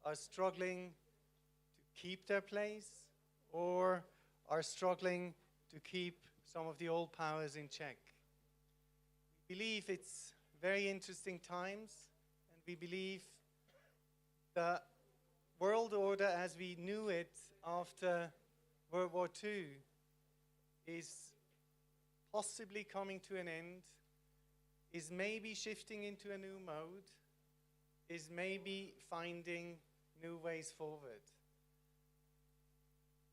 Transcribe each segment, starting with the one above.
are struggling to keep their place or are struggling to keep some of the old powers in check. We believe it's very interesting times, and we believe the world order as we knew it after World War II is possibly coming to an end, is maybe shifting into a new mode, is maybe finding new ways forward.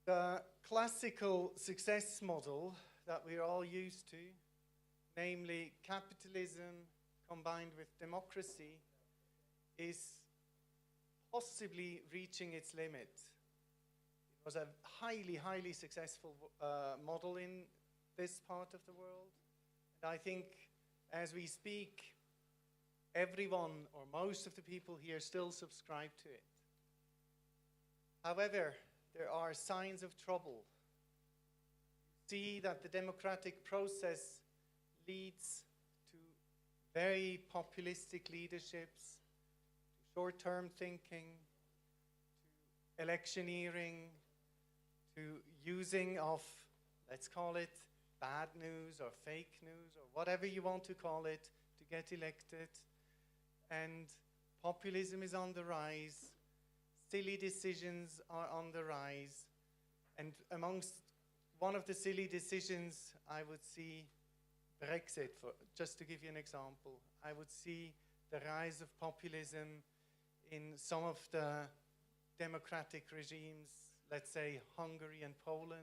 The classical success model that we're all used to, namely capitalism combined with democracy, is possibly reaching its limit. It was a highly, highly successful model in this part of the world. And I think as we speak, everyone or most of the people here still subscribe to it. However, there are signs of trouble. See that the democratic process leads to very populistic leaderships, to short-term thinking, to electioneering, to using of, let's call it, bad news or fake news or whatever you want to call it to get elected. And populism is on the rise. Silly decisions are on the rise. And amongst one of the silly decisions, I would see Brexit, just to give you an example. I would see the rise of populism in some of the democratic regimes, let's say Hungary and Poland.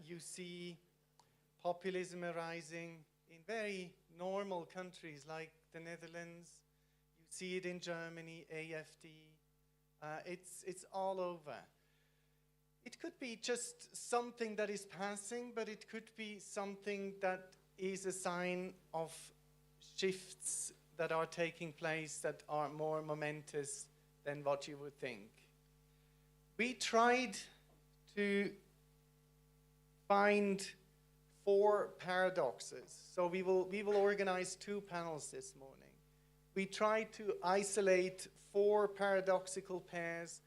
You see populism arising in very normal countries like the Netherlands. You see it in Germany, AfD. It's all over. It could be just something that is passing, but it could be something that is a sign of shifts that are taking place that are more momentous than what you would think. We tried to find 4 paradoxes. So we will organize 2 panels this morning. We tried to isolate 4 paradoxical pairs,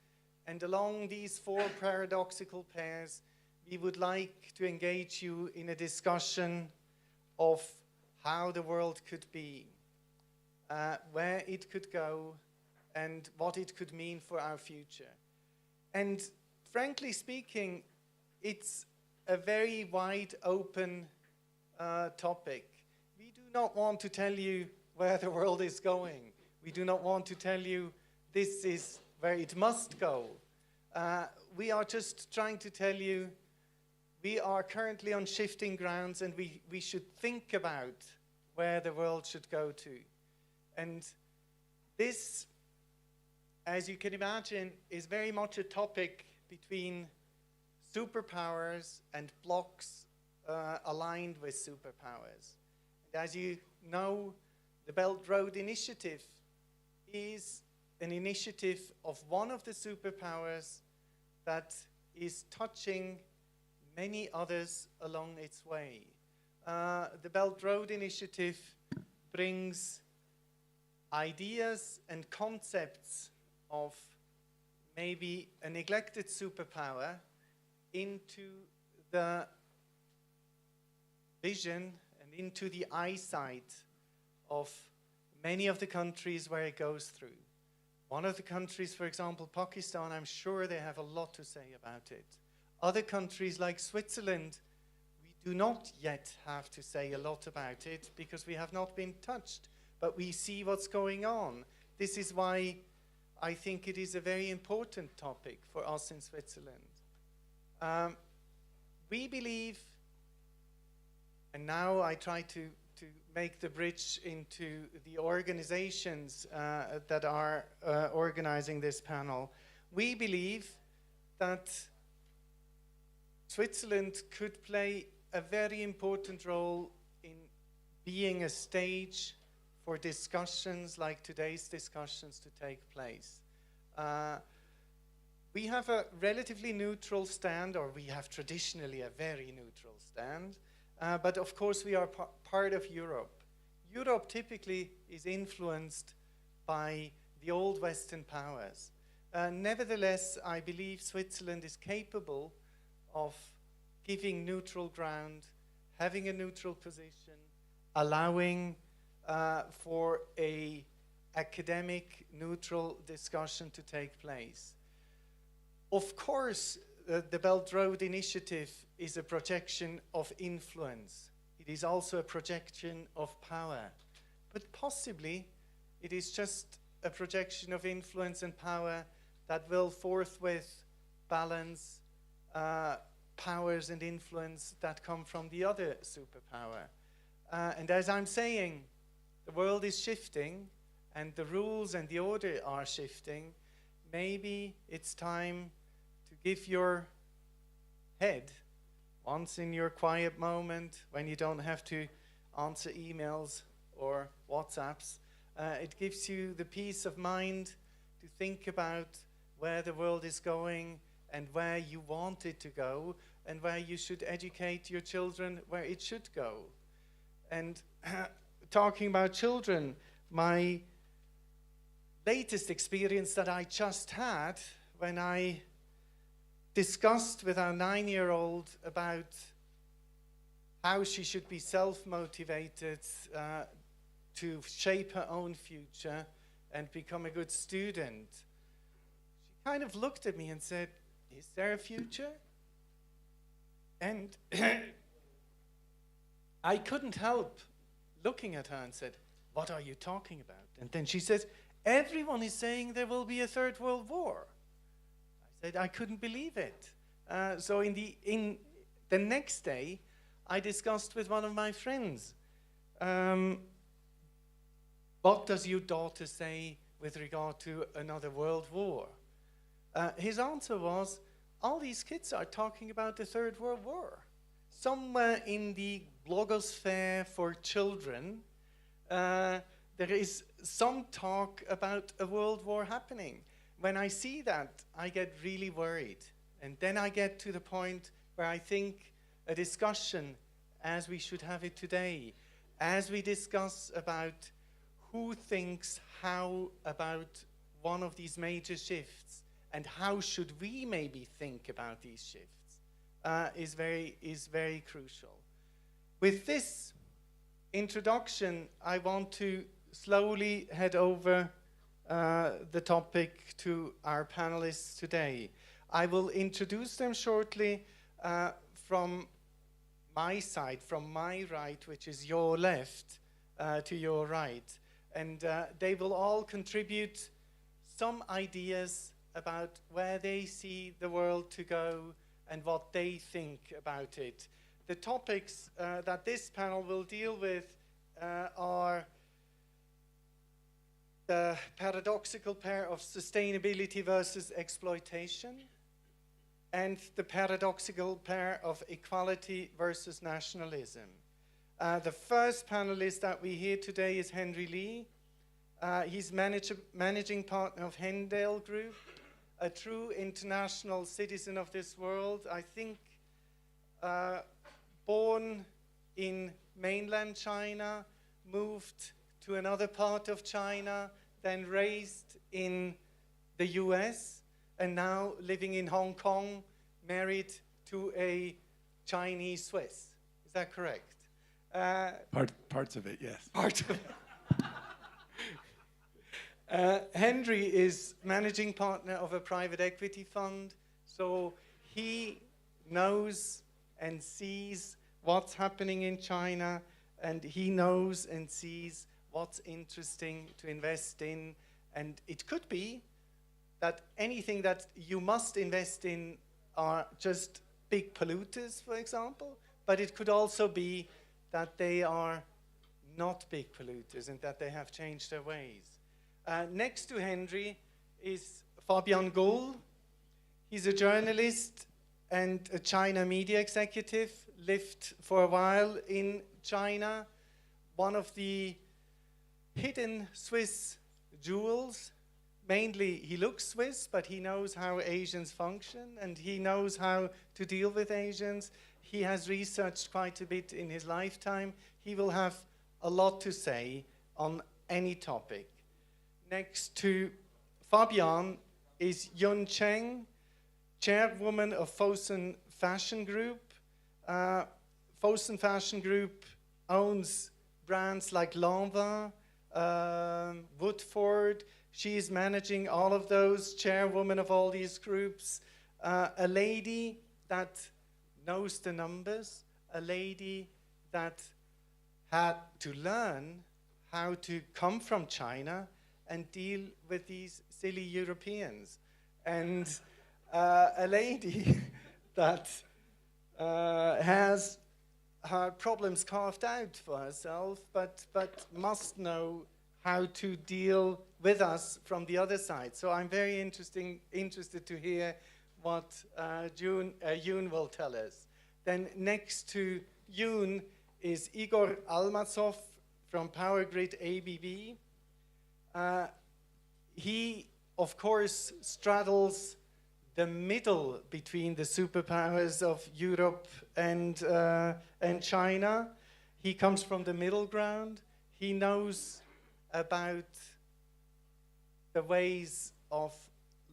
and along these 4 paradoxical pairs, we would like to engage you in a discussion of how the world could be, where it could go, and what it could mean for our future. And frankly speaking, it's a very wide open topic. We do not want to tell you where the world is going. We do not want to tell you this is where it must go. We are just trying to tell you we are currently on shifting grounds, and we should think about where the world should go to. And this, as you can imagine, is very much a topic between superpowers and blocs aligned with superpowers. And as you know, the Belt Road Initiative is an initiative of one of the superpowers that is touching many others along its way. The Belt Road Initiative brings ideas and concepts of maybe a neglected superpower into the vision and into the eyesight of many of the countries where it goes through. One of the countries, for example, Pakistan, I'm sure they have a lot to say about it. Other countries like Switzerland, we do not yet have to say a lot about it because we have not been touched, but we see what's going on. This is why I think it is a very important topic for us in Switzerland. We believe, and now I try to make the bridge into the organizations that are organizing this panel. We believe that Switzerland could play a very important role in being a stage for discussions like today's discussions to take place. We have a relatively neutral stand, or we have traditionally a very neutral stand, but of course we are part of Europe. Europe typically is influenced by the old Western powers. Nevertheless, I believe Switzerland is capable of giving neutral ground, having a neutral position, allowing for a academic neutral discussion to take place. Of course, the Belt Road Initiative is a projection of influence. It is also a projection of power. But possibly, it is just a projection of influence and power that will forthwith balance powers and influence that come from the other superpower. And as I'm saying, the world is shifting, and the rules and the order are shifting. Maybe it's time to give your head, once in your quiet moment, when you don't have to answer emails or WhatsApps, it gives you the peace of mind to think about where the world is going and where you want it to go and where you should educate your children where it should go. And talking about children, my latest experience that I just had when I discussed with our 9-year-old about how she should be self-motivated to shape her own future and become a good student. She kind of looked at me and said, "Is there a future?" And I couldn't help looking at her and said, "What are you talking about?" And then she says, "Everyone is saying there will be a third world war." I said, I couldn't believe it. So in the next day, I discussed with one of my friends, what does your daughter say with regard to another world war? His answer was, all these kids are talking about the Third World War. Somewhere in the blogosphere for children, there is some talk about a world war happening. When I see that, I get really worried. And then I get to the point where I think a discussion, as we should have it today, as we discuss about who thinks how about one of these major shifts, and how should we maybe think about these shifts, is very crucial. With this introduction, I want to slowly head over the topic to our panelists today. I will introduce them shortly from my side, from my right, which is your left, to your right. And they will all contribute some ideas about where they see the world to go and what they think about it. The topics that this panel will deal with are the paradoxical pair of sustainability versus exploitation, and the paradoxical pair of equality versus nationalism. The first panelist that we hear today is Henry Lee. He's managing partner of Hendale Group, a true international citizen of this world. I think born in mainland China, moved to another part of China, then raised in the US, and now living in Hong Kong, married to a Chinese Swiss. Is that correct? Parts of it, yes. Part of it. Henry is managing partner of a private equity fund, so he knows and sees what's happening in China, and he knows and sees what's interesting to invest in. And it could be that anything that you must invest in are just big polluters, for example, but it could also be that they are not big polluters and that they have changed their ways. Next to Henry is Fabian Gull. He's a journalist and a China media executive, lived for a while in China, one of the hidden Swiss jewels. Mainly, he looks Swiss, but he knows how Asians function, and he knows how to deal with Asians. He has researched quite a bit in his lifetime. He will have a lot to say on any topic. Next to Fabian is Yun Cheng, chairwoman of Fosun Fashion Group. Fosun Fashion Group owns brands like Lanvin, Woodford. She is managing all of those, chairwoman of all these groups. A lady that knows the numbers, a lady that had to learn how to come from China and deal with these silly Europeans. And a lady that has her problems carved out for herself, but must know how to deal with us from the other side. So I'm very interested to hear what Yoon will tell us. Then next to Yoon is Igor Almazov from Power Grid ABB. He, of course, straddles the middle between the superpowers of Europe and China. He comes from the middle ground. He knows about the ways of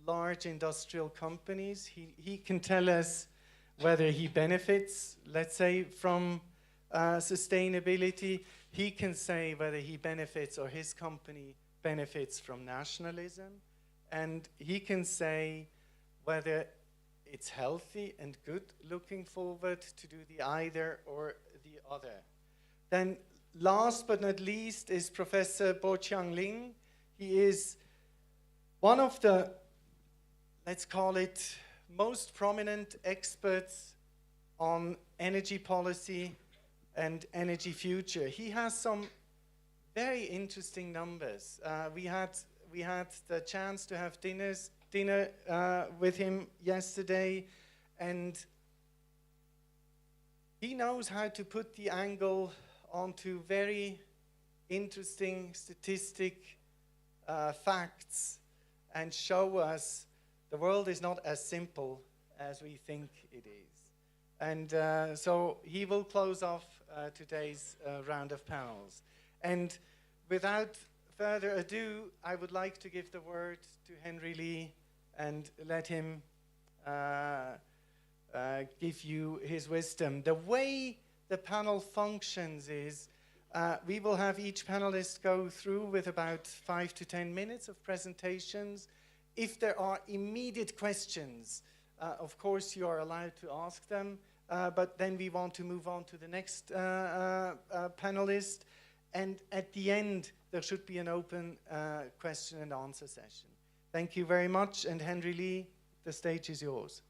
large industrial companies. He can tell us whether he benefits, let's say, from sustainability. He can say whether he benefits or his company benefits from nationalism. And he can say whether it's healthy and good looking forward to do the either or the other. Then last but not least is Professor Bo Qiangling. He is one of the, let's call it, most prominent experts on energy policy and energy future. He has some very interesting numbers. We had the chance to have dinner with him yesterday, and he knows how to put the angle onto very interesting statistic facts and show us the world is not as simple as we think it is. And so he will close off today's round of panels. And without further ado, I would like to give the word to Henry Lee and let him give you his wisdom. The way the panel functions is we will have each panelist go through with about 5 to 10 minutes of presentations. If there are immediate questions, of course you are allowed to ask them, but then we want to move on to the next panelist. And at the end, there should be an open question and answer session. Thank you very much, and Henry Lee, the stage is yours.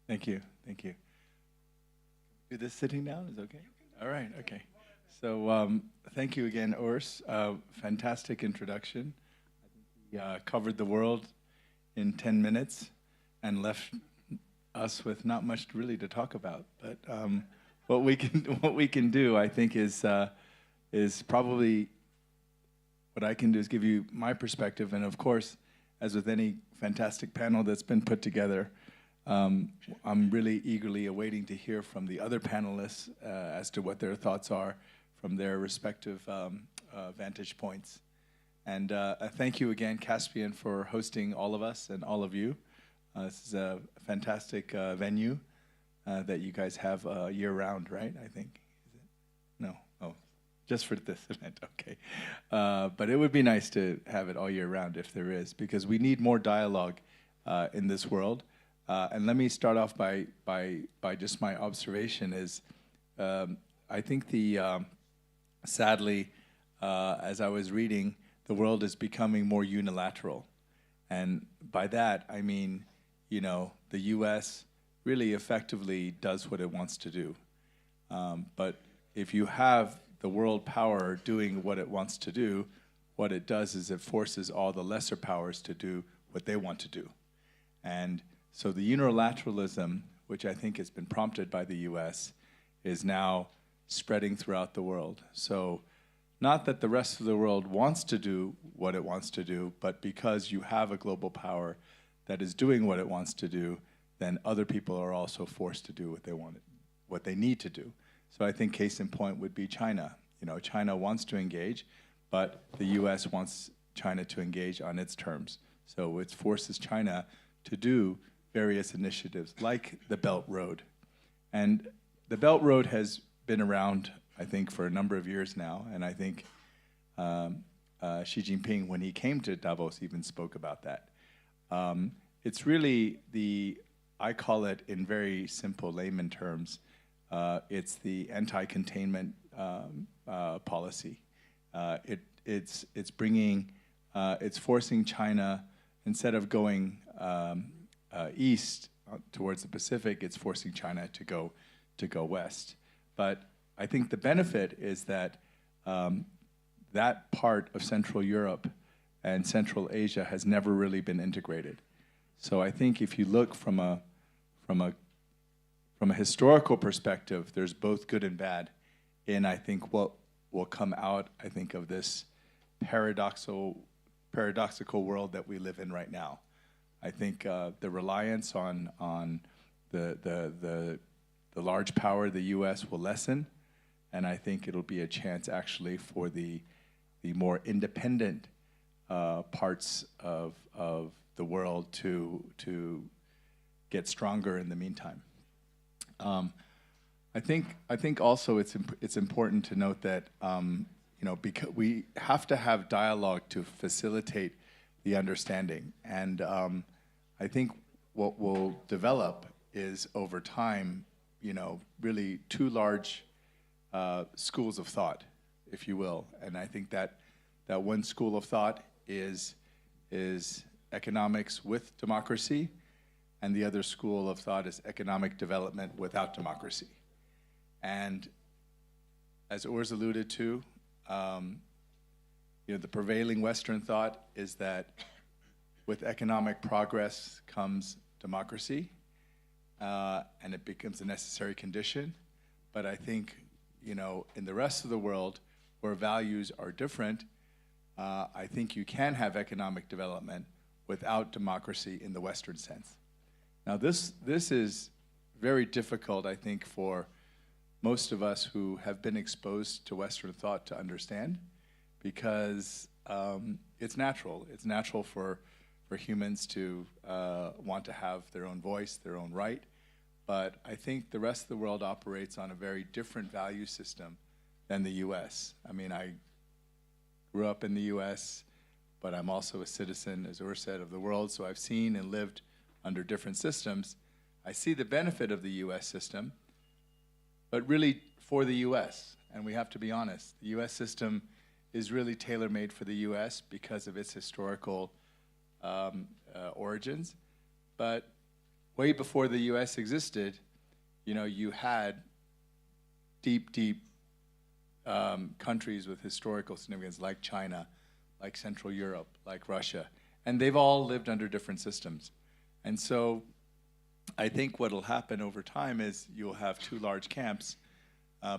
Thank you, thank you. Do this sitting down is okay? All right, okay. So thank you again, Urs. Fantastic introduction. I think he covered the world in 10 minutes and left us with not much really to talk about. But what we can do, I think, is probably what I can do is give you my perspective, and of course, as with any fantastic panel that's been put together, I'm really eagerly awaiting to hear from the other panelists as to what their thoughts are from their respective vantage points. And thank you again, Caspian, for hosting all of us and all of you. This is a fantastic venue that you guys have year-round, right, I think? Is it? No? Oh, just for this event, okay. But it would be nice to have it all year round if there is, because we need more dialogue in this world. And let me start off by just my observation is, I think sadly, as I was reading, the world is becoming more unilateral. And by that, I mean, you know, the US really effectively does what it wants to do. But if you have the world power doing what it wants to do, what it does is it forces all the lesser powers to do what they want to do. And so the unilateralism, which I think has been prompted by the US, is now spreading throughout the world. So not that the rest of the world wants to do what it wants to do, but because you have a global power that is doing what it wants to do, then other people are also forced to do what they need to do. So I think case in point would be China. You know, China wants to engage, but the US wants China to engage on its terms. So it forces China to do various initiatives like the Belt Road. And the Belt Road has been around, I think, for a number of years now, and I think Xi Jinping, when he came to Davos, even spoke about that. It's really I call it in very simple layman terms, it's the anti-containment policy. It's forcing China, instead of going east towards the Pacific, it's forcing China to go west. But I think the benefit is that that part of Central Europe and Central Asia has never really been integrated. So I think if you look from a historical perspective, there's both good and bad in, I think, what will come out, I think, of this paradoxical world that we live in right now. I think the reliance on the large power, the U.S., will lessen, and I think it'll be a chance actually for the more independent parts of the world to get stronger in the meantime. I think also it's important to note that because we have to have dialogue to facilitate the understanding, and I think what will develop is over time, really two large schools of thought, if you will, and I think that one school of thought is economics with democracy, and the other school of thought is economic development without democracy. And as Urs alluded to, the prevailing Western thought is that with economic progress comes democracy, and it becomes a necessary condition. But I think, in the rest of the world where values are different, I think you can have economic development without democracy in the Western sense. Now, this is very difficult, I think, for most of us who have been exposed to Western thought to understand, because it's natural. It's natural for humans to want to have their own voice, their own right. But I think the rest of the world operates on a very different value system than the U.S. I mean, I grew up in the U.S., but I'm also a citizen, as Urs said, of the world, so I've seen and lived under different systems. I see the benefit of the U.S. system, but really for the U.S., and we have to be honest, the U.S. system is really tailor-made for the U.S. because of its historical origins. But way before the U.S. existed, you had deep countries with historical significance like China, like Central Europe, like Russia, and they've all lived under different systems. And so I think what will happen over time is you'll have two large camps,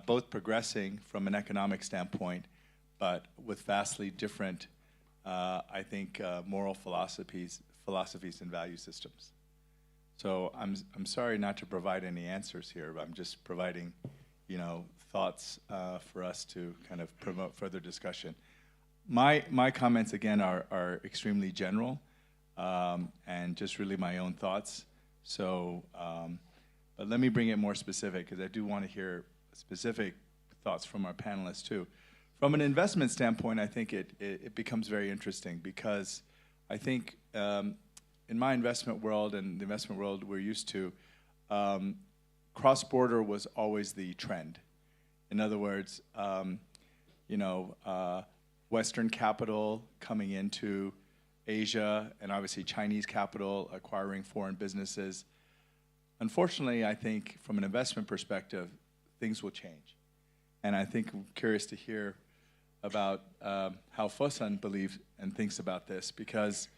both progressing from an economic standpoint, but with vastly different, I think, moral philosophies and value systems. So I'm sorry not to provide any answers here, but I'm just providing, thoughts for us to kind of promote further discussion. My comments, again, are extremely general and just really my own thoughts. So, but let me bring it more specific, because I do want to hear specific thoughts from our panelists too. From an investment standpoint, I think it becomes very interesting, because I think in my investment world and the investment world we're used to, cross-border was always the trend. In other words, Western capital coming into Asia, and obviously Chinese capital acquiring foreign businesses. Unfortunately, I think from an investment perspective, things will change. And I think I'm curious to hear about how Fosun believes and thinks about this, because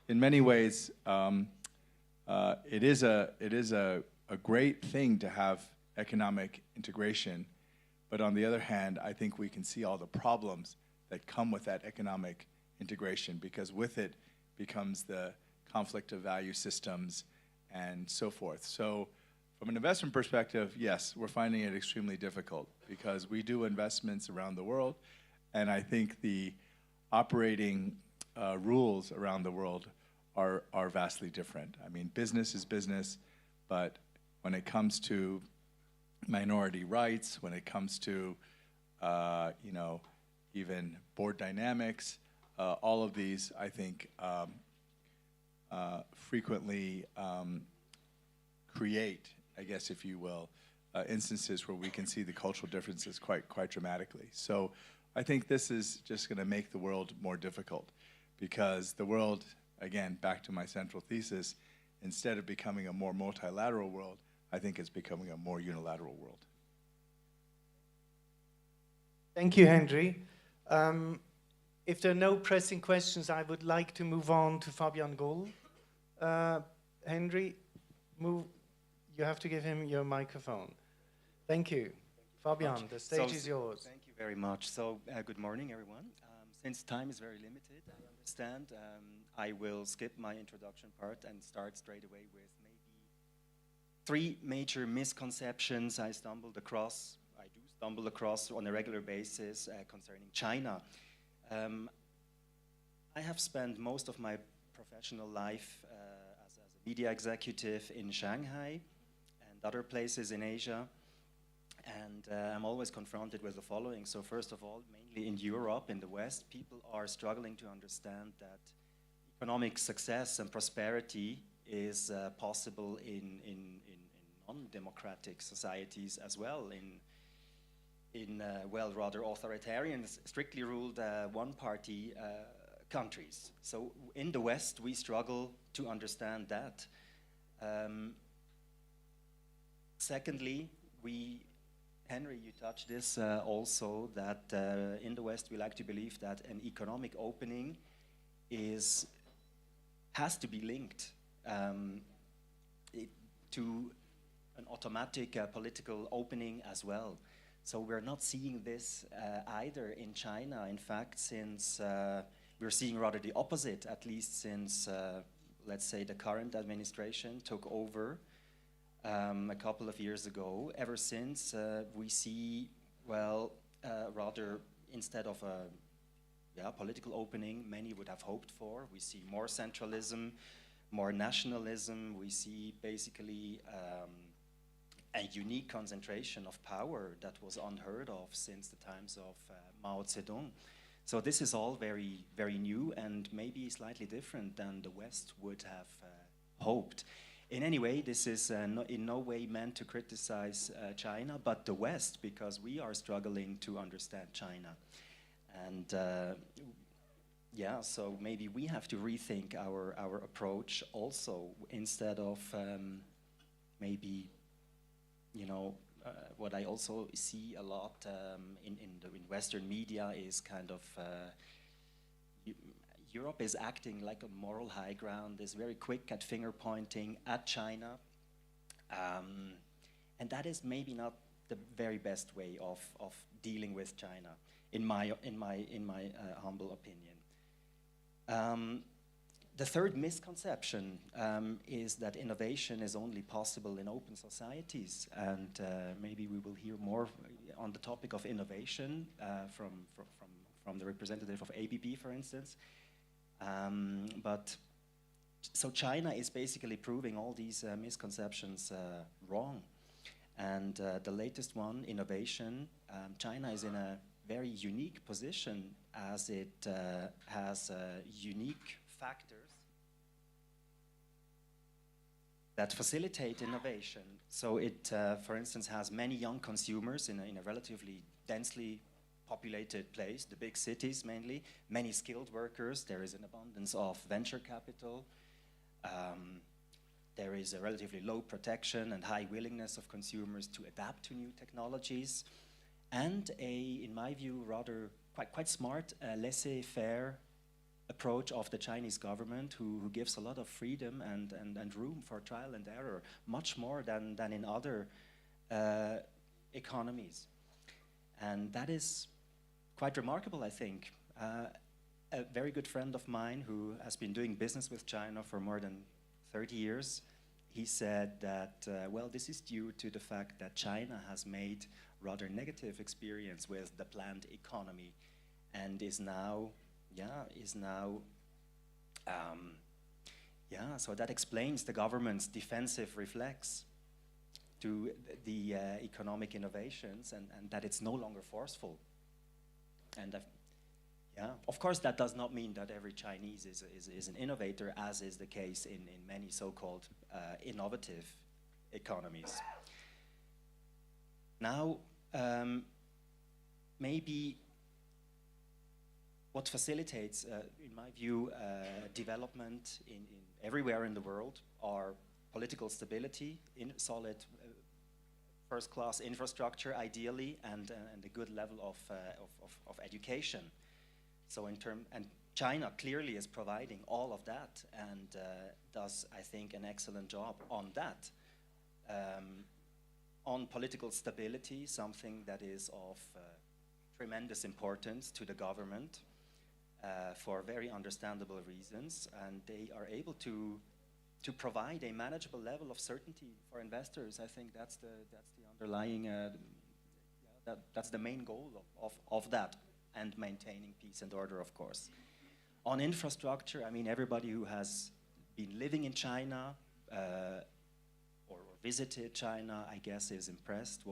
in many ways, it is a great thing to have economic integration. But on the other hand, I think we can see all the problems that come with that economic integration, because with it becomes the conflict of value systems and so forth. So from an investment perspective, yes, we're finding it extremely difficult, because we do investments around the world, and I think the operating rules around the world are vastly different. I mean, business is business, but when it comes to minority rights, when it comes to, you know, even board dynamics, all of these, I think, frequently create, I guess, if you will, instances where we can see the cultural differences quite dramatically. So I think this is just going to make the world more difficult, because the world, again, back to my central thesis, instead of becoming a more multilateral world, I think it's becoming a more unilateral world. Thank you, Henry. If there are no pressing questions, I would like to move on to Fabian Gull. Henry, you have to give him your microphone. Thank you. Fabian, the stage is yours. Thank you very much. So, good morning, everyone. Since time is very limited, I understand, I will skip my introduction part and start straight away with maybe 3 major misconceptions I do stumble across on a regular basis concerning China. I have spent most of my professional life as a media executive in Shanghai and other places in Asia. And I'm always confronted with the following. So first of all, mainly in Europe, in the West, people are struggling to understand that economic success and prosperity is possible in non-democratic societies as well, in well, rather authoritarian, strictly ruled one-party countries. So in the West, we struggle to understand that. Secondly, Henry, you touched this also, that in the West we like to believe that an economic opening has to be linked to an automatic political opening as well. So we're not seeing this either in China. In fact, since we're seeing rather the opposite, at least since, let's say, the current administration took over a couple of years ago. Ever since, we see, well, rather, instead of a political opening many would have hoped for, we see more centralism, more nationalism. We see basically a unique concentration of power that was unheard of since the times of Mao Zedong. So this is all very, very new and maybe slightly different than the West would have hoped. In any way, this is in no way meant to criticize China, but the West, because we are struggling to understand China. And yeah, so maybe we have to rethink our approach also, instead of maybe, you know, what I also see a lot in Western media is kind of Europe is acting like a moral high ground, is very quick at finger pointing at China, and that is maybe not the very best way of dealing with China, in my humble opinion. The third misconception is that innovation is only possible in open societies, and maybe we will hear more on the topic of innovation from the representative of ABB, for instance. But so China is basically proving all these misconceptions wrong. And the latest one, innovation, China is in a very unique position, as it has unique factors that facilitate innovation. So it, for instance, has many young consumers in a relatively densely populated place, the big cities mainly, many skilled workers. There is an abundance of venture capital. There is a relatively low protection and high willingness of consumers to adapt to new technologies, and in my view, rather quite smart, laissez-faire approach of the Chinese government, who gives a lot of freedom and room for trial and error, much more than in other economies. And that is quite remarkable, I think. A very good friend of mine who has been doing business with China for more than 30 years, he said that, well, this is due to the fact that China has made rather negative experience with the planned economy and is now Yeah, so that explains the government's defensive reflex to the economic innovations, and that it's no longer forceful. And yeah, of course, that does not mean that every Chinese is an innovator, as is the case in many so-called innovative economies. Now, maybe what facilitates, in my view, development in everywhere in the world are political stability, solid first-class infrastructure, ideally, and a good level of education. So and China clearly is providing all of that, and does, I think, an excellent job on that. On political stability, something that is of tremendous importance to the government for very understandable reasons, and they are able to provide a manageable level of certainty for investors. I think that's the underlying, that's the main goal of that, and maintaining peace and order, of course. On infrastructure, I mean, everybody who has been living in China or visited China, I guess, was impressed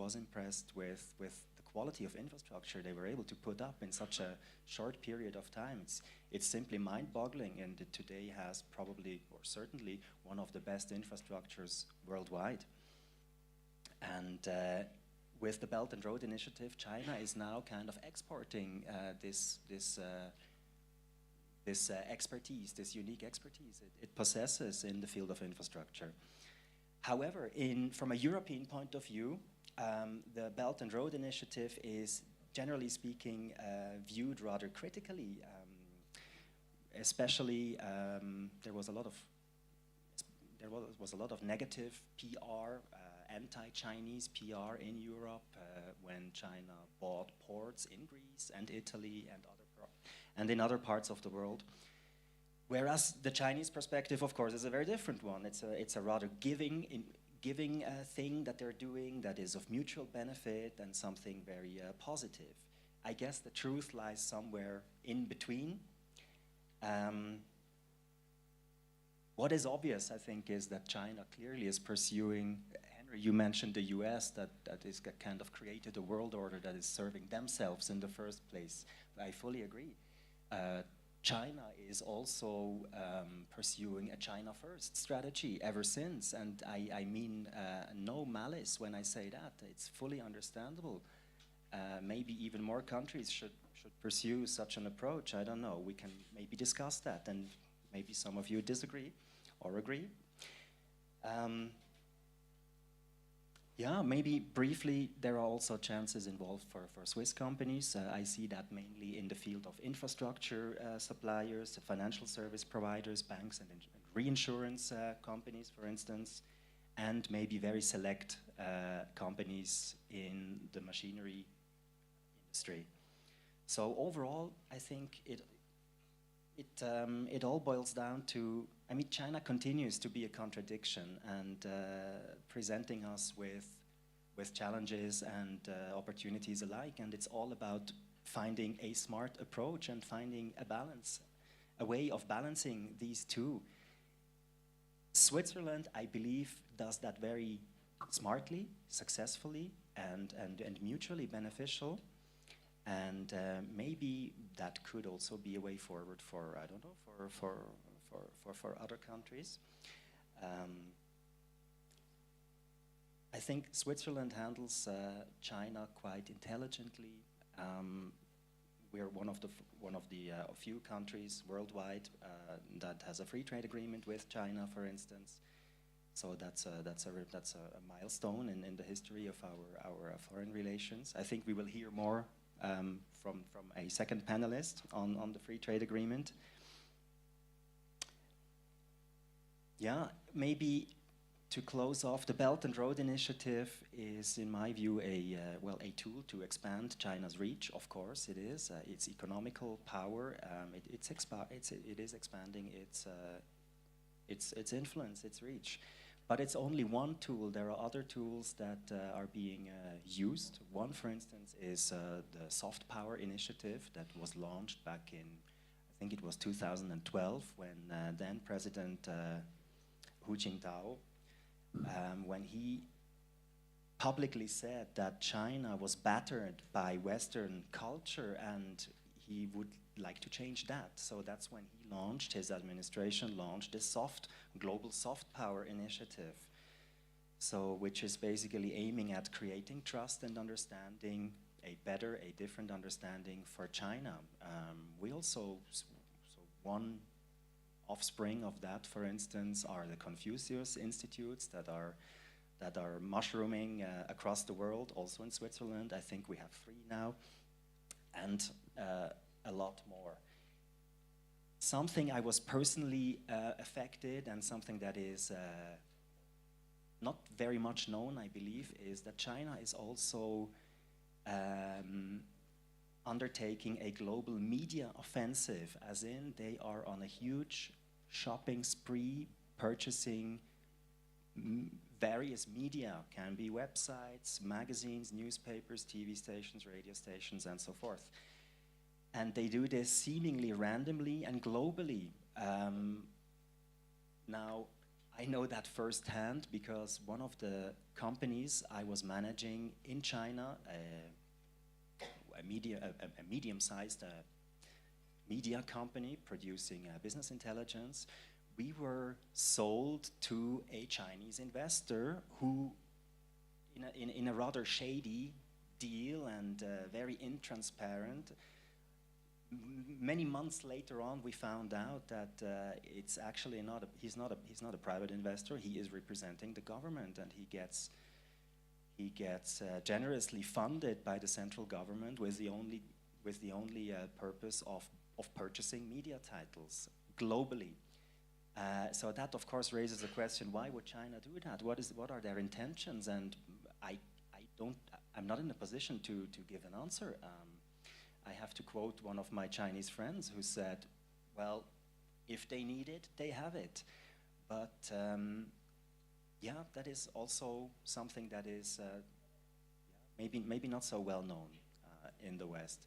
with the quality of infrastructure they were able to put up in such a short period of time. It's simply mind-boggling, and it today has probably, or certainly, one of the best infrastructures worldwide. And with the Belt and Road Initiative, China is now kind of exporting this expertise, this unique expertise it possesses in the field of infrastructure. However, from a European point of view, the Belt and Road Initiative is, generally speaking, viewed rather critically. Especially, there was a lot of negative PR, anti-Chinese PR in Europe when China bought ports in Greece and Italy and in other parts of the world. Whereas the Chinese perspective, of course, is a very different one. It's a rather giving thing that they're doing that is of mutual benefit and something very positive. I guess the truth lies somewhere in between. What is obvious, I think, is that China clearly is pursuing, Henry, you mentioned the US, that is kind of created a world order that is serving themselves in the first place. I fully agree. China is also pursuing a China-first strategy ever since, and I mean no malice when I say that. It's fully understandable. Maybe even more countries should pursue such an approach. I don't know. We can maybe discuss that, and maybe some of you disagree or agree. Yeah, maybe briefly, there are also chances involved for Swiss companies. I see that mainly in the field of infrastructure suppliers, financial service providers, banks and reinsurance companies, for instance, and maybe very select companies in the machinery industry. So overall, I think it all boils down to, I mean, China continues to be a contradiction and presenting us with challenges and opportunities alike, and it's all about finding a smart approach and finding a balance, a way of balancing these two. Switzerland, I believe, does that very smartly, successfully, and mutually beneficial. And maybe that could also be a way forward for, I don't know, for other countries. I think Switzerland handles China quite intelligently. We're one of the few countries worldwide that has a free trade agreement with China, for instance. So that's a milestone in the history of our foreign relations. I think we will hear more from a second panelist on the free trade agreement. Yeah, maybe to close off, the Belt and Road Initiative is, in my view, a tool to expand China's reach. Of course, it is. Its economical power. It is expanding its influence, its reach. But it's only one tool. There are other tools that are being used. One, for instance, is the Soft Power Initiative that was launched back in, I I think it was 2012, when then President Hu Jintao, when he publicly said that China was battered by Western culture and he would like to change that. So that's when he launched, his administration launched this global soft power initiative. So, which is basically aiming at creating trust and understanding, a different understanding for China. We also, one offspring of that, for instance, are the Confucius Institutes that are mushrooming across the world, also in Switzerland. I think we have 3 now, and a lot more. Something I was personally affected, and something that is not very much known, I believe, is that China is also undertaking a global media offensive, as in they are on a huge shopping spree, purchasing various media, can be websites, magazines, newspapers, TV stations, radio stations, and so forth. And they do this seemingly randomly and globally. Now, I know that firsthand because one of the companies I was managing in China, a medium-sized media company producing business intelligence, we were sold to a Chinese investor who, in a rather shady deal and very intransparent, many months later on, we found out that it's actually he's not a private investor. He is representing the government, and he gets generously funded by the central government with the only purpose of purchasing media titles globally. So that, of course, raises a question: why would China do that? What are their intentions? And I'm not in a position to give an answer. I have to quote one of my Chinese friends who said, well, if they need it, they have it. But yeah, that is also something that is maybe not so well known in the West.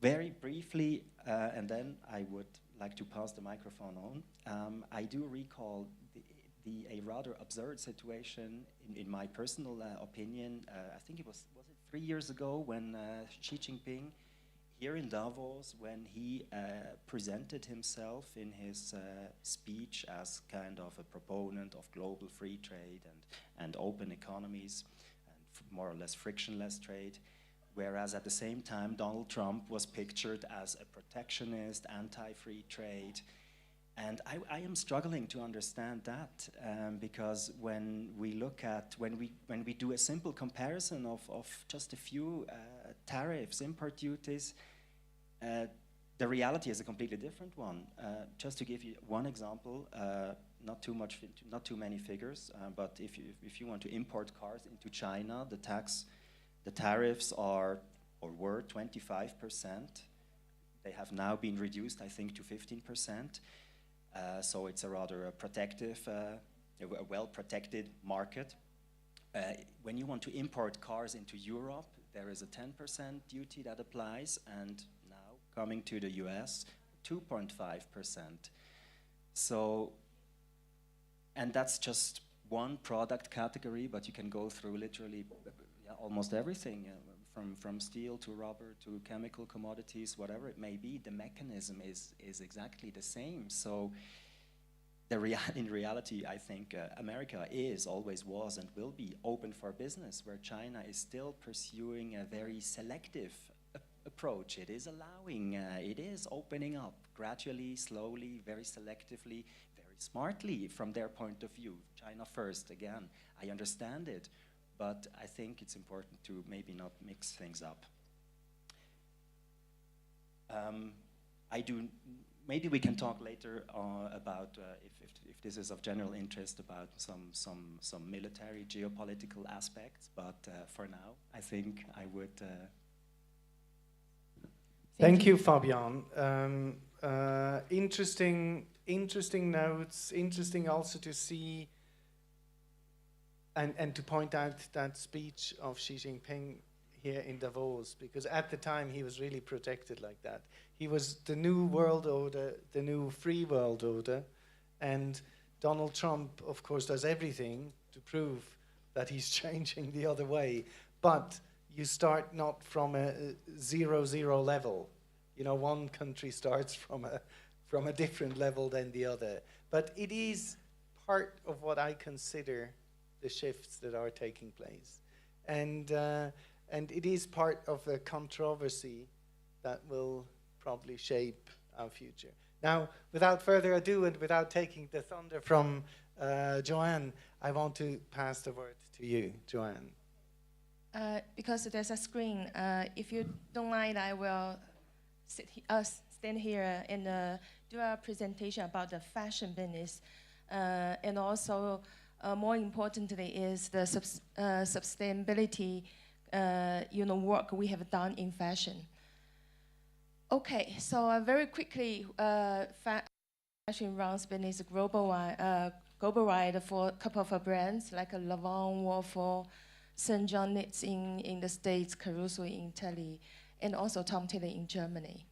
Very briefly, and then I would like to pass the microphone on. I do recall a rather absurd situation, in my personal opinion. I think it was it 3 years ago when Xi Jinping, here in Davos, when he presented himself in his speech as kind of a proponent of global free trade and open economies and more or less frictionless trade, whereas at the same time Donald Trump was pictured as a protectionist, anti-free trade. And I am struggling to understand that because when we do a simple comparison of just a few tariffs, import duties, the reality is a completely different one. Just to give you one example, not too many figures, but if you want to import cars into China, the tariffs were 25%. They have now been reduced, I think, to 15%. So it's a rather protective, a well-protected market. When you want to import cars into Europe, there is a 10% duty that applies, and now coming to the US, 2.5%. So, and that's just one product category, but you can go through literally almost everything, from steel to rubber to chemical commodities, whatever it may be. The mechanism is exactly the same. So in reality, I think America always was and will be open for business, where China is still pursuing a very selective approach. It is allowing, it is opening up gradually, slowly, very selectively, very smartly from their point of view. China first, again, I understand it. But I think it's important to maybe not mix things up. Maybe we can talk later about, if this is of general interest, about some military geopolitical aspects. But for now, I think I would. Thank you, Fabian. Interesting notes. Interesting also to see. And to point out that speech of Xi Jinping, here in Davos, because at the time he was really protected like that. He was the new world order, the new free world order, and Donald Trump, of course, does everything to prove that he's changing the other way. But you start not from a 0-0 level. You know, one country starts from a different level than the other. But it is part of what I consider the shifts that are taking place. And it is part of a controversy that will probably shape our future. Now, without further ado and without taking the thunder from Joanne, I want to pass the word to you, Joanne. Because there's a screen, if you don't mind, I will stand here and do a presentation about the fashion business. And also, more importantly, is the sustainability work we have done in fashion. Okay, so very quickly, fashion runs business global-wide for a couple of brands like Lavon, Waffle, St. John Knits in the States, Caruso in Italy, and also Tom Tailor in Germany.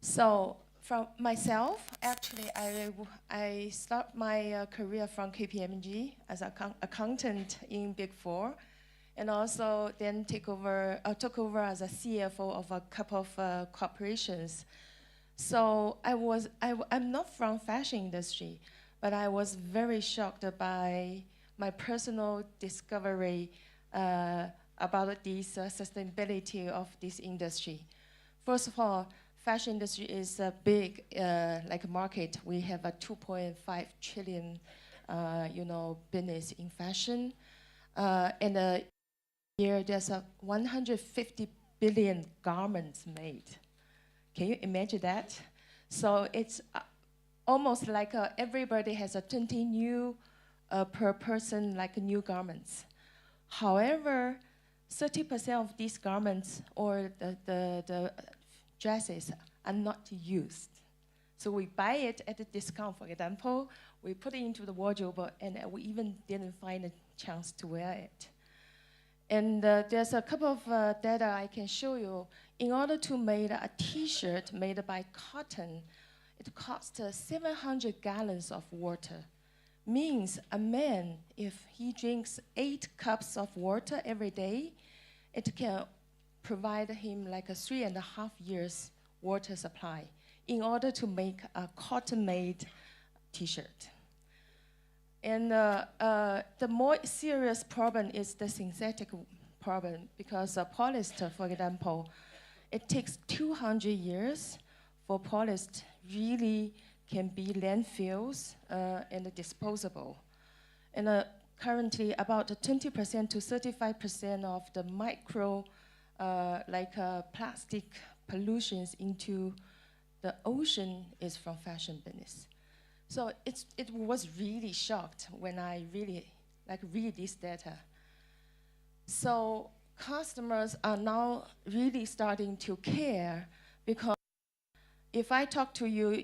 So from myself, actually, I start my career from KPMG as an accountant in Big Four, and also then took over as a CFO of a couple of corporations. So I'm not from fashion industry, but I was very shocked by my personal discovery about this sustainability of this industry. First of all, fashion industry is a big market. We have a 2.5 trillion, business in fashion, and a year there's 150 billion garments made. Can you imagine that? So it's almost like everybody has a 20 new per person, like new garments. However, 30% of these garments or the dresses are not used. So we buy it at a discount, for example, we put it into the wardrobe and we even didn't find a chance to wear it. And there's a couple of data I can show you. In order to make a t-shirt made by cotton, it costs 700 gallons of water. Means a man, if he drinks 8 cups of water every day, it can provide him like a 3.5 years water supply in order to make a cotton-made t-shirt. And the more serious problem is the synthetic problem, because polyester, for example, it takes 200 years for polyester really can be landfills and disposable. And currently about 20% to 35% of the micro plastic pollutions into the ocean is from fashion business. So it was really shocked when I really read this data. So customers are now really starting to care, because if I talk to you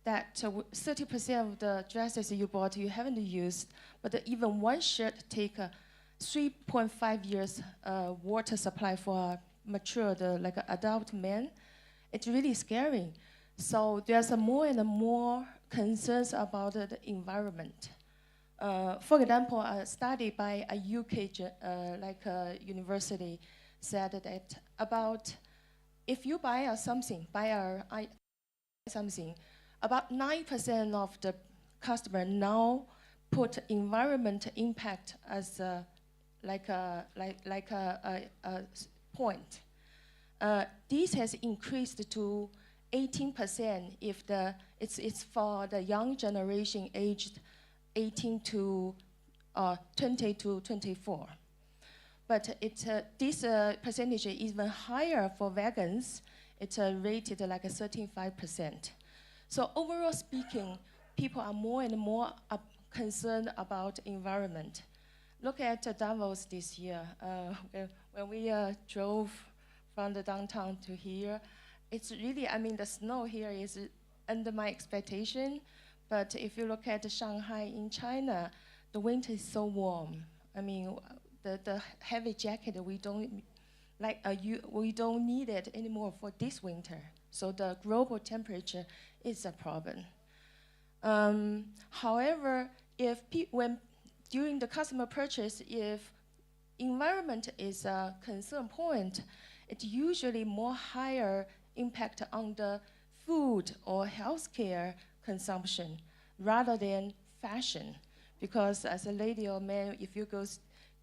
that 30% of the dresses you bought you haven't used, but even one shirt take 3.5 years water supply for a mature, like an adult man, it's really scary. So there's more and more concerns about the environment. For example, a study by a UK university said that about if you buy something, about 9% of the customer now put environment impact as a point. This has increased to 18% if it's for the young generation aged 18 to 20 to 24. But this percentage is even higher for vegans. It's rated like 35%. So overall speaking, people are more and more concerned about environment. Look at Davos this year. When we drove from the downtown to here, it's really, the snow here is under my expectation. But if you look at Shanghai in China, the winter is so warm. The heavy jacket we don't we don't need it anymore for this winter. So the global temperature is a problem. However, when during the customer purchase, if environment is a concern point, it usually more higher impact on the food or healthcare consumption rather than fashion. Because as a lady or man, if you go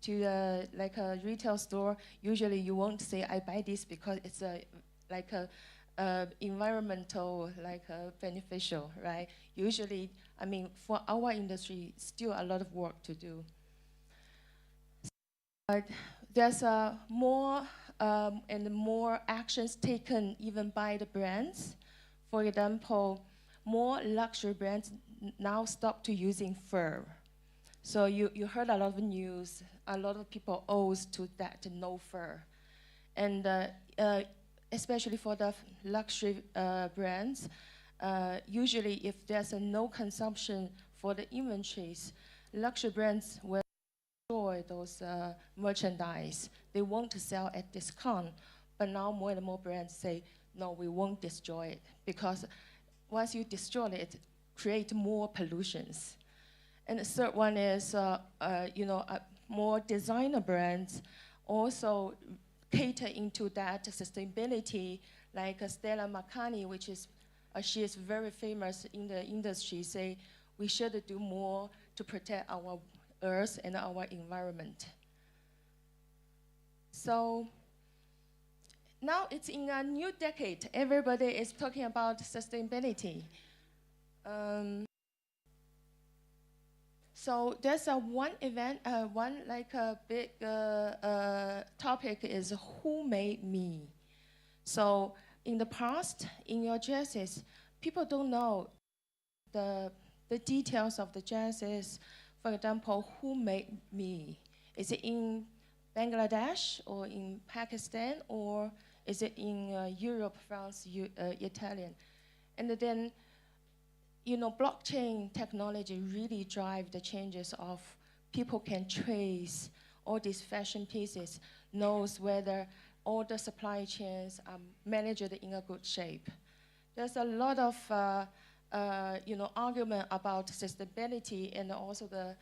to like a retail store, usually you won't say, I buy this because it's like a environmental, beneficial, right? Usually, I mean, for our industry, still a lot of work to do. There's more and more actions taken even by the brands. For example, more luxury brands now stop to using fur. So you heard a lot of news, a lot of people owes to that no fur. And especially for the luxury brands, usually if there's no consumption for the inventories, luxury brands will destroy those merchandise. They won't sell at discount, but now more and more brands say, no, we won't destroy it, because once you destroy it, create more pollutions. And the third one is, more designer brands also cater into that sustainability, like Stella McCartney, which is, she is very famous in the industry, say we should do more to protect our earth and our environment. So now it's in a new decade. Everybody is talking about sustainability. So there's one event, big topic is who made me? So in the past, in your dresses, people don't know the details of the dresses. For example, who made me? Is it in Bangladesh or in Pakistan, or is it in Europe, France, Italian? And then, blockchain technology really drive the changes of people can trace all these fashion pieces, knows whether all the supply chains are managed in a good shape. There's a lot of argument about sustainability and also the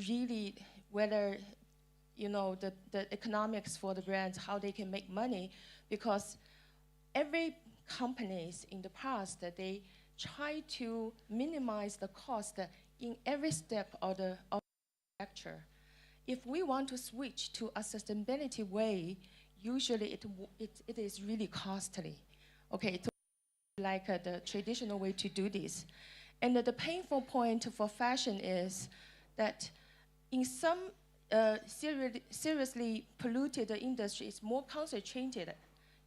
really whether the economics for the brands, how they can make money, because every companies in the past they try to minimize the cost in every step of the manufacture. If we want to switch to a sustainability way, usually it is really costly. Okay, like the traditional way to do this. And the painful point for fashion is that in some seriously polluted industry, it's more concentrated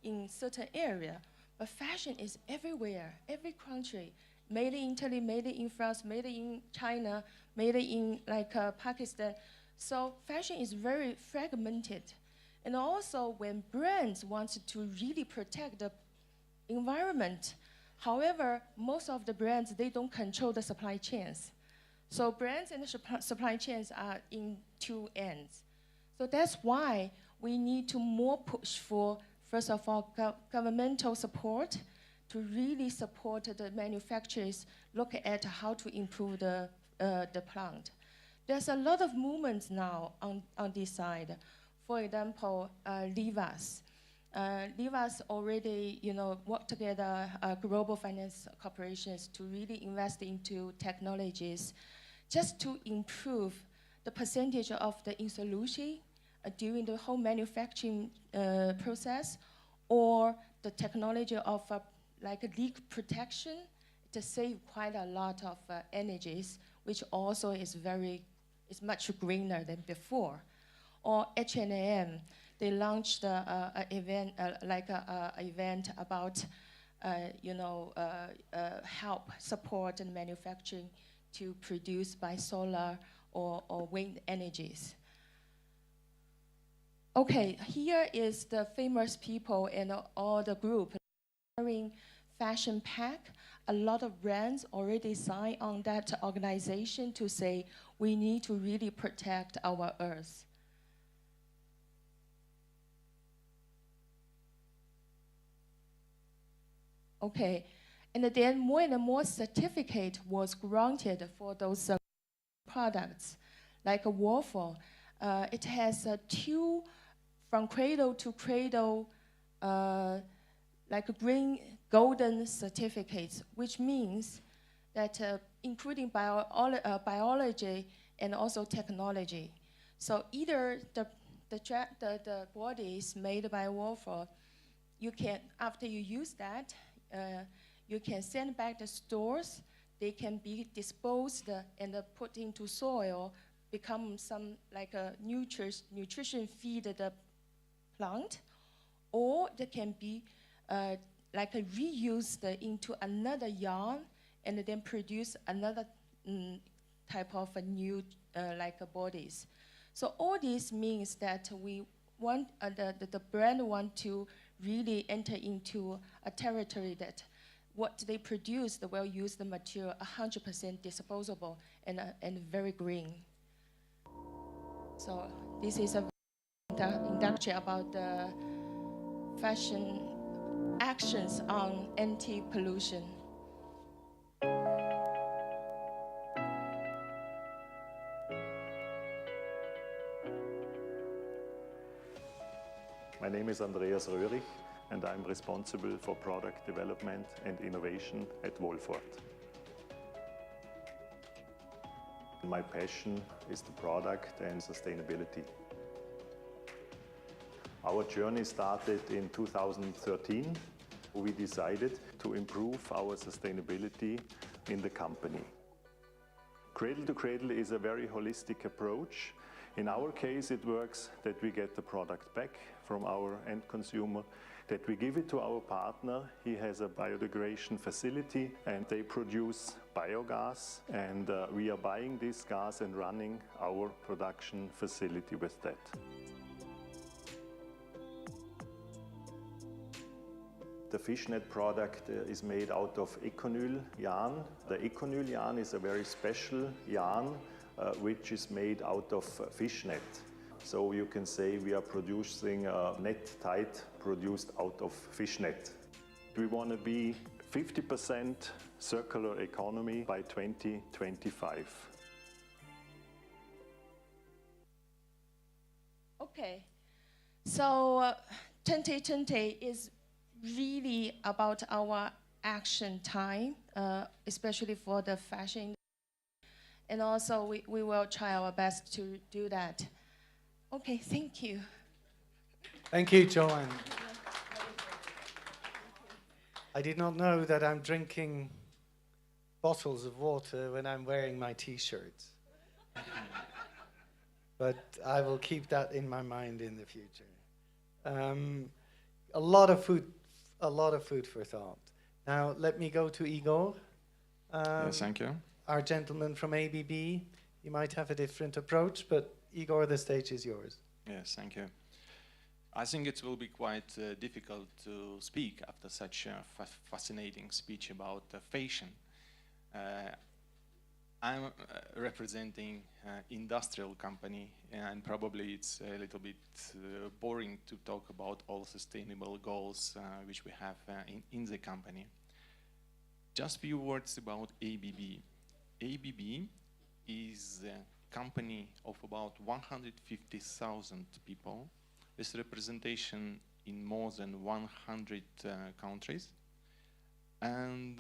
in certain area. But fashion is everywhere, every country, made in Italy, made in France, made in China, made in Pakistan. So fashion is very fragmented. And also when brands want to really protect the environment, however, most of the brands, they don't control the supply chains. So brands and the supply chains are in two ends. So that's why we need to more push for, first of all, governmental support to really support the manufacturers, look at how to improve the plant. There's a lot of movements now on this side. For example, Davos. Davos already, work together, global finance corporations to really invest into technologies just to improve the percentage of the insolution during the whole manufacturing process, or the technology of leak protection to save quite a lot of energies, which also is much greener than before. Or H&M, they launched an event, event about, help support and manufacturing to produce by solar or wind energies. Okay, here is the famous people and all the group wearing fashion pack. A lot of brands already signed on that organization to say we need to really protect our earth. Okay, and then more and more certificate was granted for those products, like a waffle. It has two from cradle to cradle, like green, golden certificates, which means that including biology and also technology. So either the bodies made by waffle, you can, after you use that, you can send back the stores. They can be disposed and put into soil, become some like a nutrition feed the plant, or they can be like reused into another yarn and then produce another type of a new bodies. So all this means that we want the brand want to really enter into a territory that what they produce, the well-used material, 100% disposable and very green. So this is a introduction about the fashion actions on anti-pollution. My name is Andreas Röhrig, and I'm responsible for product development and innovation at Wolford. My passion is the product and sustainability. Our journey started in 2013. We decided to improve our sustainability in the company. Cradle to cradle is a very holistic approach. In our case, it works that we get the product back from our end consumer, that we give it to our partner. He has a biodegradation facility and they produce biogas, and we are buying this gas and running our production facility with that. The fishnet product is made out of econyl yarn. The econyl yarn is a very special yarn which is made out of fishnet. So you can say we are producing net tight produced out of fishnet. We want to be 50% circular economy by 2025. Okay, so 2020 is really about our action time, especially for the fashion. And also we will try our best to do that. Okay, thank you. Thank you, Joanne. I did not know that I'm drinking bottles of water when I'm wearing my t-shirts. But I will keep that in my mind in the future. A lot of food for thought. Now let me go to Igor. Yes, thank you. Our gentleman from ABB. He might have a different approach, but Igor, the stage is yours. Yes, thank you. I think it will be quite difficult to speak after such a fascinating speech about fashion. I'm representing industrial company, and probably it's a little bit boring to talk about all sustainable goals which we have in the company. Just a few words about ABB. ABB is a company of about 150,000 people with representation in more than 100 countries, and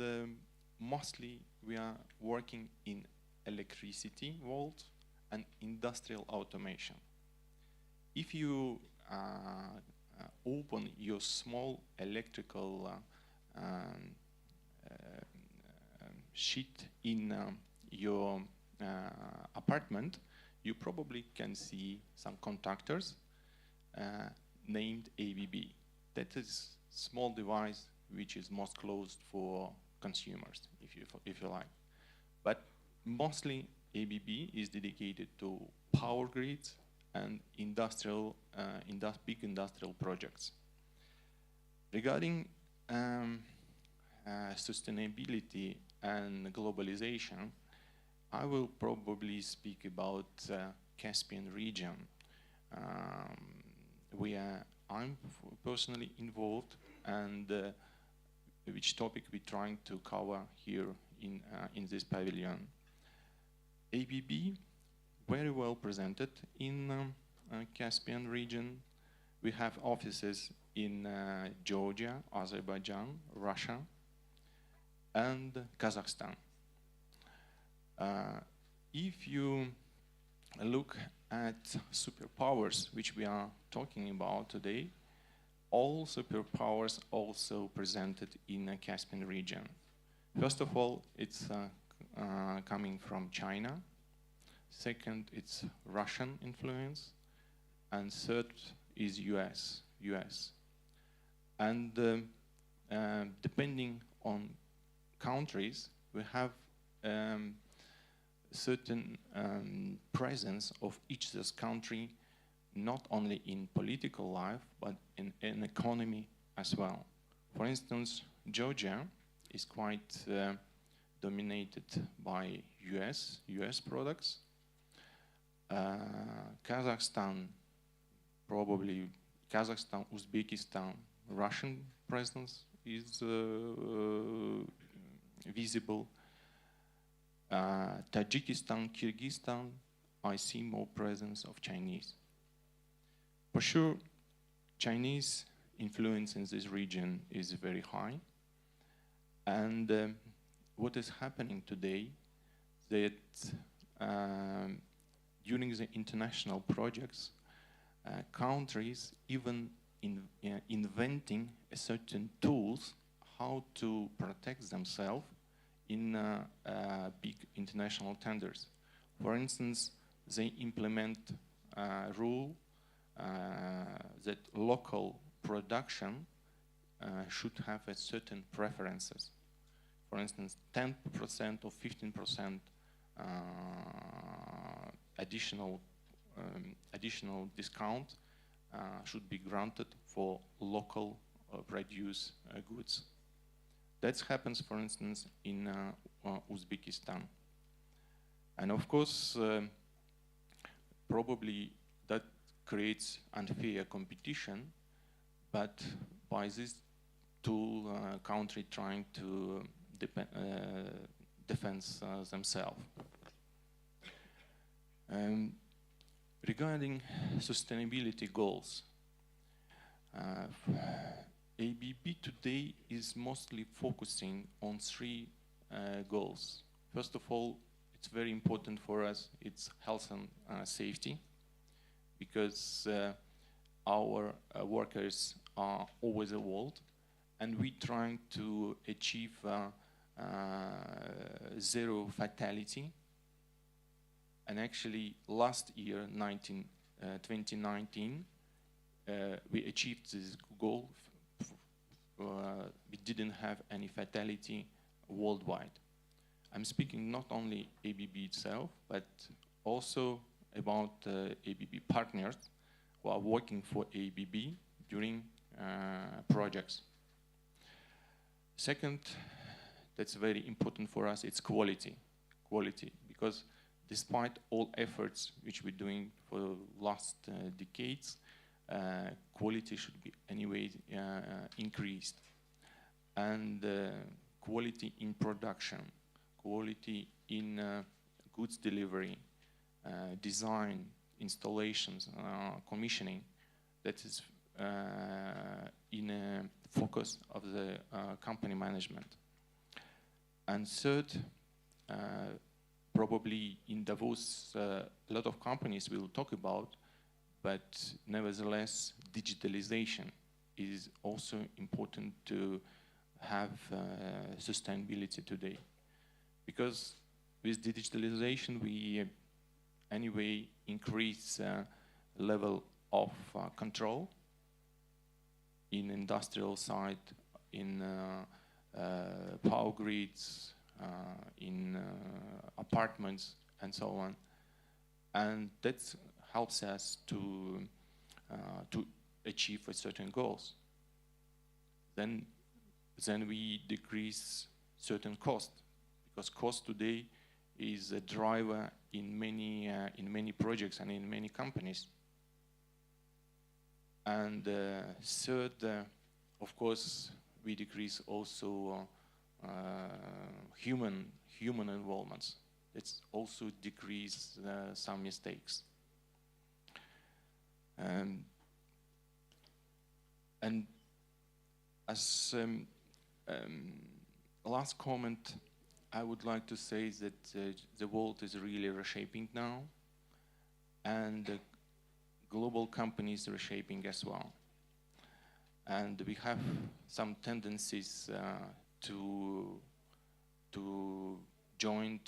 mostly we are working in electricity world and industrial automation. If you open your small electrical sheet in your apartment, you probably can see some contactors named ABB. That is small device which is most closed for consumers, if you like. But mostly ABB is dedicated to power grids and big industrial projects. Regarding sustainability and globalization, I will probably speak about Caspian region. I'm personally involved, and which topic we're trying to cover here in this pavilion. ABB, very well presented in Caspian region. We have offices in Georgia, Azerbaijan, Russia, and Kazakhstan. If you look at superpowers, which we are talking about today, all superpowers also presented in the Caspian region. First of all, it's coming from China. Second, it's Russian influence. And third is US. And depending on countries, we have certain presence of each this country, not only in political life, but in economy as well. For instance, Georgia is quite dominated by US products. Kazakhstan, probably Kazakhstan, Uzbekistan, Russian presence is visible. Tajikistan, Kyrgyzstan, I see more presence of Chinese. For sure, Chinese influence in this region is very high. And what is happening today, that during the international projects, countries even inventing certain tools how to protect themselves in big international tenders. For instance, they implement a rule that local production should have a certain preferences. For instance, 10% or 15% additional discount should be granted for local produce goods. That happens, for instance, in Uzbekistan. And of course, probably that creates unfair competition, but by this tool, country trying to defend themselves. Regarding sustainability goals, ABB today is mostly focusing on three goals. First of all, it's very important for us, it's health and safety, because our workers are always involved, and we're trying to achieve zero fatality. And actually, last year, 2019, we achieved this goal. We didn't have any fatality worldwide. I'm speaking not only ABB itself, but also about ABB partners who are working for ABB during projects. Second, that's very important for us, it's quality. Quality, because despite all efforts which we're doing for the last decades, quality should be anyway increased. And quality in production, quality in goods delivery, design, installations, commissioning, that is in a focus of the company management. And third, probably in Davos, a lot of companies will talk about, but nevertheless, digitalization is also important to have sustainability today. Because with digitalization, we anyway increase level of control in industrial side, in power grids, in apartments, and so on. And that helps us to achieve certain goals. Then we decrease certain cost, because cost today is a driver in many projects and in many companies. And third, of course, we decrease also human involvements. It's also decrease some mistakes. And as last comment, I would like to say that the world is really reshaping now, and global companies are reshaping as well. And we have some tendencies to join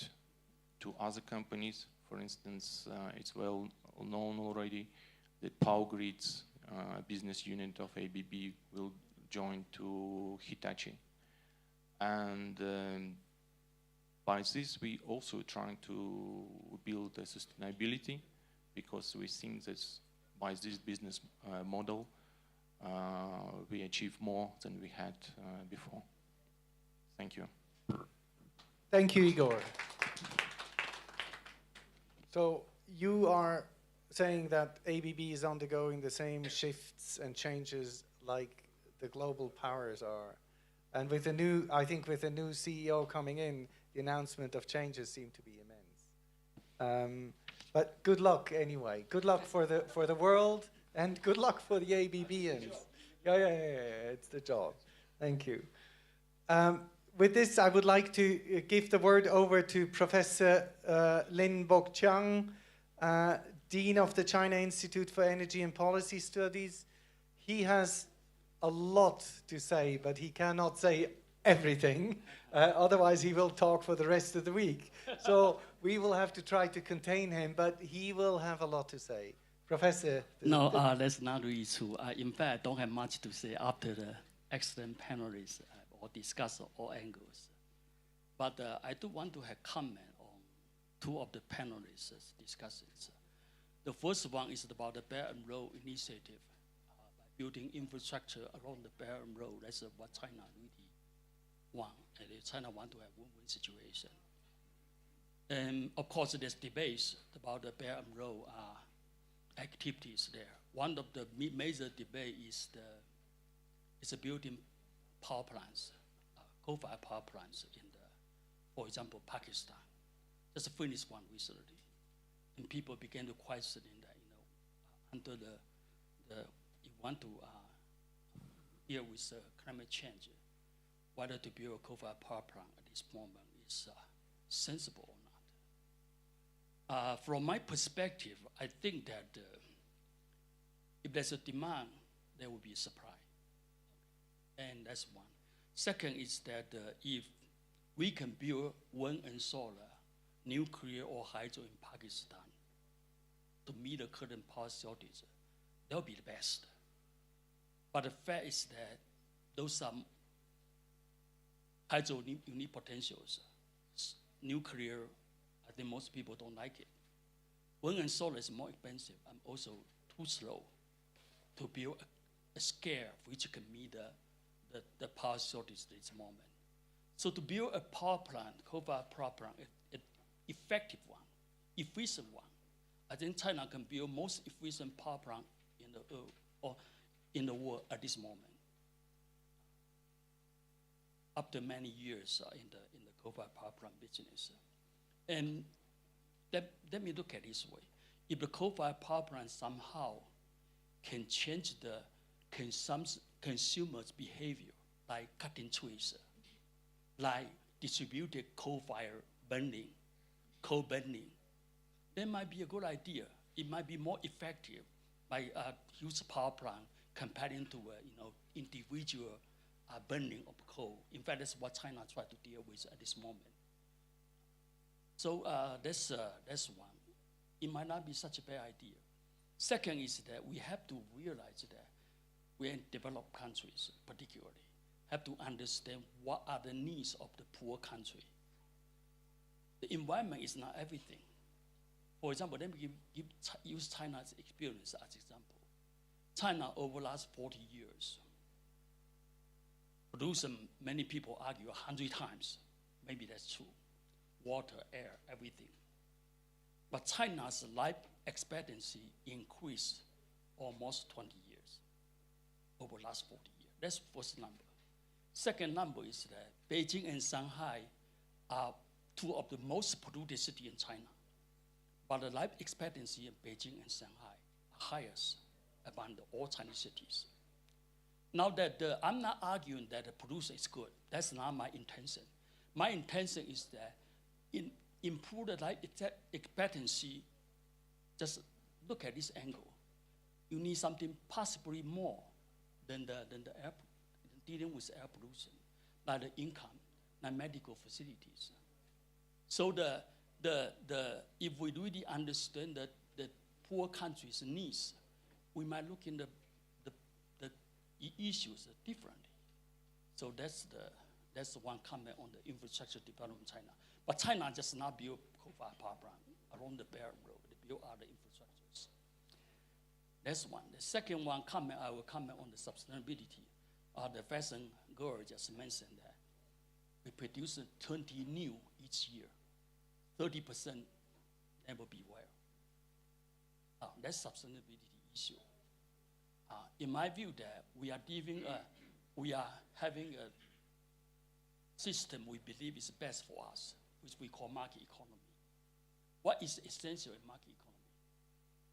to other companies. For instance, it's well known already that Power Grid's business unit of ABB will join to Hitachi. And by this, we also trying to build a sustainability, because we think that by this business model, we achieve more than we had before. Thank you. Thank you, Igor. So you are saying that ABB is undergoing the same shifts and changes like the global powers are. And with the new, I think with the new CEO coming in, the announcement of changes seem to be immense. But good luck anyway. Good luck for the world, and good luck for the ABBians. Yeah, it's the job. Thank you. With this, I would like to give the word over to Professor Lin Bok-Chiang, Dean of the China Institute for Energy and Policy Studies. He has a lot to say, but he cannot say everything. Otherwise, he will talk for the rest of the week. So we will have to try to contain him, but he will have a lot to say. Professor? No, that's not really true. In fact, I don't have much to say after the excellent panelists or discuss all angles. But I do want to have comment on two of the panelists' discussions. The first one is about the Belt and Road Initiative, by building infrastructure around the Belt and Road. That's what China really wants. And China wants to have a win-win situation. And of course, there's debates about the Belt and Road activities there. One of the major debate is building power plants, coal-fired power plants in for example, Pakistan. Just finished one recently, and people began to question that, under you want to deal with climate change, whether to build a coal-fired power plant at this moment is sensible or not. From my perspective, I think that if there's a demand, there will be a supply. And that's one. Second is that if we can build wind and solar, nuclear or hydro in Pakistan to meet the current power shortage, that would be the best. But the fact is that those are hydro unique potentials. Nuclear, I think most people don't like it. Wind and solar is more expensive and also too slow to build a scale which can meet the power shortage at this moment. So to build a power plant, coal-fired power plant, an effective one, efficient one, I think China can build most efficient power plant in the world at this moment. After many years in the coal-fired power plant business, and let me look at it this way: if the coal-fired power plant somehow can change the consumers' behavior, like cutting trees, like distributed coal-fire burning, coal burning, that might be a good idea. It might be more effective by a huge power plant comparing to individual burning of coal. In fact, that's what China tries to deal with at this moment. So that's one. It might not be such a bad idea. Second is that we have to realize that we in developed countries, particularly, have to understand what are the needs of the poor country. The environment is not everything. For example, let me use China's experience as example. China, over the last 40 years, produced, many people argue, 100 times. Maybe that's true. Water, air, everything. But China's life expectancy increased almost 20 years over the last 40 years. That's the first number. Second number is that Beijing and Shanghai are two of the most polluted cities in China. But the life expectancy in Beijing and Shanghai are highest among all Chinese cities. Now that I'm not arguing that the pollution is good. That's not my intention. My intention is that improve the life expectancy. Just look at this angle. You need something possibly more than the air, dealing with air pollution, like the income, like medical facilities. So if we really understand the poor countries' needs, we might look in the issues differently. So that's one comment on the infrastructure development in China. But China just not build coal-fired power plant along the Belt and Road. They build other infrastructures. That's one. The second one comment, I will comment on the sustainability. The fashion girl just mentioned that we produce 20 new each year. 30% never be wear. That's sustainability issue. In my view, that we are having a system we believe is best for us, which we call market economy. What is essential in market economy?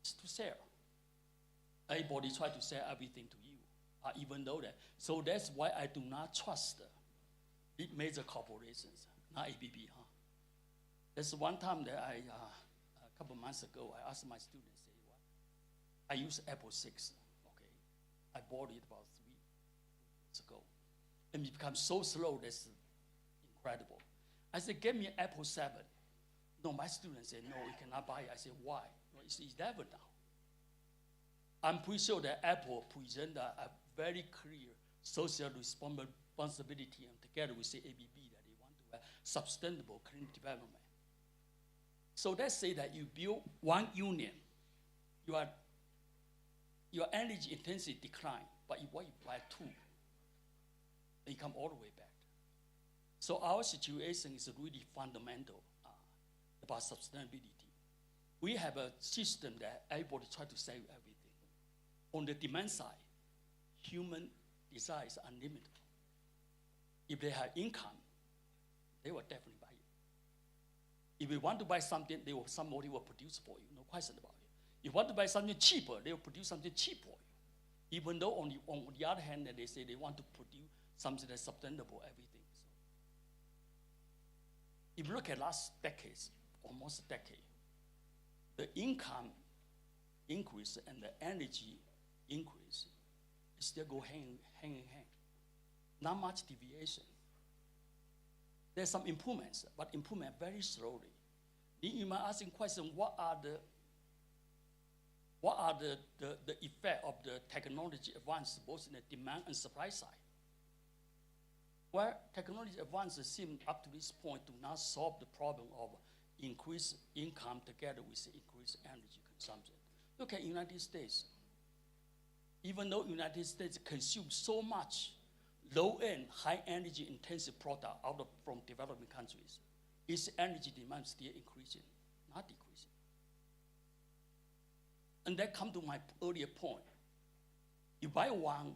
It's to sell. Everybody try to sell everything to you, even though that. So that's why I do not trust big major corporations, not ABB. There's one time that a couple months ago, I asked my students, say, what? I use Apple 6, okay? I bought it about 3 years ago. And it becomes so slow, that's incredible. I said, get me an Apple 7. No, my students said, no, we cannot buy it. I said, why? No, it's 11 now. I'm pretty sure that Apple present a very clear social responsibility, and together with the ABB, that they want to have sustainable clean development. So let's say that you build one union, your energy intensity decline, but you buy 2, then you come all the way back. So our situation is really fundamental about sustainability. We have a system that everybody try to save everything. On the demand side, human desire is unlimited. If they have income, they will definitely buy it. If you want to buy something, somebody will produce for you, no question about it. If you want to buy something cheaper, they will produce something cheap for you. Even though on the other hand, they say they want to produce something that's sustainable, everything. So, if you look at last decades, almost a decade, the income increase and the energy increase still go hand in hand. Not much deviation. There's some improvements, but improvement very slowly. Then you might ask the question, what are the effect of the technology advance both in the demand and supply side? Well, technology advances seem up to this point to not solve the problem of increased income together with increased energy consumption. Look at United States. Even though United States consumes so much low-end, high-energy intensive product from developing countries, its energy demand still increasing, not decreasing. And that comes to my earlier point. You buy one,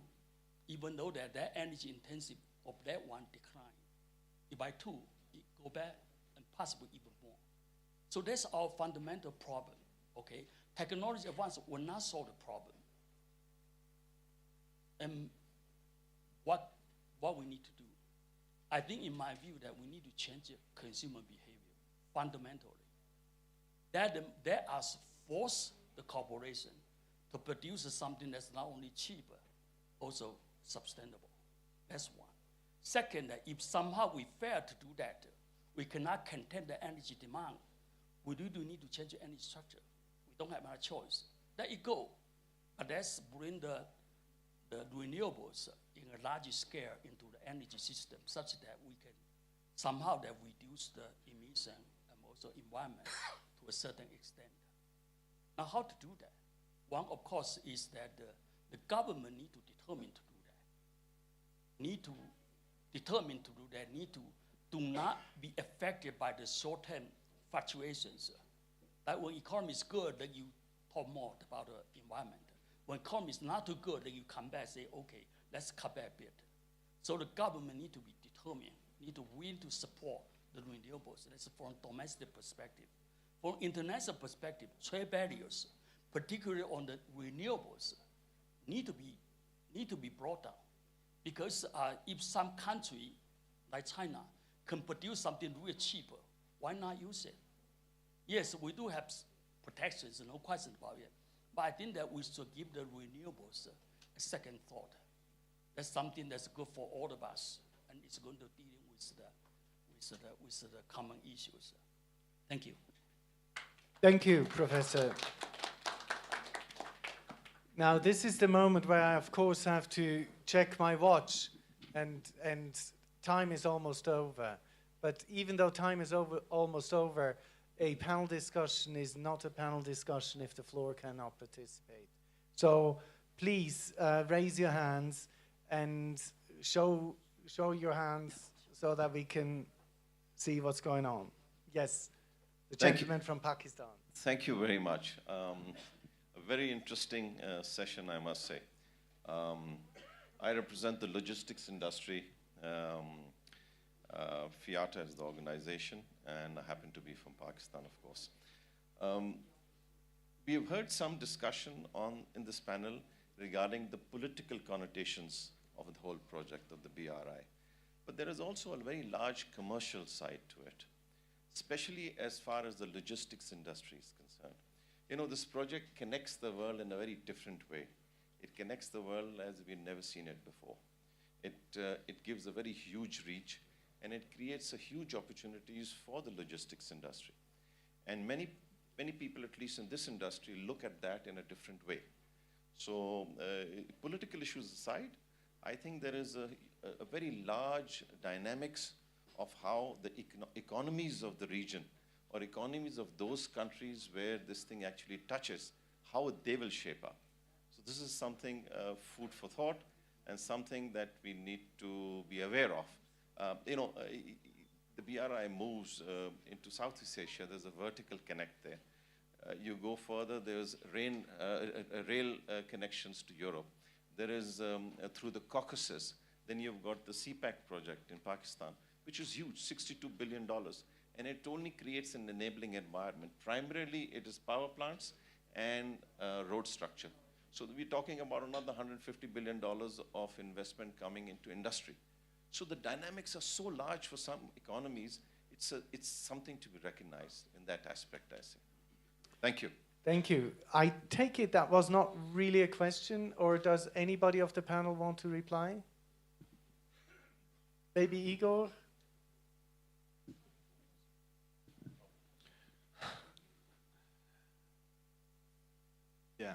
even though that energy intensive of that one decline. You buy 2, it go back, and possibly even more. So that's our fundamental problem, okay? Technology advance will not solve the problem. And what we need to do, I think in my view that we need to change consumer behavior fundamentally. That has forced the corporation to produce something that's not only cheaper, also sustainable. That's one. Second, that if somehow we fail to do that, we cannot contain the energy demand. We do need to change the energy structure. We don't have another choice. Let it go. But let's bring the renewables in a larger scale into the energy system such that we can somehow that reduce the emission and also environment to a certain extent. Now, how to do that? One, of course, is that the government need to determine to do that. Need to determine to do that, need to do not be affected by the short-term fluctuations. Like when economy is good, then you talk more about the environment. When economy is not too good, then you come back and say, okay, let's cut back a bit. So the government need to be determined, need to will to support the renewables. That's from domestic perspective. From international perspective, trade barriers, particularly on the renewables, need to be brought down. Because if some country like China can produce something really cheaper, why not use it? Yes, we do have protections, no question about it. But I think that we should give the renewables a second thought. That's something that's good for all of us, and it's going to deal with the common issues. Thank you. Thank you, Professor. Now, this is the moment where I, of course, have to check my watch, and time is almost over. But even though time is almost over, a panel discussion is not a panel discussion if the floor cannot participate. So please raise your hands and show your hands so that we can see what's going on. Yes, the gentleman from Pakistan. Thank you very much. A very interesting session, I must say. I represent the logistics industry. FIATA is the organization, and I happen to be from Pakistan, of course. We have heard some discussion in this panel regarding the political connotations of the whole project of the BRI. But there is also a very large commercial side to it, especially as far as the logistics industry is concerned. You know, this project connects the world in a very different way. It connects the world as we've never seen it before. It gives a very huge reach, and it creates a huge opportunities for the logistics industry. And many people, at least in this industry, look at that in a different way. So political issues aside, I think there is a very large dynamics of how the economies of the region or economies of those countries where this thing actually touches, how they will shape up. So this is something food for thought and something that we need to be aware of. The BRI moves into Southeast Asia. There's a vertical connect there. You go further, there's rail connections to Europe. There is through the Caucasus. Then you've got the SACC project in Pakistan, which is huge, $62 billion. And it only creates an enabling environment. Primarily, it is power plants and road structure. So we're talking about another $150 billion of investment coming into industry. So the dynamics are so large for some economies, it's something to be recognized in that aspect, I say. Thank you. Thank you. I take it that was not really a question, or does anybody of the panel want to reply? Maybe Igor? Yeah,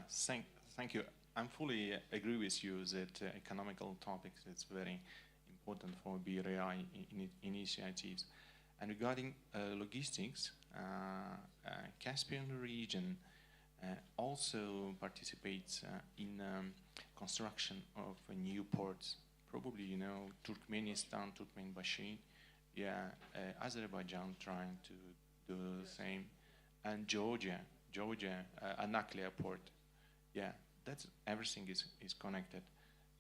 thank you. I fully agree with you that economical topics is very important for BRI initiatives. And regarding logistics, Caspian region also participates in construction of new ports. Probably, you know, Turkmenistan, Turkmenbashi, yeah, Azerbaijan trying to do the same, and Georgia, Anaklia port. Yeah, that's everything is connected.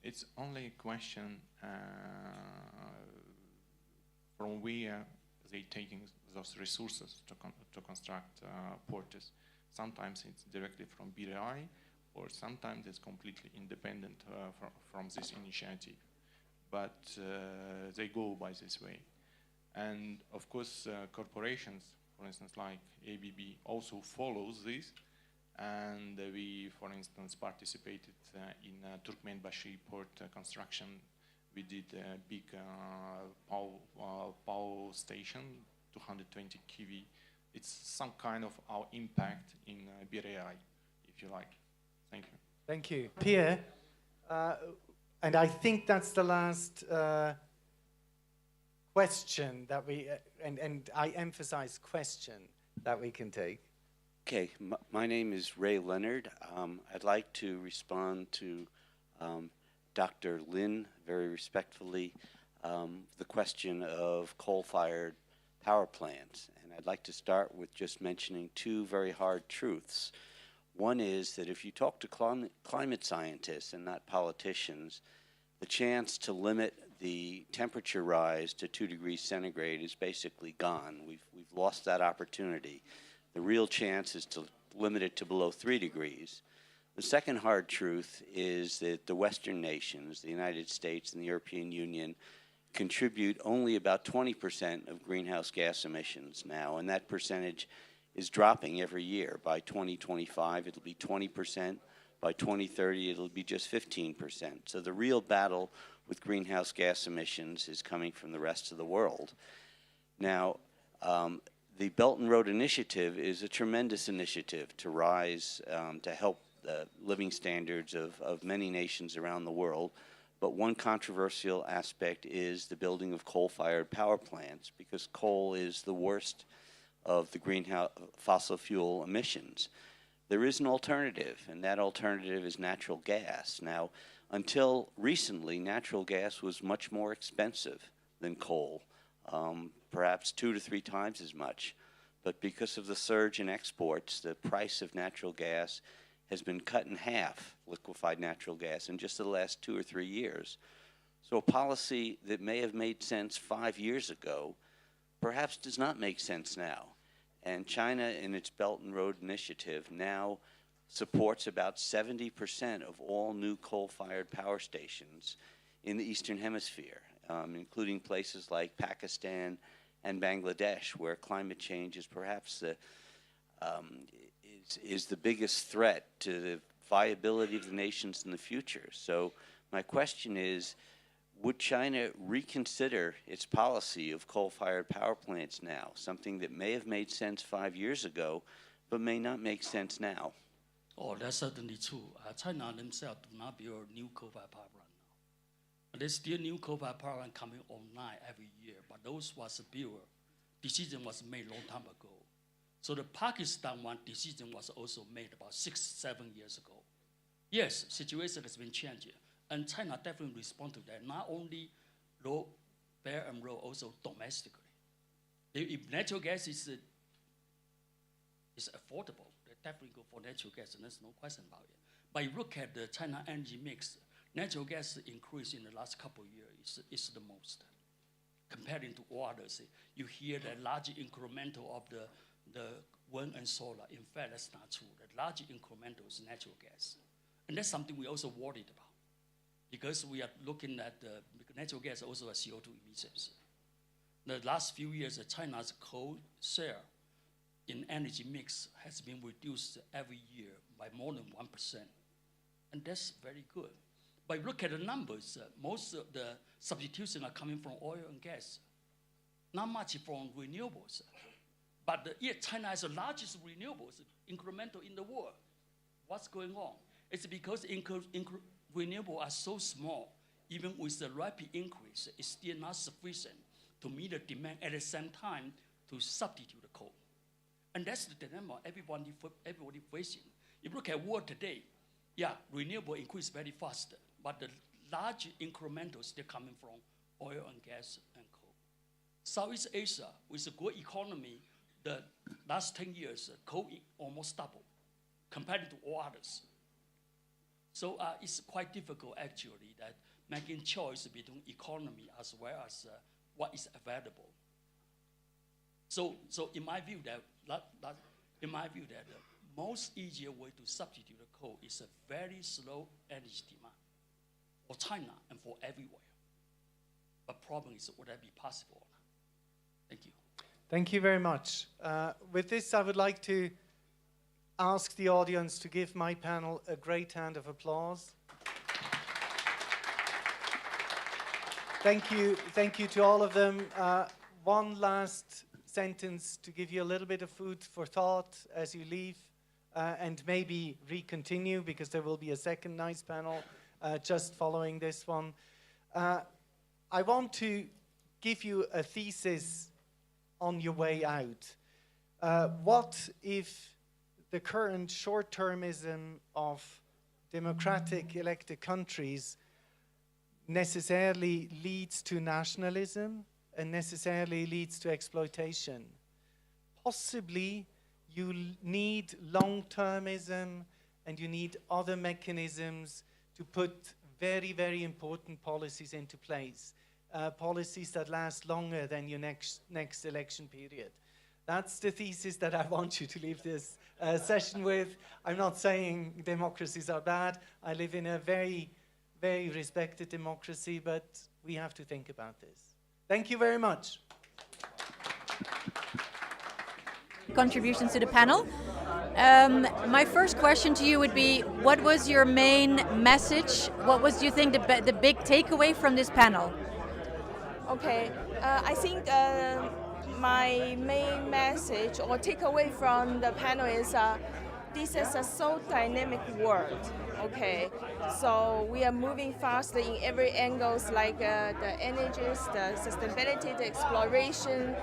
It's only a question from where they taking those resources to construct ports. Sometimes it's directly from BRI, or sometimes it's completely independent from this initiative. But they go by this way. And of course, corporations, for instance, like ABB, also follows this. And we, for instance, participated in Turkmenbashi port construction. We did a big power station, 220 kV. It's some kind of our impact in BRI, if you like. Thank you. Thank you. Pierre, and I think that's the last question that we, and I emphasize question, that we can take. Okay, my name is Ray Leonard. I'd like to respond to Dr. Lin very respectfully, the question of coal-fired power plants. And I'd like to start with just mentioning two very hard truths. One is that if you talk to climate scientists and not politicians, the chance to limit the temperature rise to 2 degrees centigrade is basically gone. We've lost that opportunity. The real chance is to limit it to below 3 degrees. The second hard truth is that the Western nations, the United States and the European Union, contribute only about 20% of greenhouse gas emissions now, and that percentage is dropping every year. By 2025, it'll be 20%. By 2030, it'll be just 15%. So the real battle with greenhouse gas emissions is coming from the rest of the world. Now, the Belt and Road Initiative is a tremendous initiative to rise, to help the living standards of many nations around the world. But one controversial aspect is the building of coal-fired power plants, because coal is the worst of the greenhouse fossil fuel emissions. There is an alternative, and that alternative is natural gas. Now, until recently, natural gas was much more expensive than coal, perhaps 2 to 3 times as much. But because of the surge in exports, the price of natural gas has been cut in half, liquefied natural gas, in just the last 2 or 3 years. So a policy that may have made sense 5 years ago perhaps does not make sense now. And China, in its Belt and Road Initiative, now supports about 70% of all new coal-fired power stations in the Eastern Hemisphere, including places like Pakistan and Bangladesh, where climate change is perhaps the biggest threat to the viability of the nations in the future. So my question is, would China reconsider its policy of coal-fired power plants now, something that may have made sense 5 years ago, but may not make sense now? Oh, that's certainly true. China themselves do not build new coal-fired power plant now. There's still new coal-fired power plant coming online every year, but those was built, decision was made long time ago. So the Pakistan one decision was also made about 6, 7 years ago. Yes, situation has been changing. And China definitely respond to that, not only road, Belt and Road, also domestically. If natural gas is affordable, they definitely go for natural gas, and there's no question about it. But you look at the China energy mix, natural gas increase in the last couple of years is the most. Comparing to all others, you hear the large incremental of the wind and solar. In fact, that's not true. The large incremental is natural gas. And that's something we also worried about, because we are looking at natural gas also has CO2 emissions. The last few years, China's coal share in energy mix has been reduced every year by more than 1%. And that's very good. But look at the numbers. Most of the substitution are coming from oil and gas, not much from renewables. But yet China has the largest renewables incremental in the world. What's going on? It's because renewables are so small, even with the rapid increase, it's still not sufficient to meet the demand at the same time to substitute the coal. And that's the dilemma everybody facing. If you look at world today, yeah, renewable increase very fast, but the large incrementals still coming from oil and gas and coal. Southeast Asia, with a good economy, the last 10 years, coal almost doubled compared to all others. So it's quite difficult, actually, that making choice between economy as well as what is available. So in my view, the most easier way to substitute the coal is a very slow energy demand for China and for everywhere. But problem is, would that be possible or not? Thank you. Thank you very much. With this, I would like to ask the audience to give my panel a great hand of applause. Thank you to all of them. One last sentence to give you a little bit of food for thought as you leave, and maybe re-continue, because there will be a second nice panel just following this one. I want to give you a thesis on your way out. What if the current short-termism of democratic elected countries necessarily leads to nationalism and necessarily leads to exploitation? Possibly you need long-termism and you need other mechanisms to put very, very important policies into place. policies that last longer than your next election period. That's the thesis that I want you to leave this session with. I'm not saying democracies are bad. I live in a very, very respected democracy, but we have to think about this. Thank you very much. Contributions to the panel. My first question to you would be, what was your main message? What was, do you think, the big takeaway from this panel? Okay, I think my main message or takeaway from the panel is this is a so dynamic world. Okay, so we are moving fast in every angles, like the energies, the sustainability, the exploration,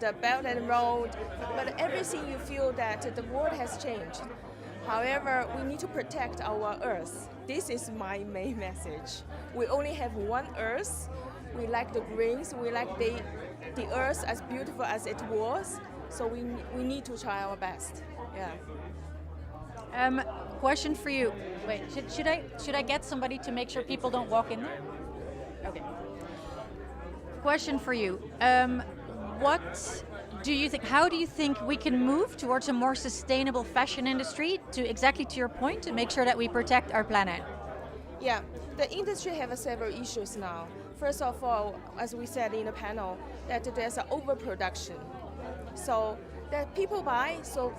the Belt and Road. But everything you feel that the world has changed. However, we need to protect our Earth. This is my main message. We only have one Earth. We like the greens. We like the Earth as beautiful as it was. So we need to try our best. Yeah. Question for you. Wait, should I get somebody to make sure people don't walk in there? Okay. Question for you. What do you think? How do you think we can move towards a more sustainable fashion industry? Exactly to your point, to make sure that we protect our planet. Yeah, the industry has several issues now. First of all, as we said in the panel, that there's an overproduction. So that people buy, so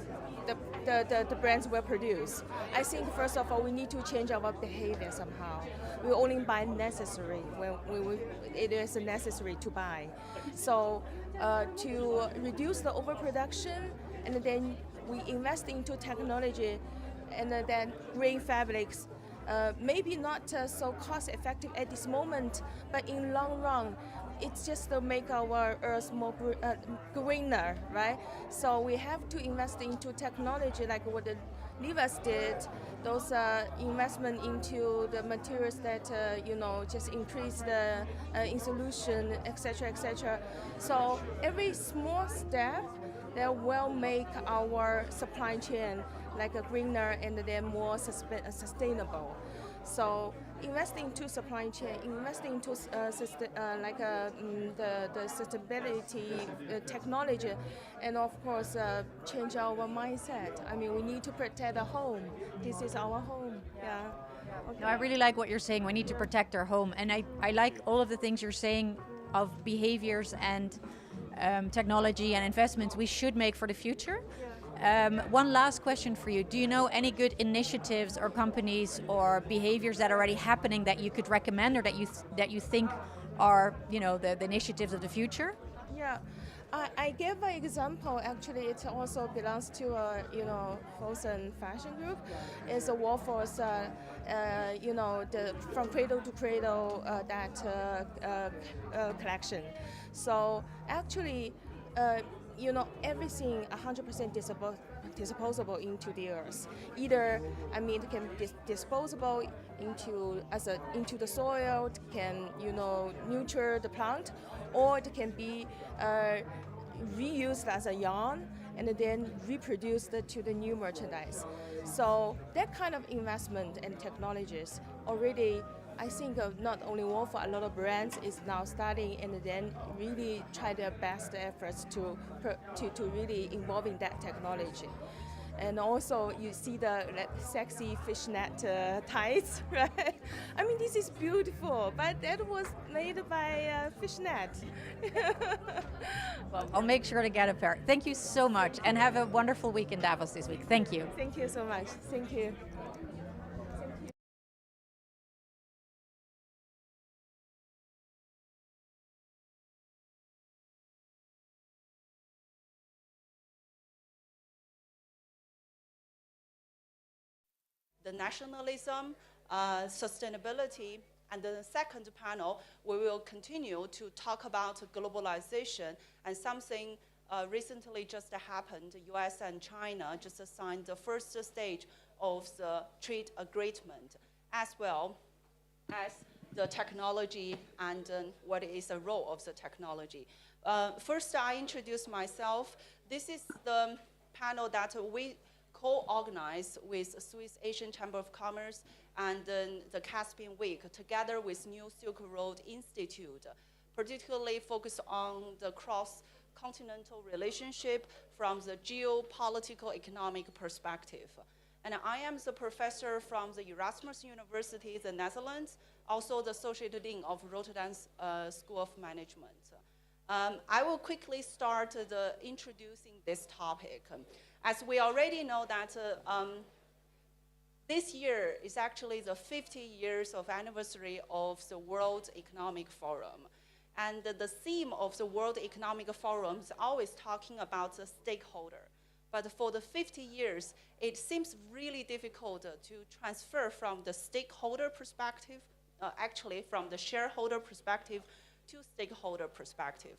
the brands will produce. I think first of all, we need to change our behavior somehow. We only buy necessary when it is necessary to buy. So to reduce the overproduction, and then we invest into technology, and then green fabrics. Maybe not so cost effective at this moment, but in long run, it's just to make our Earth more greener, right? So we have to invest into technology like what the Davos did, those investment into the materials that, just increase the insulation, etc., etc. So every small step that will make our supply chain like a greener and then more sustainable. So investing into supply chain, investing into the sustainability technology, and of course change our mindset. I mean, we need to protect the home. This is our home. Yeah. Okay. No, I really like what you're saying. We need to protect our home, and I like all of the things you're saying of behaviors and technology and investments we should make for the future. One last question for you. Do you know any good initiatives or companies or behaviors that are already happening that you could recommend, or that you think are, the initiatives of the future? Yeah, I gave an example. Actually, it also belongs to Fosun fashion group. It's a Wolford's, the from cradle to cradle collection. So actually, everything 100% disposable into the earth. Either, it can be disposable into the soil, it can nurture the plant, or it can be reused as a yarn and then reproduced to the new merchandise. So that kind of investment and technologies already, I think not only Wolford, a lot of brands is now starting and then really try their best efforts to really involve in that technology. And also you see the sexy fishnet tights, right? I mean, this is beautiful, but that was made by fishnet. Well, I'll make sure to get a pair. Thank you so much, and have a wonderful week in Davos this week. Thank you. Thank you so much. Thank you. The nationalism, sustainability, and the second panel, we will continue to talk about globalization and something recently just happened. The US and China just signed the first stage of the trade agreement, as well as the technology and what is the role of the technology. First, I introduce myself. This is the panel that we co-organized with Swiss Asian Chamber of Commerce and the Caspian Week, together with New Silk Road Institute, particularly focused on the cross-continental relationship from the geopolitical economic perspective. And I am the professor from the Erasmus University, the Netherlands, also the Associate Dean of Rotterdam School of Management. I will quickly start introducing this topic. As we already know that this year is actually the 50 years of anniversary of the World Economic Forum. And the theme of the World Economic Forum is always talking about the stakeholder. But for the 50 years, it seems really difficult to transfer from the stakeholder perspective, actually from the shareholder perspective to stakeholder perspective.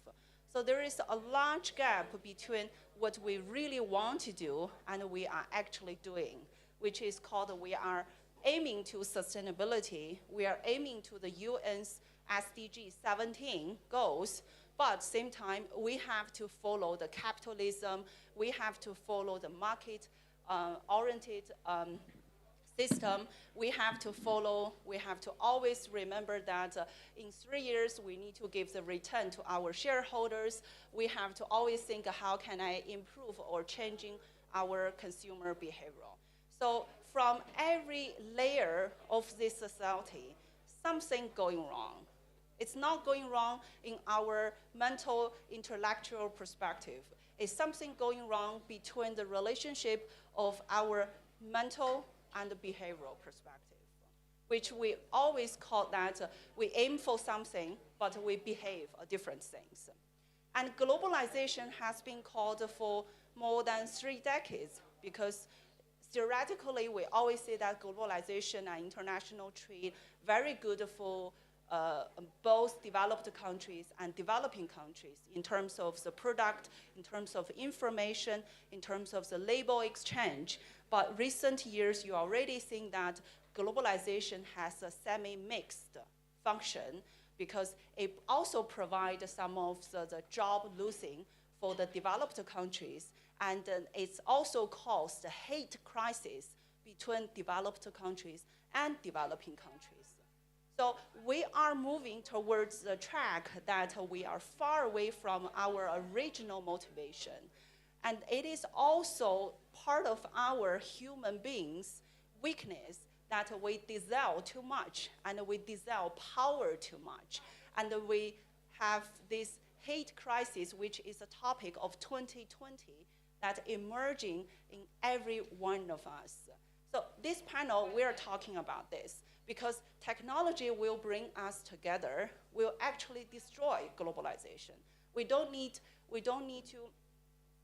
So there is a large gap between what we really want to do and we are actually doing, which is called we are aiming to sustainability. We are aiming to the UN's SDG 17 goals, but at the same time, we have to follow the capitalism. We have to follow the market-oriented system. We have to always remember that in 3 years, we need to give the return to our shareholders. We have to always think, how can I improve or changing our consumer behavior? So from every layer of this society, something going wrong. It's not going wrong in our mental, intellectual perspective. It's something going wrong between the relationship of our mental and behavioral perspective, which we always call that we aim for something, but we behave different things. And globalization has been called for more than 3 decades because theoretically, we always say that globalization and international trade very good for both developed countries and developing countries in terms of the product, in terms of information, in terms of the labor exchange. But recent years, you already think that globalization has a semi-mixed function because it also provides some of the job losing for the developed countries. And it's also caused a hate crisis between developed countries and developing countries. So we are moving towards the track that we are far away from our original motivation. And it is also part of our human beings' weakness that we desire too much and we desire power too much. And we have this hate crisis, which is a topic of 2020 that emerging in every one of us. So this panel, we're talking about this because technology will bring us together, will actually destroy globalization. We don't need to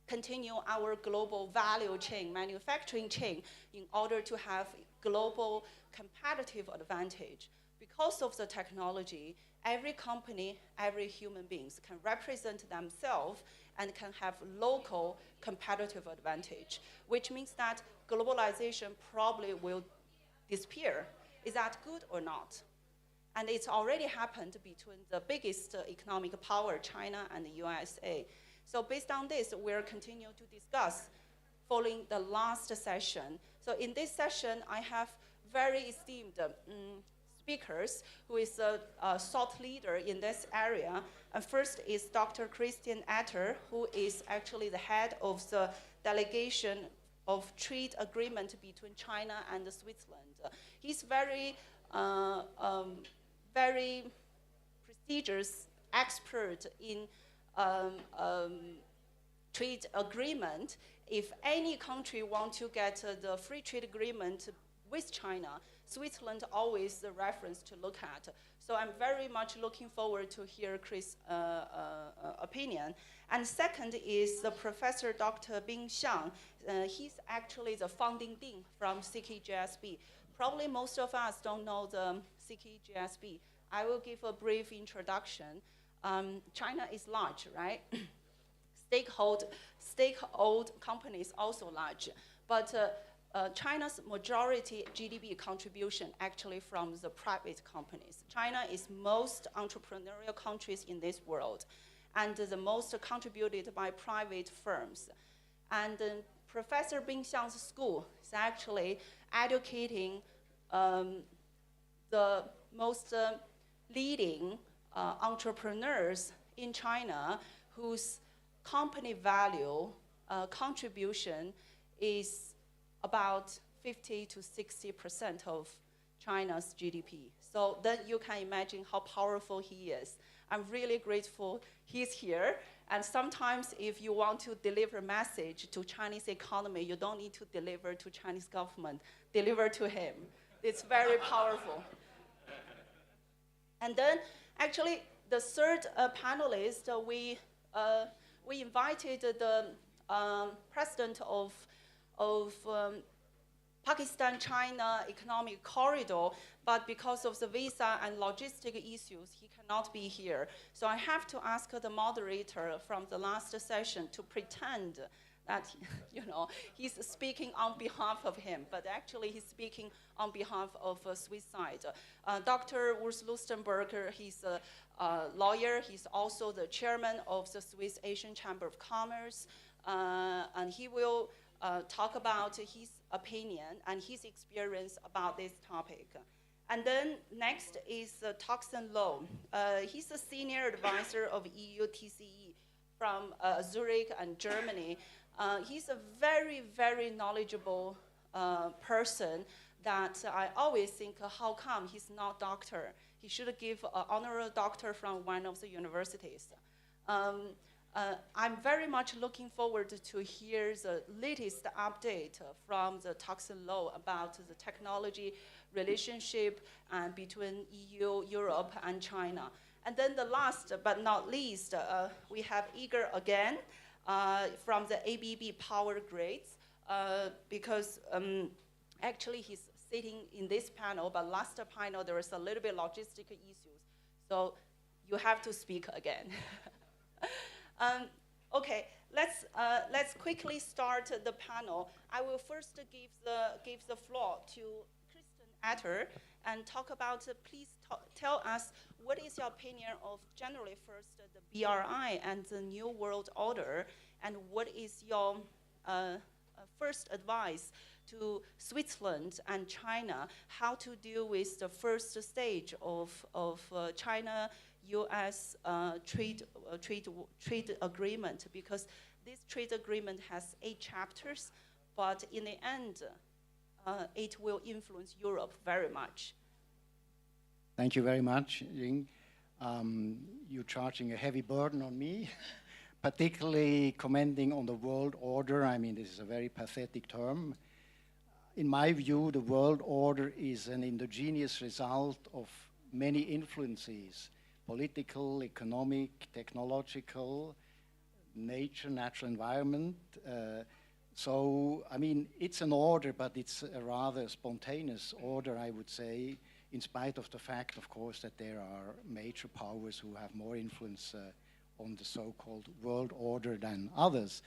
continue our global value chain, manufacturing chain, in order to have global competitive advantage. Because of the technology, every company, every human beings can represent themselves and can have local competitive advantage, which means that globalization probably will disappear. Is that good or not? And it's already happened between the biggest economic power, China and the USA. So based on this, we'll continue to discuss following the last session. So in this session, I have very esteemed speakers who is a thought leader in this area. And first is Dr. Christian Etter, who is actually the head of the delegation of trade agreement between China and Switzerland. He's very prestigious expert in trade agreement. If any country wants to get the free trade agreement with China, Switzerland always the reference to look at. So I'm very much looking forward to hear Chris' opinion. And second is the Professor Dr. Bing Xiang. He's actually the founding dean from SACC-GSB. Probably most of us don't know the SACC-GSB. I will give a brief introduction. China is large, right? Stakeholder companies also large. But China's majority GDP contribution actually from the private companies. China is most entrepreneurial countries in this world and the most contributed by private firms. And Professor Bing Xiang's school is actually educating the most leading entrepreneurs in China whose company value contribution is about 50 to 60% of China's GDP. So then you can imagine how powerful he is. I'm really grateful he's here. And sometimes if you want to deliver a message to Chinese economy, you don't need to deliver to Chinese government, deliver to him. It's very powerful. And then actually the third panelist, we invited the president of Pakistan-China Economic Corridor, but because of the visa and logistic issues, he cannot be here. So I have to ask the moderator from the last session to pretend that he's speaking on behalf of him, but actually he's speaking on behalf of Swiss side. Dr. Urs Lustenberger, he's a lawyer. He's also the chairman of the Swiss Asian Chamber of Commerce, and he will talk about his opinion and his experience about this topic. And then next is Toxin Low. He's a senior advisor of EU TCE from Zurich and Germany. He's a very, very knowledgeable person that I always think, how come he's not doctor? He should give an honorary doctor from one of the universities. I'm very much looking forward to hear the latest update from the Toxin Law about the technology relationship between EU, Europe, and China. And then the last but not least, we have Igor again from the ABB Power Grids, because actually he's sitting in this panel, but last panel there was a little bit logistical issues. So you have to speak again. Okay, let's quickly start the panel. I will first give the floor to Kristen Atter and talk about, please tell us what is your opinion of generally first the BRI and the New World Order, and what is your first advice to Switzerland and China, how to deal with the first stage of China-US trade agreement, because this trade agreement has 8 chapters, but in the end, it will influence Europe very much. Thank you very much, Ying. You're charging a heavy burden on me, particularly commenting on the world order. I mean, this is a very pathetic term. In my view, the world order is an endogenous result of many influences: political, economic, technological, nature, natural environment. So, I mean, it's an order, but it's a rather spontaneous order, I would say, in spite of the fact, of course, that there are major powers who have more influence on the so-called world order than others.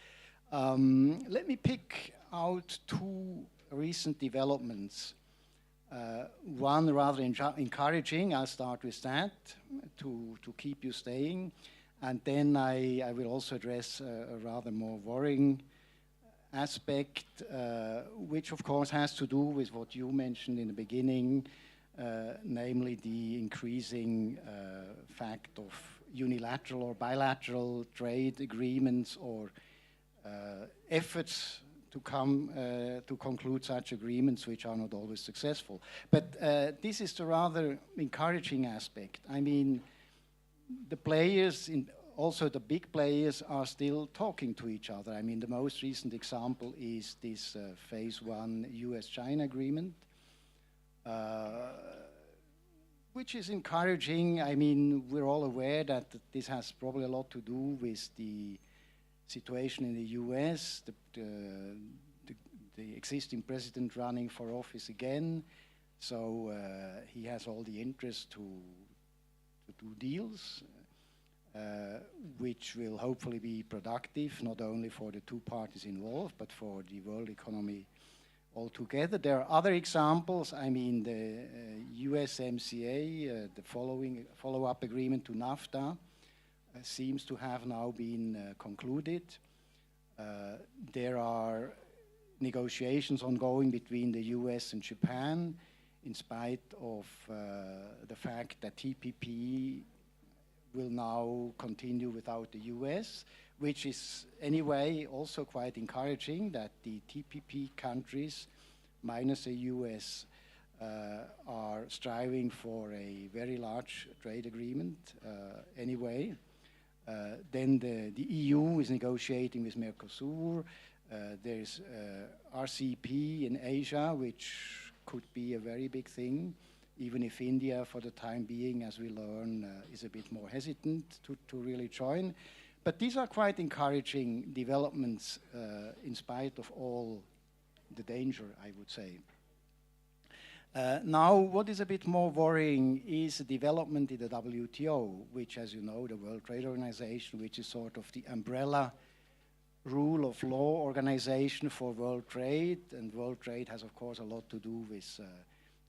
Let me pick out 2 recent developments. One rather encouraging, I'll start with that to keep you staying. And then I will also address a rather more worrying aspect, which of course has to do with what you mentioned in the beginning, namely the increasing fact of unilateral or bilateral trade agreements or efforts to come to conclude such agreements, which are not always successful. But this is the rather encouraging aspect. I mean, the players, also the big players, are still talking to each other. I mean, the most recent example is this Phase 1 US-China agreement, which is encouraging. I mean, we're all aware that this has probably a lot to do with the situation in the US, the existing president running for office again. So he has all the interest to do deals, which will hopefully be productive, not only for the 2 parties involved, but for the world economy altogether. There are other examples. I mean, the USMCA, the follow-up agreement to NAFTA, seems to have now been concluded. There are negotiations ongoing between the US and Japan, in spite of the fact that TPP will now continue without the US, which is anyway also quite encouraging that the TPP countries, minus the US, are striving for a very large trade agreement anyway. Then the EU is negotiating with Mercosur. There's RCEP in Asia, which could be a very big thing, even if India, for the time being, as we learn, is a bit more hesitant to really join. But these are quite encouraging developments in spite of all the danger, I would say. Now, what is a bit more worrying is the development in the WTO, which, as you know, the World Trade Organization, which is sort of the umbrella rule of law organization for world trade. And world trade has, of course, a lot to do with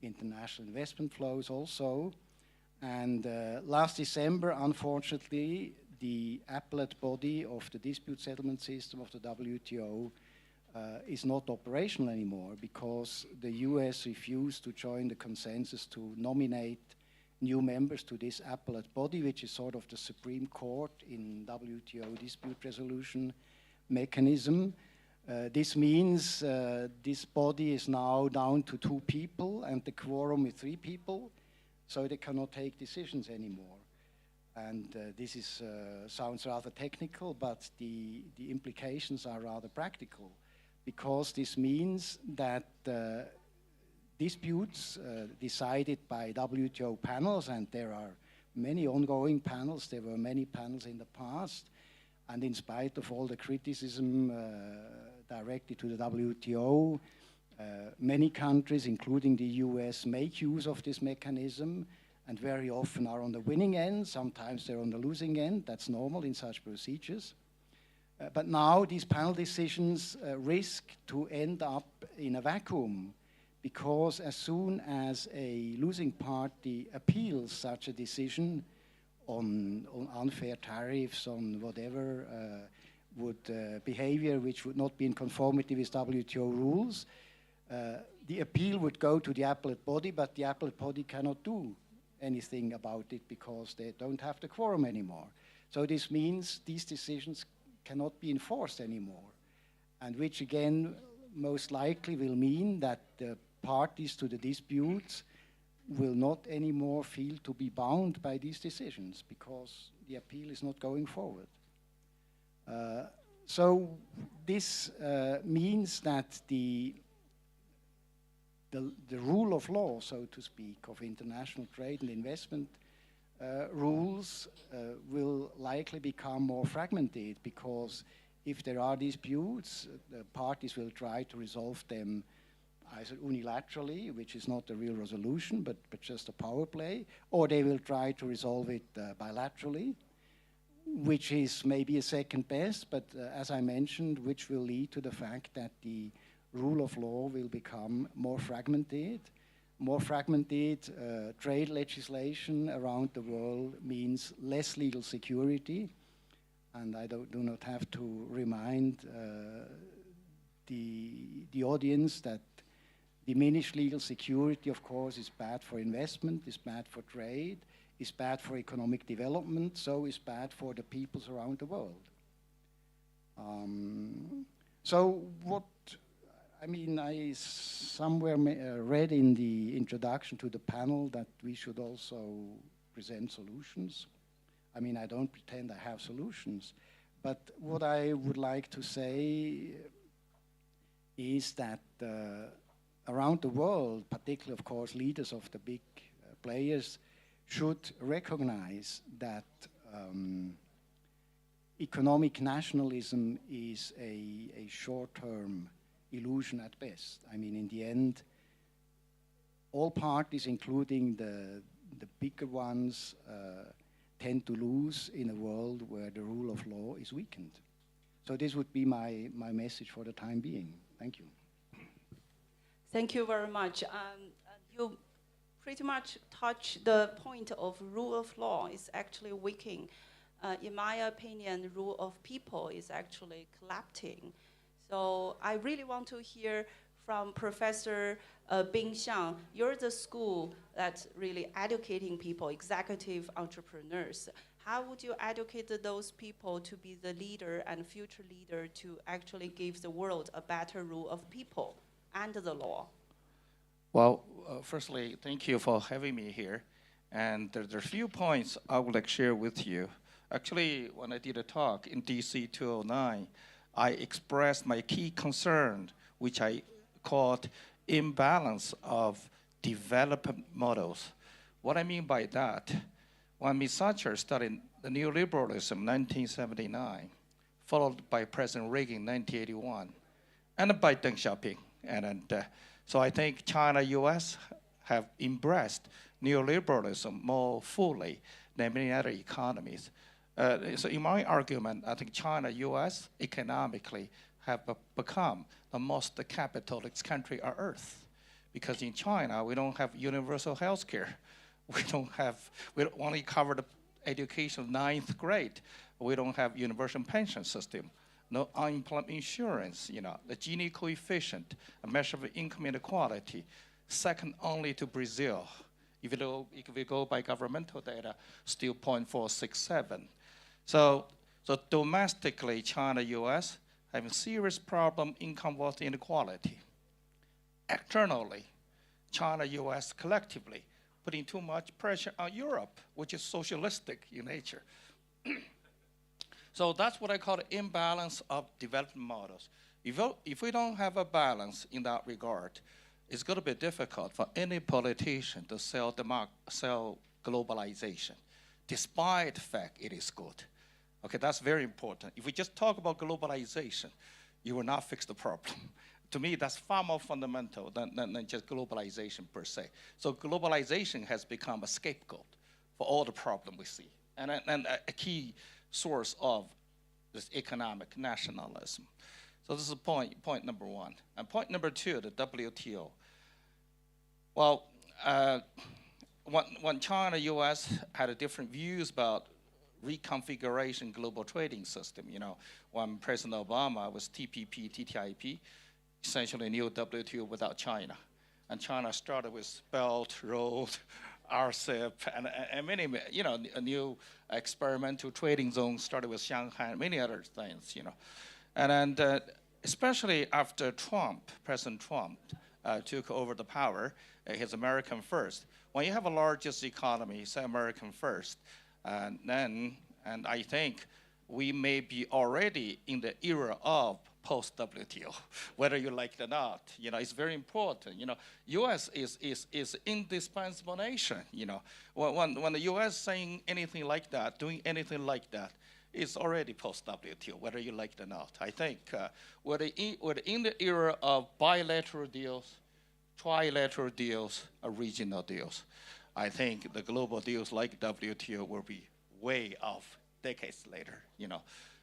international investment flows also. And last December, unfortunately, the appellate body of the dispute settlement system of the WTO is not operational anymore because the US refused to join the consensus to nominate new members to this appellate body, which is sort of the Supreme Court in WTO dispute resolution mechanism. This means this body is now down to 2 people and the quorum is 3 people, so they cannot take decisions anymore. And this is, sounds rather technical, but the implications are rather practical, because this means that disputes decided by WTO panels, and there are many ongoing panels, there were many panels in the past, and in spite of all the criticism directed to the WTO, many countries, including the US, make use of this mechanism and very often are on the winning end. Sometimes they're on the losing end. That's normal in such procedures. But now these panel decisions risk to end up in a vacuum, because as soon as a losing party appeals such a decision on unfair tariffs, on whatever behavior which would not be in conformity with WTO rules, the appeal would go to the appellate body, but the appellate body cannot do anything about it because they don't have the quorum anymore. So this means these decisions cannot be enforced anymore, and which again most likely will mean that the parties to the disputes will not anymore feel to be bound by these decisions because the appeal is not going forward. So this means that the rule of law, so to speak, of international trade and investment rules will likely become more fragmented, because if there are disputes, the parties will try to resolve them either unilaterally, which is not a real resolution, but just a power play, or they will try to resolve it bilaterally, which is maybe a second best, but as I mentioned, which will lead to the fact that the rule of law will become more fragmented. More fragmented trade legislation around the world means less legal security, and I do not have to remind the audience that diminished legal security, of course, is bad for investment, is bad for trade, is bad for economic development, so is bad for the peoples around the world. So what, I mean, I somewhere read in the introduction to the panel that we should also present solutions. I mean, I don't pretend I have solutions, but what I would like to say is that around the world, particularly, of course, leaders of the big players should recognize that economic nationalism is a short-term illusion at best. I mean, in the end, all parties, including the bigger ones, tend to lose in a world where the rule of law is weakened. So this would be my message for the time being. Thank you. Thank you very much. You pretty much touched the point of rule of law is actually weakening. In my opinion, rule of people is actually collapsing. So I really want to hear from Professor Bing Xiang. You're the school that's really educating people, executive entrepreneurs. How would you educate those people to be the leader and future leader to actually give the world a better rule of people and the law? Well, firstly, thank you for having me here. And there's a few points I would like to share with you. Actually, when I did a talk in DC 209, I expressed my key concern, which I called imbalance of development models. What I mean by that, when Ms. Thatcher studied the neoliberalism in 1979, followed by President Reagan in 1981, and by Deng Xiaoping. So I think China, US have embraced neoliberalism more fully than many other economies. So in my argument, I think China, US economically have become the most capitalist country on earth. Because in China, we don't have universal health care. We only cover the education of 9th grade. We don't have universal pension system. No unemployment insurance, the Gini coefficient, a measure of income inequality, second only to Brazil. If we go by governmental data, still 0.467. So domestically, China, US having serious problem income wealth inequality. Externally, China, US collectively putting too much pressure on Europe, which is socialistic in nature. So that's what I call the imbalance of development models. If we don't have a balance in that regard, it's going to be difficult for any politician to sell globalization, despite the fact it is good. Okay, that's very important. If we just talk about globalization, you will not fix the problem. To me, that's far more fundamental than just globalization per se. So globalization has become a scapegoat for all the problems we see, and a key source of this economic nationalism. So this is point number one. And point number two, the WTO. Well, when China, US had different views about reconfiguration global trading system, when President Obama was TPP, TTIP, essentially a new WTO without China. And China started with Belt, Road, RCEP, and many, a new experimental trading zone started with Shanghai and many other things, And especially after President Trump took over the power, his American first. When you have a largest economy, say American first, and I think we may be already in the era of post-WTO, whether you like it or not. It's very important. U.S. is indispensable nation. When the U.S. saying anything like that, doing anything like that, it's already post-WTO, whether you like it or not. I think we're in the era of bilateral deals, trilateral deals, or regional deals. I think the global deals like WTO will be way off decades later.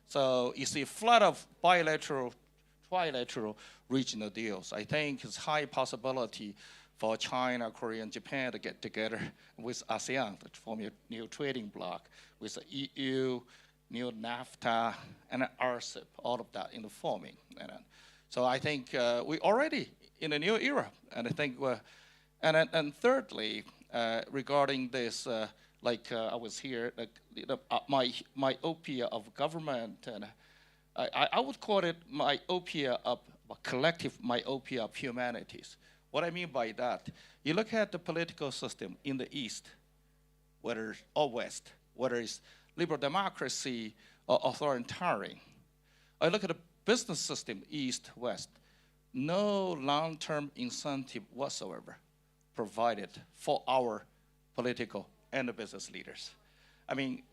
So you see a flood of bilateral, trilateral regional deals. I think it's high possibility for China, Korea, and Japan to get together with ASEAN to form a new trading bloc, with the EU, new NAFTA, and RCEP, all of that in the forming. So I think we're already in a new era, and I think and thirdly, regarding this, I was here, my myopia of government, and I would call it myopia of collective myopia of humanities. What I mean by that, you look at the political system in the East, whether or West, whether it's liberal democracy or authoritarian. I look at the business system, East, West, no long-term incentive whatsoever provided for our political and the business leaders. I mean,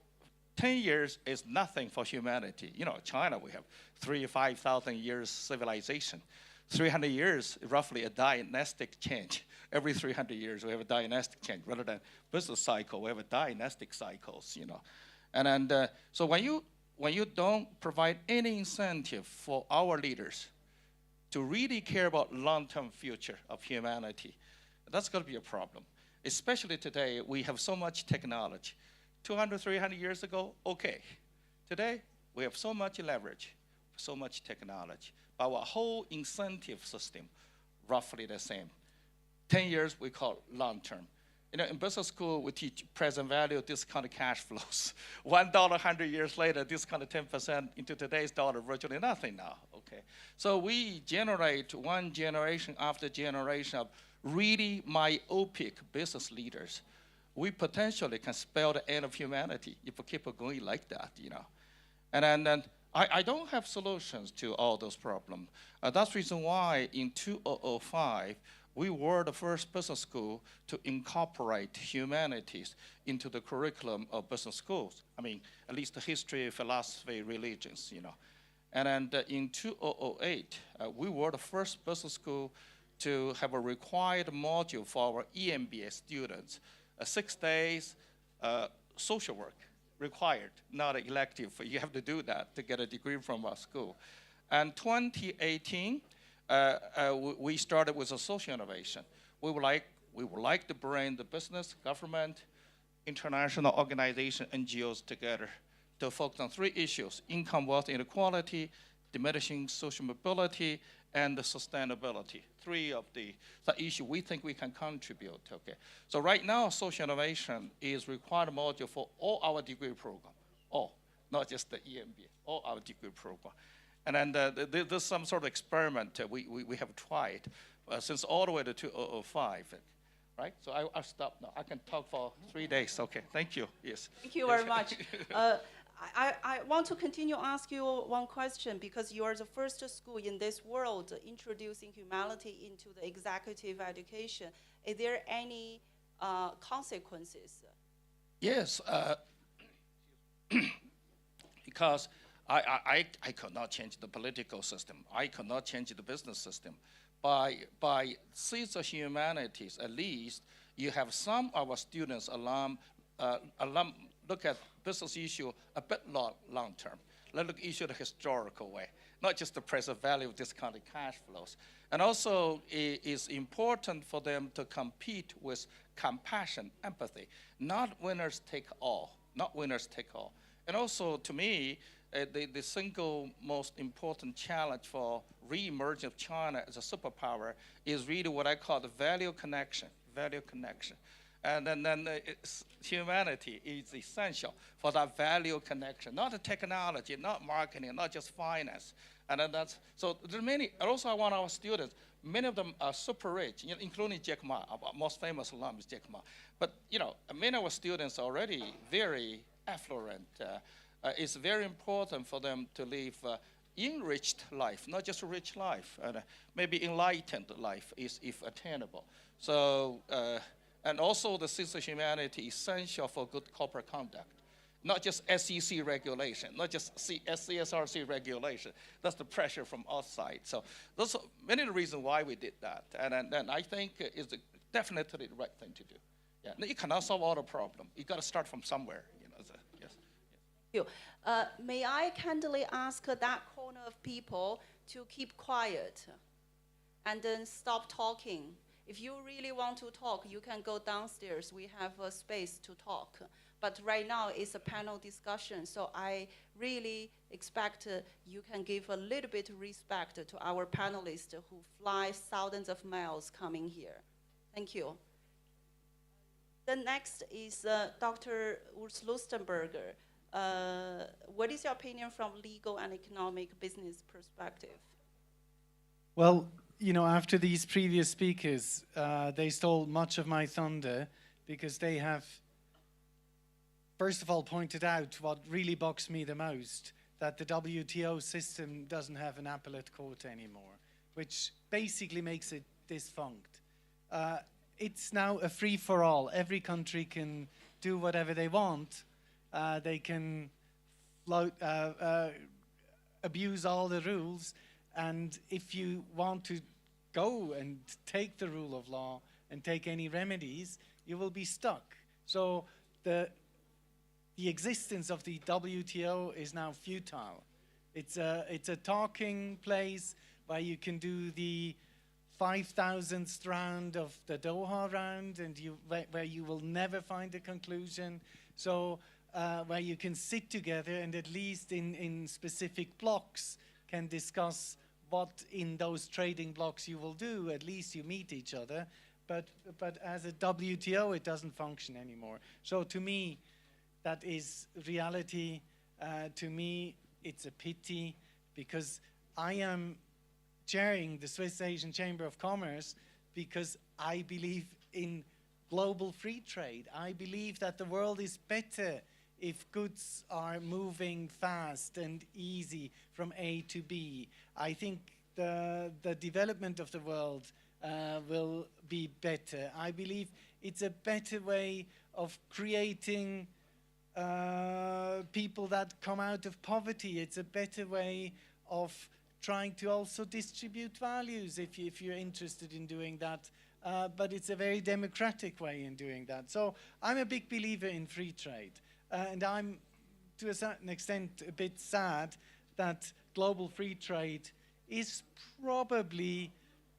10 years is nothing for humanity. China, we have 3,000 to 5,000 years civilization. 300 years, roughly a dynastic change. Every 300 years, we have a dynastic change. Rather than business cycle, we have a dynastic cycles, So when you don't provide any incentive for our leaders to really care about long-term future of humanity, that's going to be a problem. Especially today, we have so much technology. 200, 300 years ago, okay. Today, we have so much leverage, so much technology. our whole incentive system roughly the same. 10 years we call long term. You know, in business school, we teach present value, discounted cash flows. $1 100 years later, discounted 10% into today's dollar, virtually nothing now, okay? So we generate one generation after generation of really myopic business leaders. We potentially can spell the end of humanity if we keep going like that, you know. And then I don't have solutions to all those problems. That's the reason why in 2005, we were the first business school to incorporate humanities into the curriculum of business schools. I mean, at least the history, philosophy, religions, you know. And then in 2008, we were the first business school to have a required module for our EMBA students, 6 days social work required, not an elective. You have to do that to get a degree from our school. And 2018, we started with a social innovation. We would like to bring the business, government, international organization, NGOs together to focus on 3 issues: income, wealth, inequality, diminishing social mobility, and the sustainability. 3 of the issues we think we can contribute, okay? So right now, social innovation is required module for all our degree program, all, not just the EMBA, all our degree program. And then there's some sort of experiment we have tried since all the way to 2005, right? So I'll stop now. I can talk for 3 days. Okay, thank you. Yes. Thank you very much. I want to continue ask you one question, because you are the first school in this world introducing humanity into the executive education. Is there any consequences? Yes, because I could not change the political system. I could not change the business system. By seeds of humanities, at least you have some of our students look at business issue a bit long term. Let look issue the historical way, not just the present value of discounted cash flows. And also it is important for them to compete with compassion, empathy, not winners take all, not winners take all. And also to me, the single most important challenge for re-emergence of China as a superpower is really what I call the value connection, value connection. And then humanity is essential for that value connection, not the technology, not marketing, not just finance. And then so there are many, also I want our students, many of them are super rich, including Jack Ma, our most famous alum is Jack Ma. But you know, many of our students are already very affluent. It's very important for them to live enriched life, not just a rich life, and maybe enlightened life if attainable. So, and also the sense of humanity is essential for good corporate conduct. Not just SEC regulation, not just CSRC regulation. That's the pressure from outside. So those are many of the reasons why we did that. And I think it's definitely the right thing to do. Yeah, you cannot solve all the problem. You got to start from somewhere. You know, yes. Thank you. May I kindly ask that corner of people to keep quiet and then stop talking. If you really want to talk, you can go downstairs. We have a space to talk. But right now, it's a panel discussion, so I really expect you can give a little bit of respect to our panelists who fly thousands of miles coming here. Thank you. The next is Dr. Urs Lustenberger. What is your opinion from legal and economic business perspective? Well, you know, after these previous speakers, they stole much of my thunder because they have, first of all, pointed out what really bugs me the most, that the WTO system doesn't have an appellate court anymore, which basically makes it defunct. It's now a free-for-all. Every country can do whatever they want. They can abuse all the rules, and if you want to go and take the rule of law and take any remedies, you will be stuck. So the existence of the WTO is now futile. It's a talking place where you can do the 5,000th round of the Doha round, and where you will never find a conclusion. So where you can sit together and at least in specific blocks can discuss what in those trading blocks you will do. At least you meet each other. But as a WTO, it doesn't function anymore. So to me, that is reality. To me, it's a pity, because I am chairing the Swiss Asian Chamber of Commerce because I believe in global free trade. I believe that the world is better if goods are moving fast and easy from A to B. I think the development of the world will be better. I believe it's a better way of creating people that come out of poverty. It's a better way of trying to also distribute values if you're interested in doing that. But it's a very democratic way in doing that. So I'm a big believer in free trade. And I'm, to a certain extent, a bit sad that global free trade is probably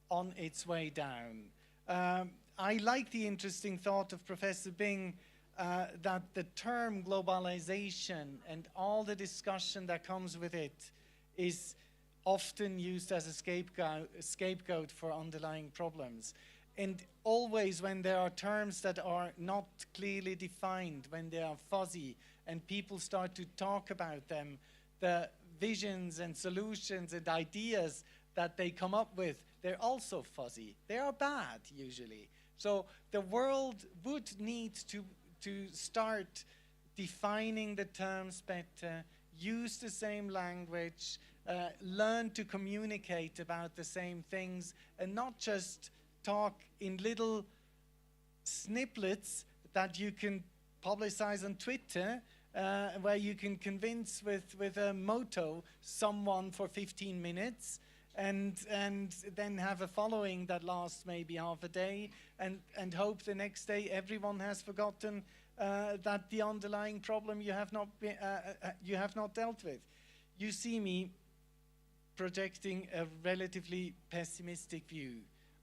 on its way down. I like the interesting thought of Professor Bing that the term globalization and all the discussion that comes with it is often used as a scapegoat for underlying problems. And always when there are terms that are not clearly defined, when they are fuzzy, and people start to talk about them, the visions and solutions and ideas that they come up with, they're also fuzzy. They are bad, usually. So the world would need to start defining the terms better, use the same language, learn to communicate about the same things, and not just talk in little snippets that you can publicize on Twitter, where you can convince with a motto someone for 15 minutes and then have a following that lasts maybe half a day and hope the next day everyone has forgotten that the underlying problem you have not dealt with. You see me projecting a relatively pessimistic view.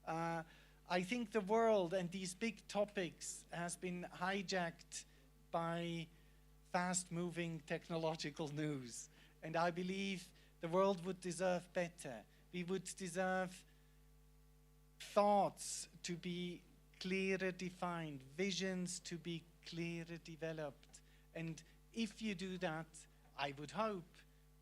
I think the world and these big topics has been hijacked by fast-moving technological news. And I believe the world would deserve better. We would deserve thoughts to be clearer defined, visions to be clearer developed. And if you do that, I would hope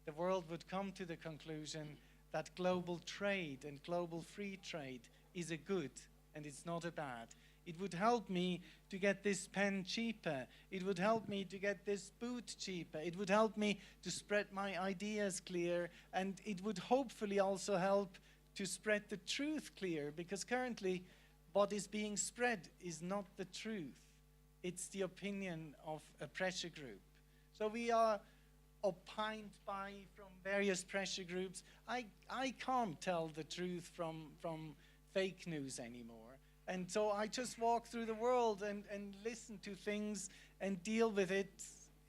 the world would come to the conclusion that global trade and global free trade is a good and it's not a bad. It would help me to get this pen cheaper. It would help me to get this boot cheaper. It would help me to spread my ideas clear, and it would hopefully also help to spread the truth clear, because currently what is being spread is not the truth. It's the opinion of a pressure group. So we are opined by from various pressure groups. I can't tell the truth from fake news anymore. And so I just walk through the world and listen to things and deal with it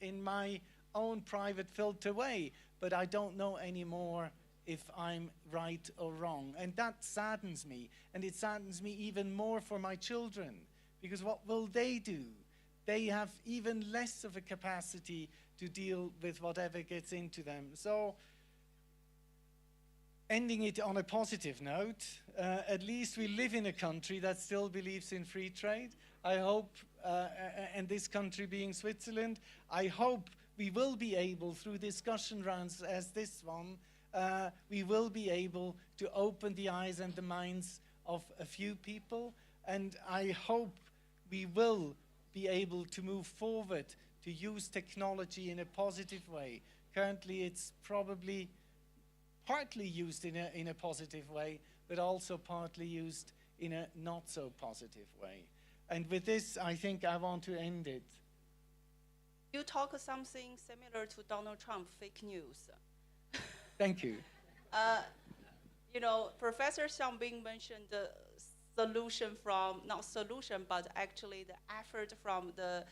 in my own private filter way. But I don't know anymore if I'm right or wrong. And that saddens me. And it saddens me even more for my children. Because what will they do? They have even less of a capacity to deal with whatever gets into them. So, ending it on a positive note, at least we live in a country that still believes in free trade. I hope, and this country being Switzerland, I hope we will be able, through discussion rounds as this one, we will be able to open the eyes and the minds of a few people, and I hope we will be able to move forward to use technology in a positive way. Currently, it's probably partly used in a positive way, but also partly used in a not so positive way. And with this, I think I want to end it. You talk something similar to Donald Trump, fake news. Thank you. You know, Professor Xiaobing mentioned the solution from, not solution, but actually the effort from the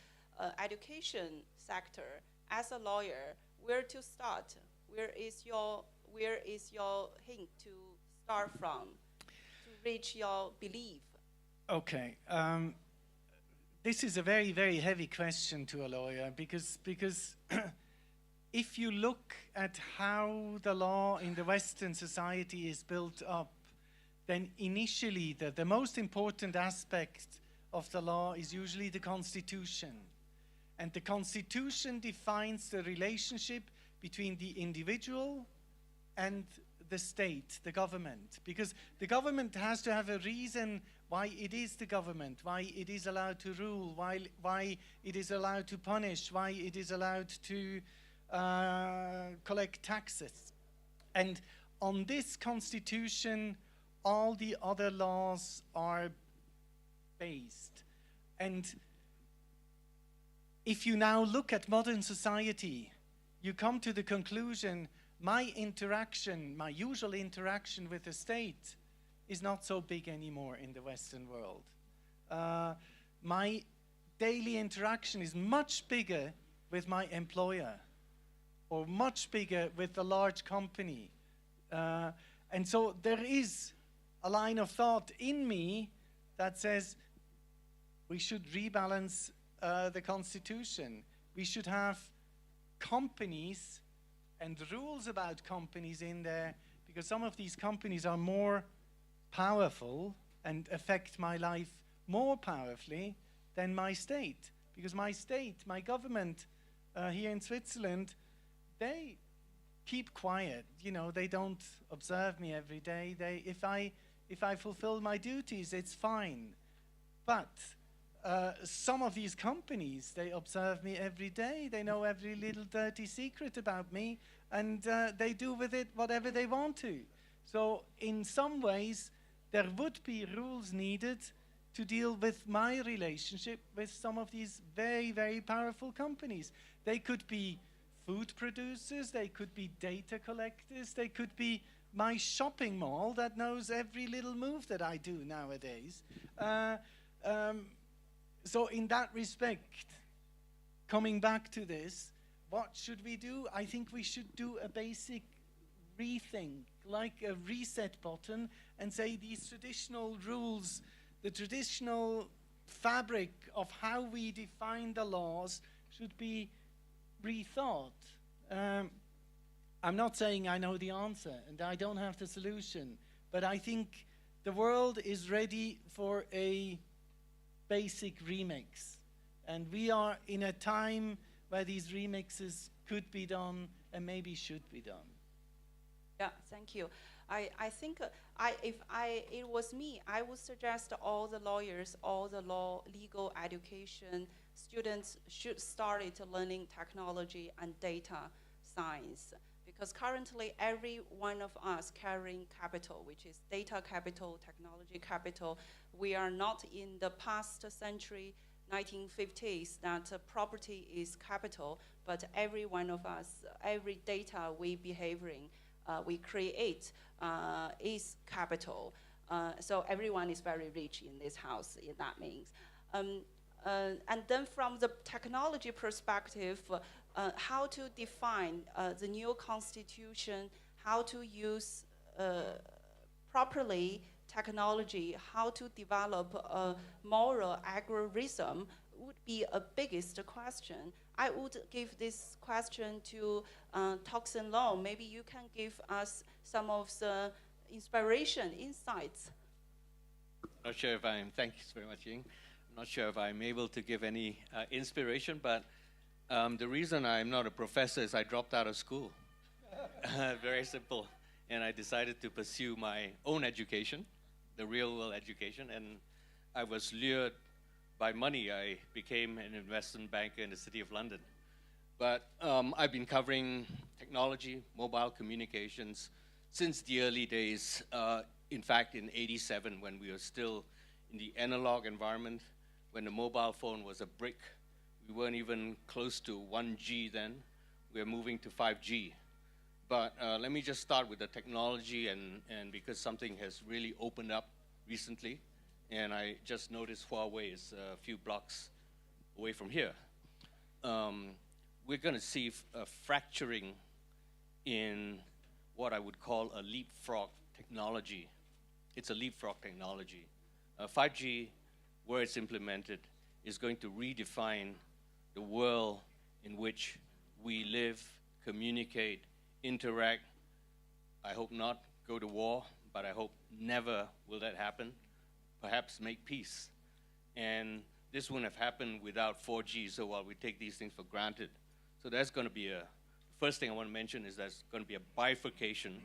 education sector. As a lawyer, where to start? Where is your hint to start from to reach your belief? Okay. This is a very, very heavy question to a lawyer because if you look at how the law in the Western society is built up, then initially the most important aspect of the law is usually the Constitution. And the Constitution defines the relationship between the individual and the state, the government. Because the government has to have a reason why it is the government, why it is allowed to rule, why it is allowed to punish, why it is allowed to collect taxes. And on this Constitution, all the other laws are based. And if you now look at modern society, you come to the conclusion, my usual interaction with the state is not so big anymore in the Western world. My daily interaction is much bigger with my employer, or much bigger with the large company. And so there is a line of thought in me that says we should rebalance the Constitution. We should have companies and rules about companies in there, because some of these companies are more powerful and affect my life more powerfully than my state. Because my state, my government here in Switzerland, they keep quiet. You know, they don't observe me every day. If I fulfill my duties, it's fine. But some of these companies, they observe me every day. They know every little dirty secret about me, and they do with it whatever they want to. So in some ways, there would be rules needed to deal with my relationship with some of these very, very powerful companies. They could be food producers, they could be data collectors, they could be my shopping mall that knows every little move that I do nowadays. So in that respect, coming back to this, what should we do? I think we should do a basic rethink, like a reset button, and say these traditional rules, the traditional fabric of how we define the laws should be rethought. I'm not saying I know the answer and I don't have the solution, but I think the world is ready for a basic remix. And we are in a time where these remixes could be done and maybe should be done. Yeah, thank you. I think if it was me, I would suggest all the lawyers, all the legal education students should start learning technology and data science. Because currently every one of us carrying capital, which is data capital, technology capital. We are not in the past century, 1950s, that property is capital, but every one of us, every data we we create is capital. So everyone is very rich in this house, that means. And then from the technology perspective, how to define the new constitution, how to use properly technology, how to develop a moral agorism would be a biggest question. I would give this question to Toxin Law. Maybe you can give us some of the inspiration, insights. Not sure if I'm, thanks very much, Ying. I'm not sure if I'm able to give any inspiration, but the reason I'm not a professor is I dropped out of school. Very simple. And I decided to pursue my own education, the real world education, and I was lured by money. I became an investment banker in the City of London. But I've been covering technology, mobile communications, since the early days. In fact, in '87, when we were still in the analog environment, when the mobile phone was a brick. We weren't even close to 1G then. We're moving to 5G. But let me just start with the technology, and because something has really opened up recently, and I just noticed Huawei is a few blocks away from here. We're going to see a fracturing in what I would call a leapfrog technology. It's a leapfrog technology. 5G, where it's implemented, is going to redefine the world in which we live communicate, interact. I hope not go to war, but I hope never will that happen. Perhaps make peace. And this wouldn't have happened without 4G, so while we take these things for granted. So there's going to be first thing I want to mention is there's going to be a bifurcation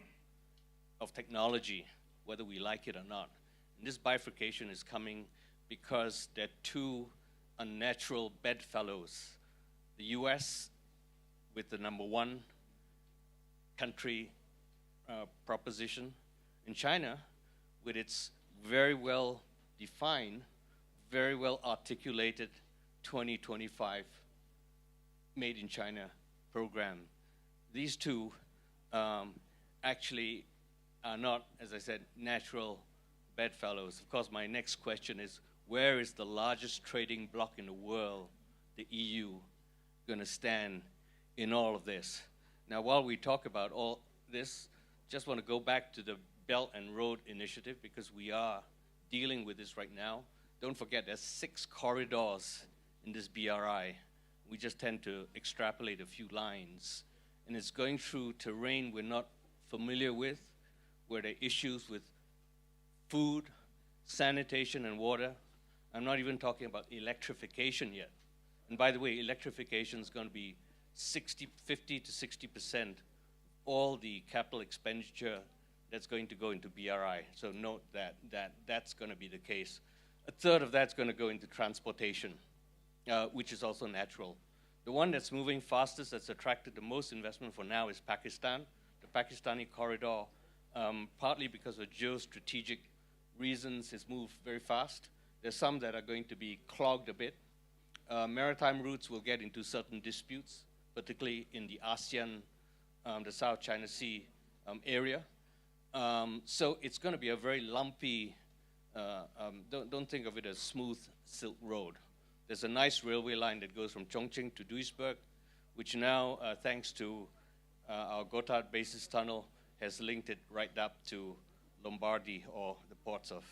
of technology, whether we like it or not. And this bifurcation is coming because there are two unnatural bedfellows. The US, with the #1 country proposition, and China, with its very well defined, very well articulated 2025 Made in China program. These two actually are not, as I said, natural bedfellows. Of course, my next question is, where is the largest trading bloc in the world, the EU, going to stand in all of this? Now, while we talk about all this, just want to go back to the Belt and Road Initiative, because we are dealing with this right now. Don't forget, there's 6 corridors in this BRI. We just tend to extrapolate a few lines. And it's going through terrain we're not familiar with, where there are issues with food, sanitation, and water. I'm not even talking about electrification yet. And by the way, electrification is going to be 50 to 60% all the capital expenditure that's going to go into BRI. So note that's going to be the case. A third of that's going to go into transportation, which is also natural. The one that's moving fastest, that's attracted the most investment for now, is Pakistan. The Pakistani corridor, partly because of geostrategic reasons, has moved very fast. There's some that are going to be clogged a bit. Maritime routes will get into certain disputes, particularly in the ASEAN, the South China Sea area. So it's going to be a very lumpy, don't think of it as smooth Silk Road. There's a nice railway line that goes from Chongqing to Duisburg, which now, thanks to our Gotthard basis tunnel, has linked it right up to Lombardy, or the ports of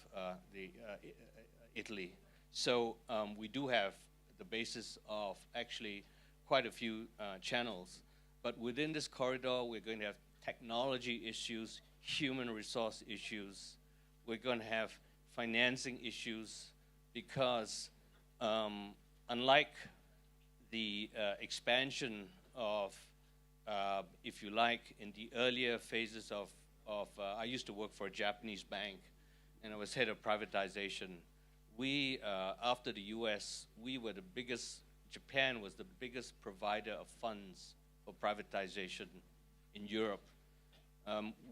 Italy. So we do have the basis of actually quite a few channels. But within this corridor, we're going to have technology issues, human resource issues. We're going to have financing issues, because unlike the expansion of, if you like, in the earlier phases of I used to work for a Japanese bank, and I was head of privatization. We, after the US, we were the biggest, Japan was the biggest provider of funds for privatization in Europe.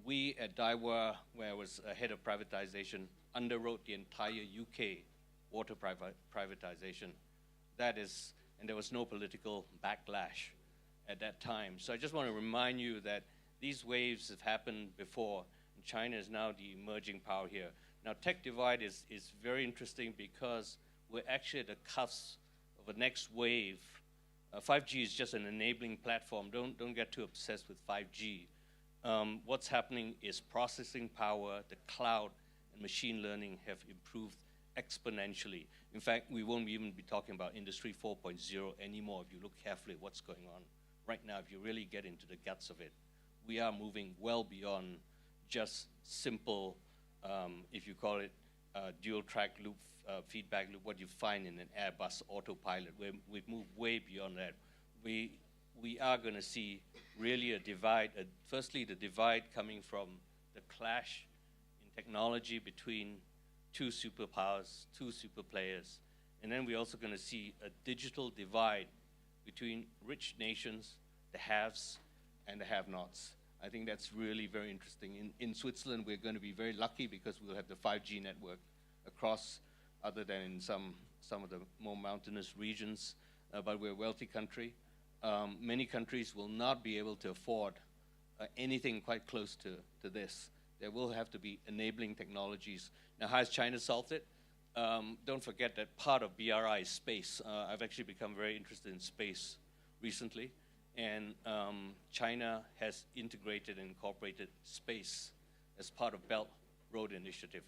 We at Daiwa, where I was head of privatization, underwrote the entire UK water privatization. That is, and there was no political backlash at that time. So I just want to remind you that these waves have happened before, and China is now the emerging power here. Now, tech divide is very interesting because we're actually at the cusp of a next wave. 5G is just an enabling platform. Don't get too obsessed with 5G. What's happening is processing power, the cloud, and machine learning have improved exponentially. In fact, we won't even be talking about Industry 4.0 anymore if you look carefully at what's going on. Right now, if you really get into the guts of it, we are moving well beyond just simple, if you call it dual track loop, feedback loop, what you find in an Airbus autopilot. We've moved way beyond that. We are going to see really a divide, firstly the divide coming from the clash in technology between two superpowers, two super players. And then we're also going to see a digital divide between rich nations, the haves, and the have-nots. I think that's really very interesting. In Switzerland, we're going to be very lucky because we'll have the 5G network across, other than in some of the more mountainous regions, but we're a wealthy country. Many countries will not be able to afford anything quite close to this. There will have to be enabling technologies. Now, how has China solved it? Don't forget that part of BRI is space. I've actually become very interested in space recently, and China has integrated and incorporated space as part of Belt Road Initiative.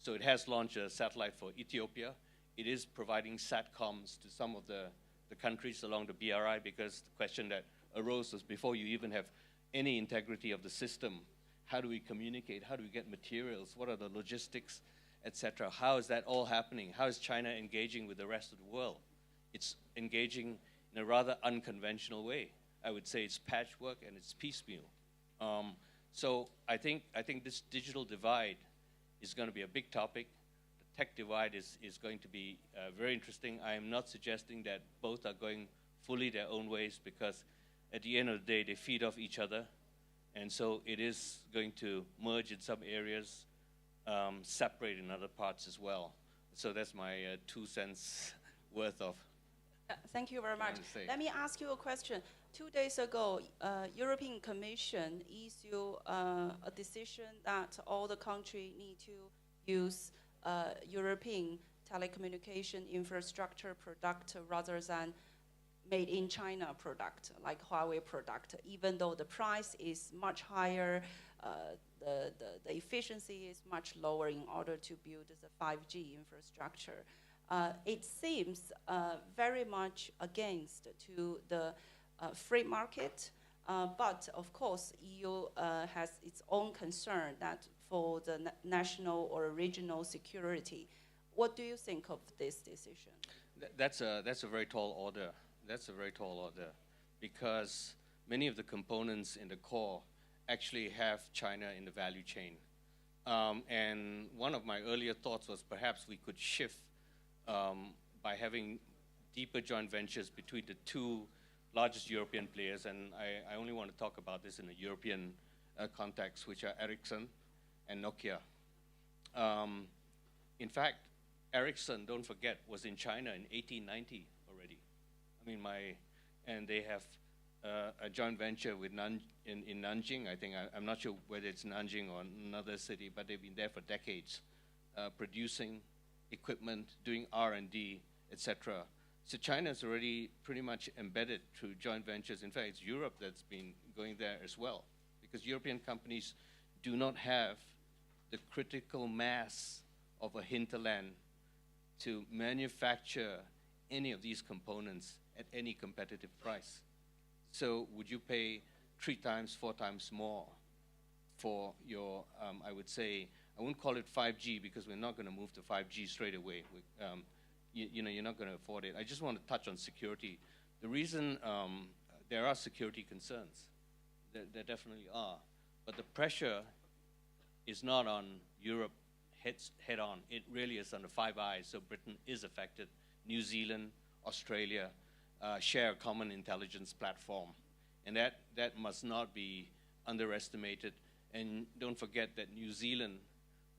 So it has launched a satellite for Ethiopia. It is providing SATCOMs to some of the countries along the BRI, because the question that arose was before you even have any integrity of the system. How do we communicate? How do we get materials? What are the logistics, etc.? How is that all happening? How is China engaging with the rest of the world? It's engaging in a rather unconventional way. I would say it's patchwork and it's piecemeal. So I think this digital divide is going to be a big topic. The tech divide is going to be very interesting. I am not suggesting that both are going fully their own ways, because at the end of the day, they feed off each other. And so it is going to merge in some areas, separate in other parts as well. So that's my 2 cents worth of. Thank you very much. Let me ask you a question. 2 days ago, European Commission issued a decision that all the countries need to use European telecommunication infrastructure product rather than made in China product, like Huawei product, even though the price is much higher, the efficiency is much lower in order to build the 5G infrastructure. It seems very much against to the free market, but of course EU has its own concern that for the national or regional security. What do you think of this decision? That's a very tall order. That's a very tall order, because many of the components in the core actually have China in the value chain. And one of my earlier thoughts was perhaps we could shift by having deeper joint ventures between the two largest European players, and I only want to talk about this in a European context, which are Ericsson and Nokia. In fact, Ericsson, don't forget, was in China in 1890 already. I mean, and they have a joint venture with in Nanjing. I think, I'm not sure whether it's Nanjing or another city, but they've been there for decades, producing equipment, doing R&D, etc. So China is already pretty much embedded through joint ventures. In fact, it's Europe that's been going there as well, because European companies do not have the critical mass of a hinterland to manufacture any of these components at any competitive price. So would you pay 3 times, 4 times more for your, I would say, I wouldn't call it 5G, because we're not going to move to 5G straight away. You know, you're not going to afford it. I just want to touch on security. The reason there are security concerns, there definitely are, but the pressure is not on Europe head on. It really is on the Five Eyes. So Britain is affected. New Zealand, Australia share a common intelligence platform, and that must not be underestimated. And don't forget that New Zealand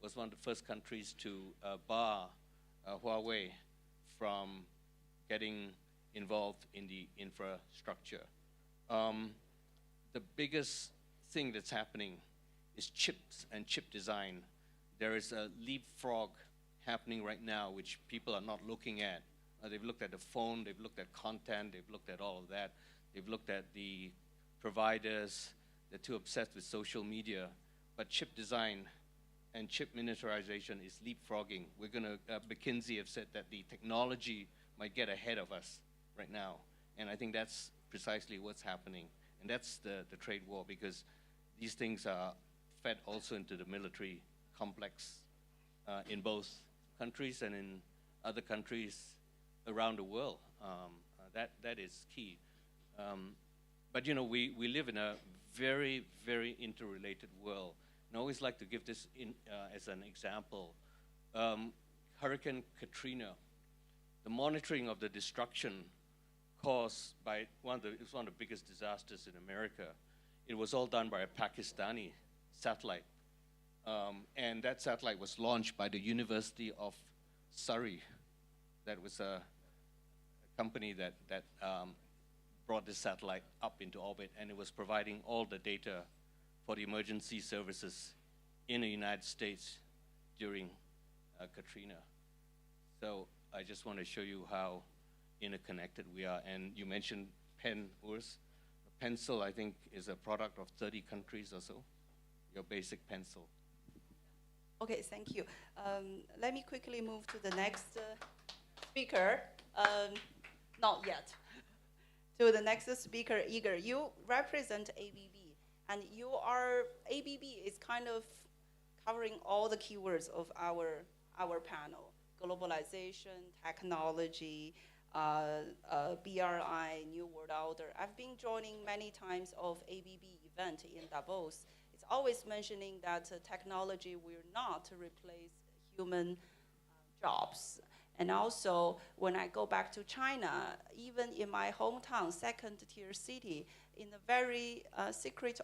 was one of the first countries to bar Huawei from getting involved in the infrastructure. The biggest thing that's happening is chips and chip design. There is a leapfrog happening right now, which people are not looking at. They've looked at the phone, they've looked at content, they've looked at all of that. They've looked at the providers, they're too obsessed with social media. But chip design and chip miniaturization is leapfrogging. We're going to, McKinsey have said that the technology might get ahead of us right now. And I think that's precisely what's happening. And that's the trade war, because these things are fed also into the military complex in both countries and in other countries around the world. That is key. But you know, we live in a very, very interrelated world. And I always like to give this as an example. Hurricane Katrina, the monitoring of the destruction caused by it was one of the biggest disasters in America. It was all done by a Pakistani satellite. And that satellite was launched by the University of Surrey. That was a company that brought this satellite up into orbit, and it was providing all the data for the emergency services in the United States during Katrina. So I just want to show you how interconnected we are. And you mentioned pen, Urs. A pencil, I think, is a product of 30 countries or so, your basic pencil. Okay, thank you. Let me quickly move to the next speaker. Not yet. to the next speaker, Igor. You represent ABB, and ABB is kind of covering all the keywords of our panel: globalization, technology, BRI, New World Order. I've been joining many times of ABB event in Davos. It's always mentioning that technology will not replace human jobs. And also, when I go back to China, even in my hometown, second-tier city, in a very secret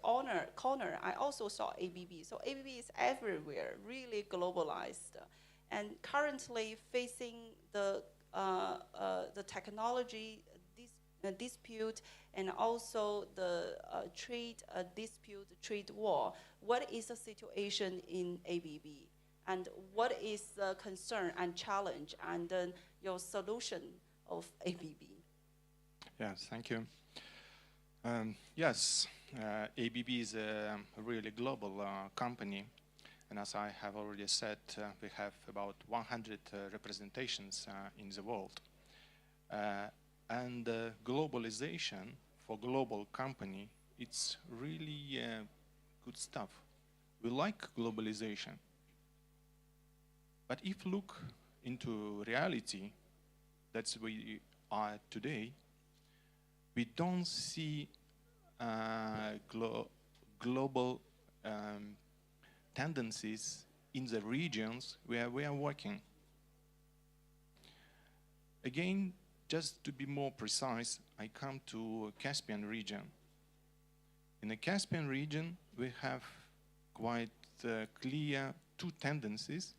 corner, I also saw ABB. So ABB is everywhere, really globalized. And currently facing the technology dispute and also the trade dispute, trade war. What is the situation in ABB? And what is the concern and challenge and your solution of ABB? Yes, thank you. Yes, ABB is a really global company. And as I have already said, we have about 100 representations in the world. And globalization for global company, it's really good stuff. We like globalization. But if you look into reality, that's where we are today, we don't see global tendencies in the regions where we are working. Again, just to be more precise, I come to Caspian region. In the Caspian region, we have quite clear two tendencies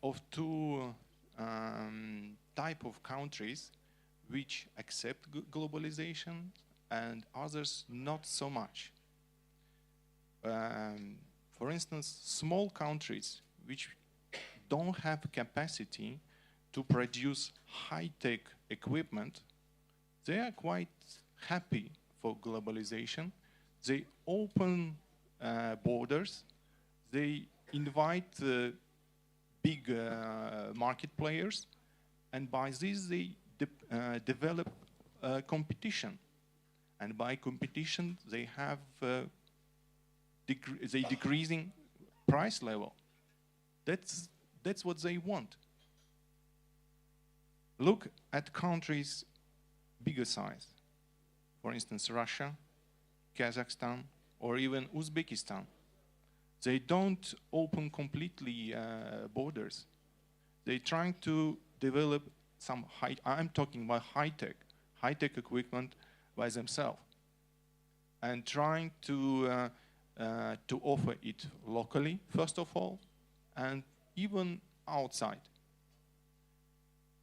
of two type of countries which accept globalization and others not so much. For instance, small countries which don't have capacity to produce high-tech equipment, they are quite happy for globalization. They open borders, they invite big market players, and by this they develop competition. And by competition, they have decreasing price level. That's what they want. Look at countries bigger size. For instance, Russia, Kazakhstan, or even Uzbekistan. They don't open completely borders. They're trying to develop some I'm talking about high-tech equipment by themselves, and trying to offer it locally, first of all, and even outside.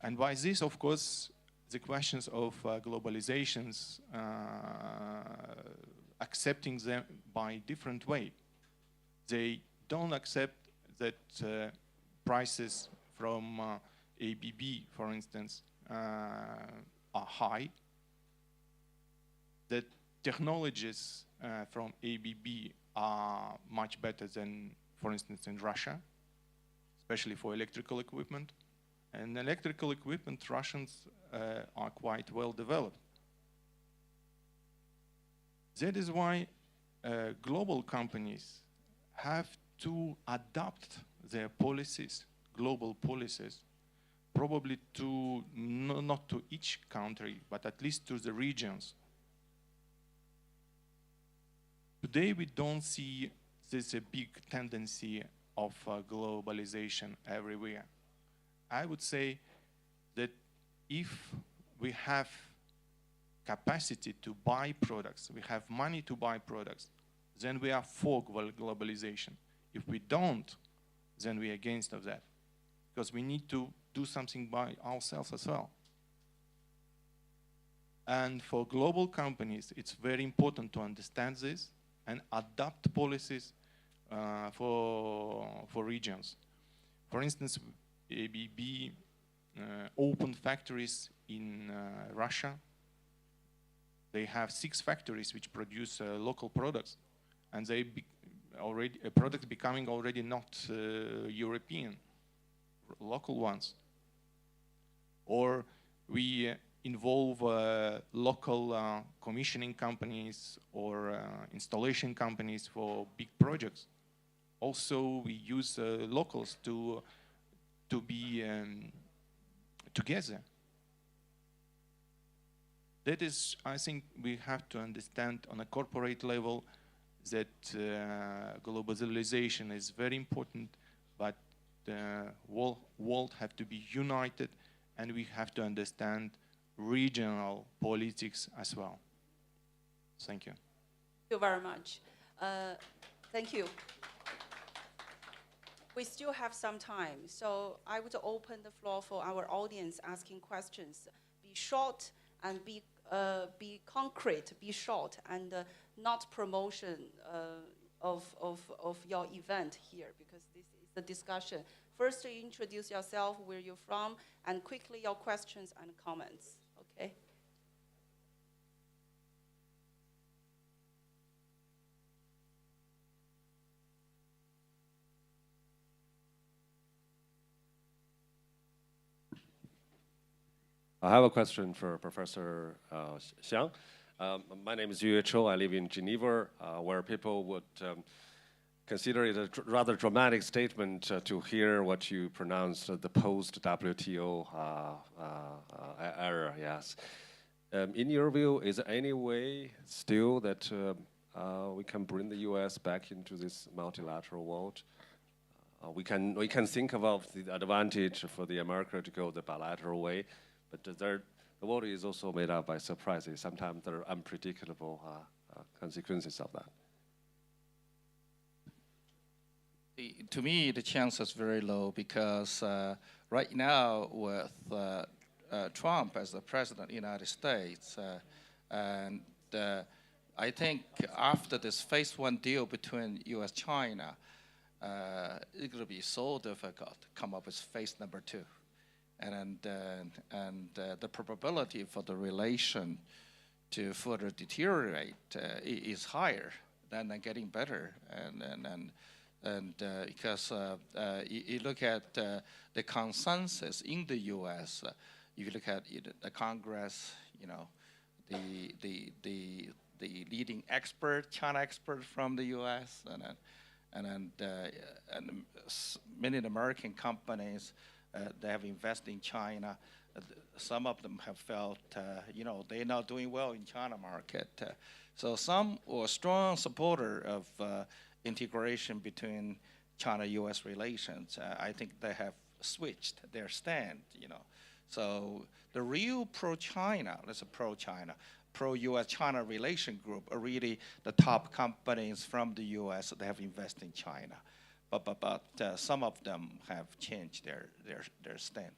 And by this, of course, the questions of globalizations, accepting them by different way. They don't accept that prices from ABB, for instance, are high, that technologies from ABB are much better than, for instance, in Russia, especially for electrical equipment. And electrical equipment, Russians are quite well developed. That is why global companies have to adapt their policies, global policies, probably to not to each country, but at least to the regions. Today we don't see this a big tendency of globalization everywhere. I would say that if we have capacity to buy products, we have money to buy products, then we are for globalization. If we don't, then we are against of that, because we need to do something by ourselves as well. And for global companies, it's very important to understand this and adapt policies for regions. For instance, ABB opened factories in Russia. They have 6 factories which produce local products, and they products becoming already not European, local ones. Or we involve local commissioning companies or installation companies for big projects. Also, we use locals to be together. That is, I think, we have to understand on a corporate level that globalization is very important, but the world have to be united, and we have to understand regional politics as well. Thank you. Thank you very much. Thank you. We still have some time, so I would open the floor for our audience asking questions. Be short and be concrete, be short, and not promotion of your event here, because this is the discussion. First, you introduce yourself, where you're from, and quickly your questions and comments, okay? I have a question for Professor Xiang. My name is Yue Chou. I live in Geneva, where people would consider it a rather dramatic statement to hear what you pronounced the post-WTO era, yes. In your view, is there any way still that we can bring the US back into this multilateral world? We can think about the advantage for the America to go the bilateral way, but the world is also made up by surprises. Sometimes there are unpredictable consequences of that. To me, the chance is very low because right now with Trump as the president of the United States, and I think after this phase one deal between US-China, it's going to be so difficult to come up with phase number two. And the probability for the relation to further deteriorate is higher than getting better. And because you look at the consensus in the U.S., you look at the Congress, you know, the leading expert, China expert from the U.S., and many American companies. They have invested in China. Some of them have felt, you know, they're not doing well in China market. So some were strong supporter of integration between China-U.S. relations. I think they have switched their stand, you know. So the real pro-China, let's say pro-China, pro-U.S.-China relation group are really the top companies from the U.S. that have invested in China. But some of them have changed their stand.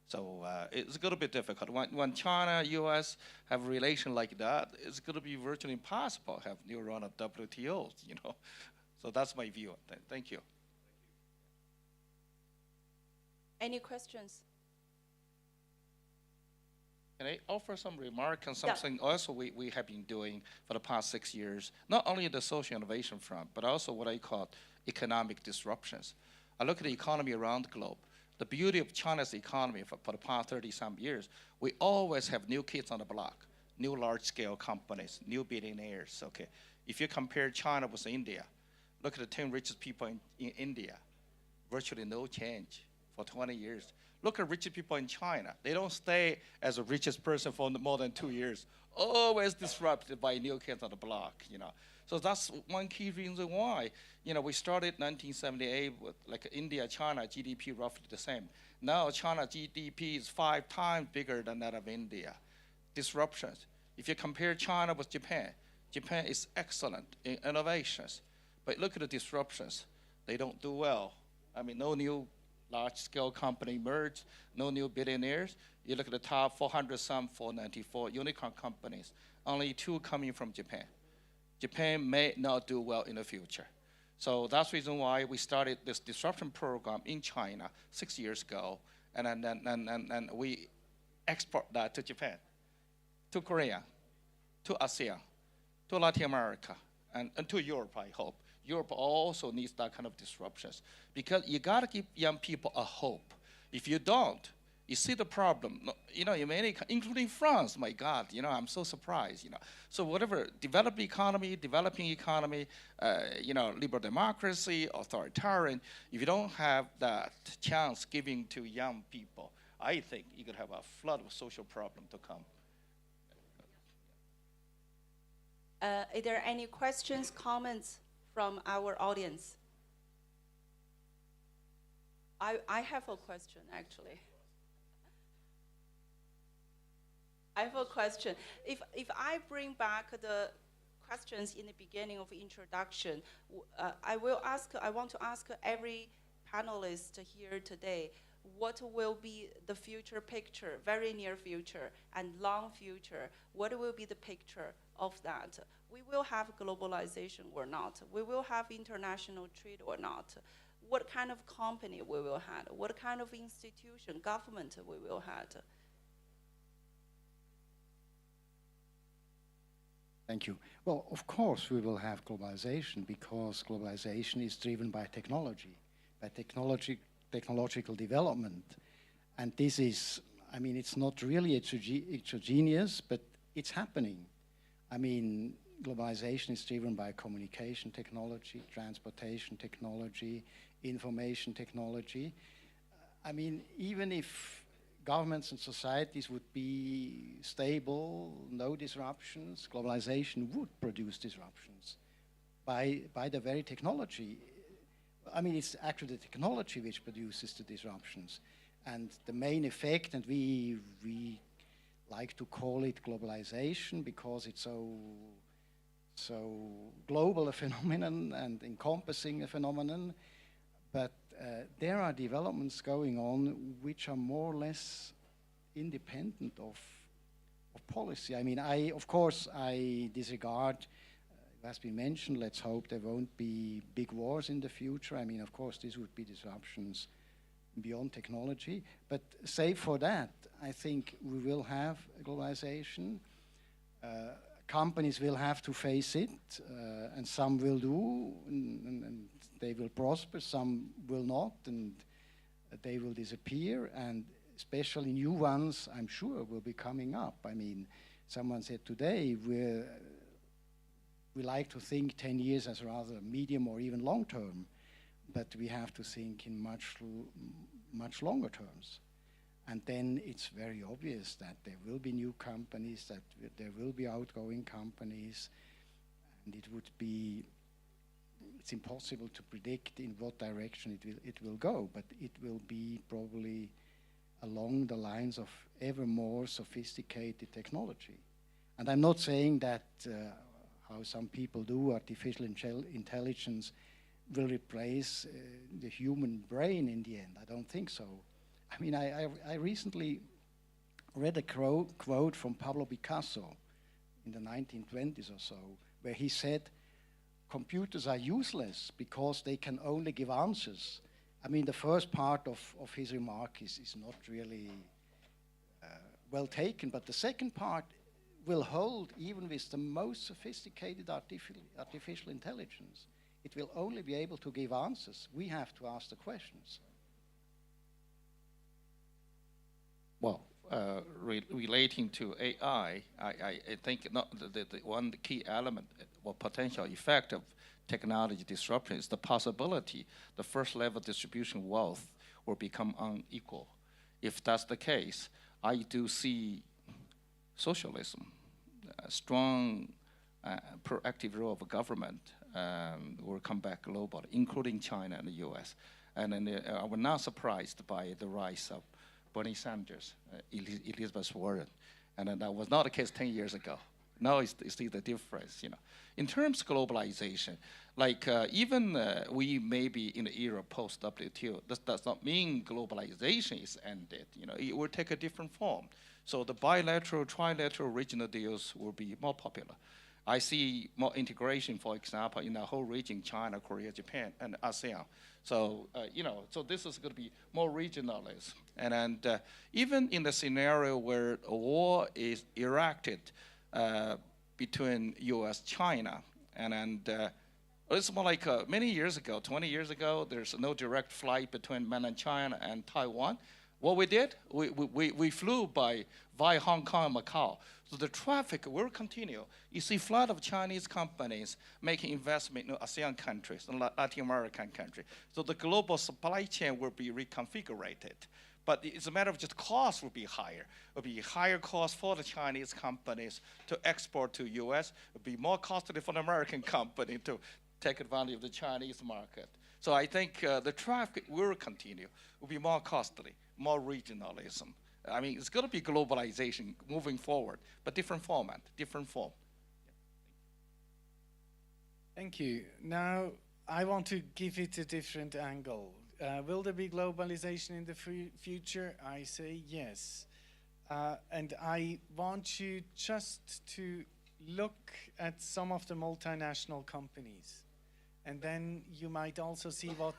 So it's going to be difficult. When China, U.S. have a relation like that, it's going to be virtually impossible to have new round of WTOs, you know. So that's my view on that. Thank you. Any questions? Can I offer some remark on something also we have been doing for the past 6 years, not only the social innovation front, but also what I call economic disruptions. I look at the economy around the globe. The beauty of China's economy for the past 30-some years, we always have new kids on the block, new large-scale companies, new billionaires, okay? If you compare China with India, look at the 10 richest people in India, virtually no change for 20 years. Look at rich people in China. They don't stay as the richest person for more than 2 years, always disrupted by new kids on the block, you know. So that's one key reason why, you know, we started 1978 with like India, China, GDP roughly the same. Now China GDP is 5 times bigger than that of India. Disruptions. If you compare China with Japan, Japan is excellent in innovations, but look at the disruptions. They don't do well. I mean, no new large-scale company emerged, no new billionaires. You look at the top 400-some 494 unicorn companies, only 2 coming from Japan. Japan may not do well in the future. So that's the reason why we started this disruption program in China 6 years ago, and we export that to Japan, to Korea, to ASEAN, to Latin America, and to Europe, I hope. Europe also needs that kind of disruptions because you gotta give young people a hope. If you don't, You see the problem, you know, in many, including France, my God, you know, I'm so surprised, you know. So whatever, developing economy, you know, liberal democracy, authoritarian, if you don't have that chance giving to young people, I think you could have a flood of social problem to come. Are there any questions, comments from our audience? I have a question, actually. I have a question. If I bring back the questions in the beginning of introduction, I want to ask every panelist here today, what will be the future picture, very near future and long future? What will be the picture of that? We will have globalization or not? We will have international trade or not? What kind of company we will have? What kind of institution, government we will have? Thank you. Well, of course we will have globalization, because globalization is driven by technology, by technological development. And this is, I mean, it's not really exogenous, but it's happening. I mean, globalization is driven by communication technology, transportation technology, information technology. I mean, even if governments and societies would be stable, no disruptions, globalization would produce disruptions by the very technology. I mean, it's actually the technology which produces the disruptions. And the main effect, and we like to call it globalization because it's so global a phenomenon and encompassing a phenomenon, but there are developments going on which are more or less independent of policy. I mean, of course, I disregard, it has been mentioned, let's hope there won't be big wars in the future. I mean, of course, these would be disruptions beyond technology. But save for that, I think we will have globalization. Companies will have to face it, and some will do, and they will prosper, some will not, and they will disappear, and especially new ones, I'm sure, will be coming up. I mean, someone said today, we like to think 10 years as rather medium or even long term, but we have to think in much longer terms. And then it's very obvious that there will be new companies, that there will be outgoing companies, and it's impossible to predict in what direction it will go, but it will be probably along the lines of ever more sophisticated technology. And I'm not saying that, how some people do, artificial intelligence will replace the human brain in the end. I don't think so. I mean, I recently read a quote from Pablo Picasso in the 1920s or so, where he said, computers are useless because they can only give answers. I mean, the first part of his remark is not really well taken, but the second part will hold even with the most sophisticated artificial intelligence. It will only be able to give answers. We have to ask the questions. Well, relating to AI, I think the one key element or potential effect of technology disruption is the possibility the first level distribution wealth will become unequal. If that's the case, I do see socialism, a strong proactive role of a government will come back globally, including China and the US. And then I was not surprised by the rise of Bernie Sanders, Elizabeth Warren, and that was not the case 10 years ago. Now you see the difference, you know. In terms of globalization, like even we may be in the era post-WTO, this does not mean globalization is ended, you know, it will take a different form. So the bilateral, trilateral regional deals will be more popular. I see more integration, for example, in the whole region, China, Korea, Japan, and ASEAN. So, you know, so this is going to be more regionalism. And even in the scenario where a war is erupted between US, China, and it's more like many years ago, 20 years ago, there's no direct flight between mainland China and Taiwan. What we did, we flew via Hong Kong and Macau. So the traffic will continue. You see flood of Chinese companies making investment in ASEAN countries and Latin American countries. So the global supply chain will be reconfigured. But it's a matter of just cost will be higher. It will be higher cost for the Chinese companies to export to US. It will be more costly for the American company to take advantage of the Chinese market. So I think the traffic will continue. It will be more costly, more regionalism. I mean, it's going to be globalization moving forward, but different format, different form. Thank you. Now, I want to give it a different angle. Will there be globalization in the future? I say yes. And I want you just to look at some of the multinational companies. And then you might also see what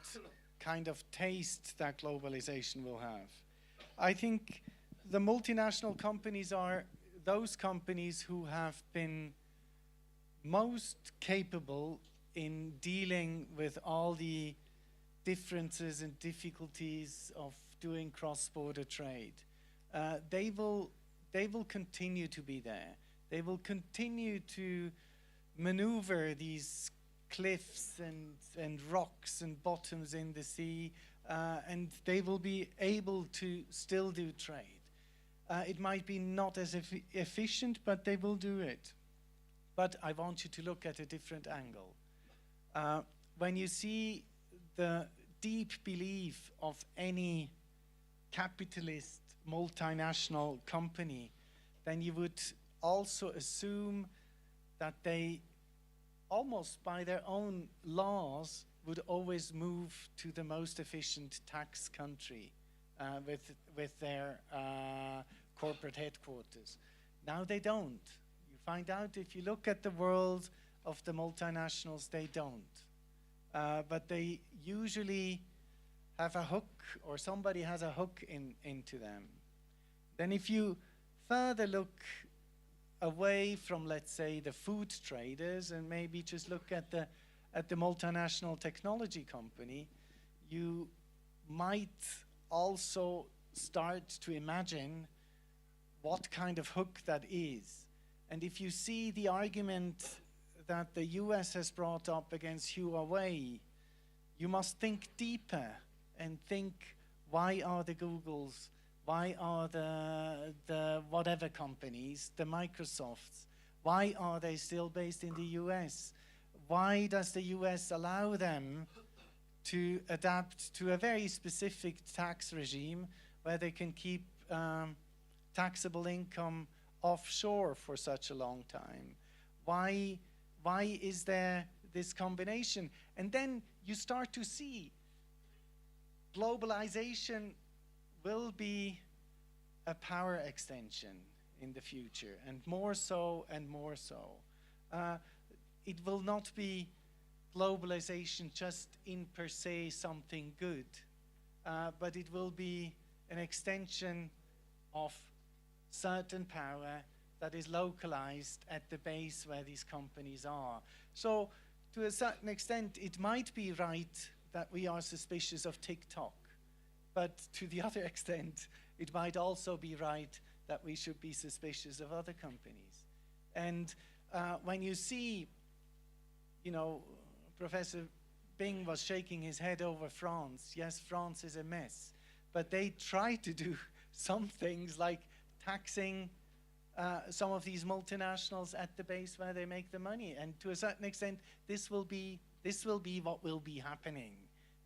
kind of taste that globalization will have. I think the multinational companies are those companies who have been most capable in dealing with all the differences and difficulties of doing cross-border trade. They will continue to be there. They will continue to maneuver these cliffs and rocks and bottoms in the sea, and they will be able to still do trade. It might be not as efficient, but they will do it. But I want you to look at a different angle. When you see the deep belief of any capitalist multinational company, then you would also assume that they, almost by their own laws, would always move to the most efficient tax country with their corporate headquarters. Now they don't. You find out if you look at the world of the multinationals, they don't. But they usually have a hook, or somebody has a hook into them. Then if you further look away from, let's say, the food traders, and maybe just look at the multinational technology company, you might also start to imagine what kind of hook that is. And if you see the argument that the US has brought up against Huawei, you must think deeper and think, why are the Googles, why are the whatever companies, the Microsofts, why are they still based in the US? Why does the US allow them to adapt to a very specific tax regime where they can keep taxable income offshore for such a long time? Why is there this combination? And then you start to see globalization will be a power extension in the future, and more so and more so. It will not be globalization just in per se something good, but it will be an extension of certain power that is localized at the base where these companies are. So to a certain extent, it might be right that we are suspicious of TikTok, but to the other extent, it might also be right that we should be suspicious of other companies. And when you see, you know, Professor Bing was shaking his head over France. Yes, France is a mess, but they try to do some things like taxing some of these multinationals at the base where they make the money. And to a certain extent, this will be what will be happening.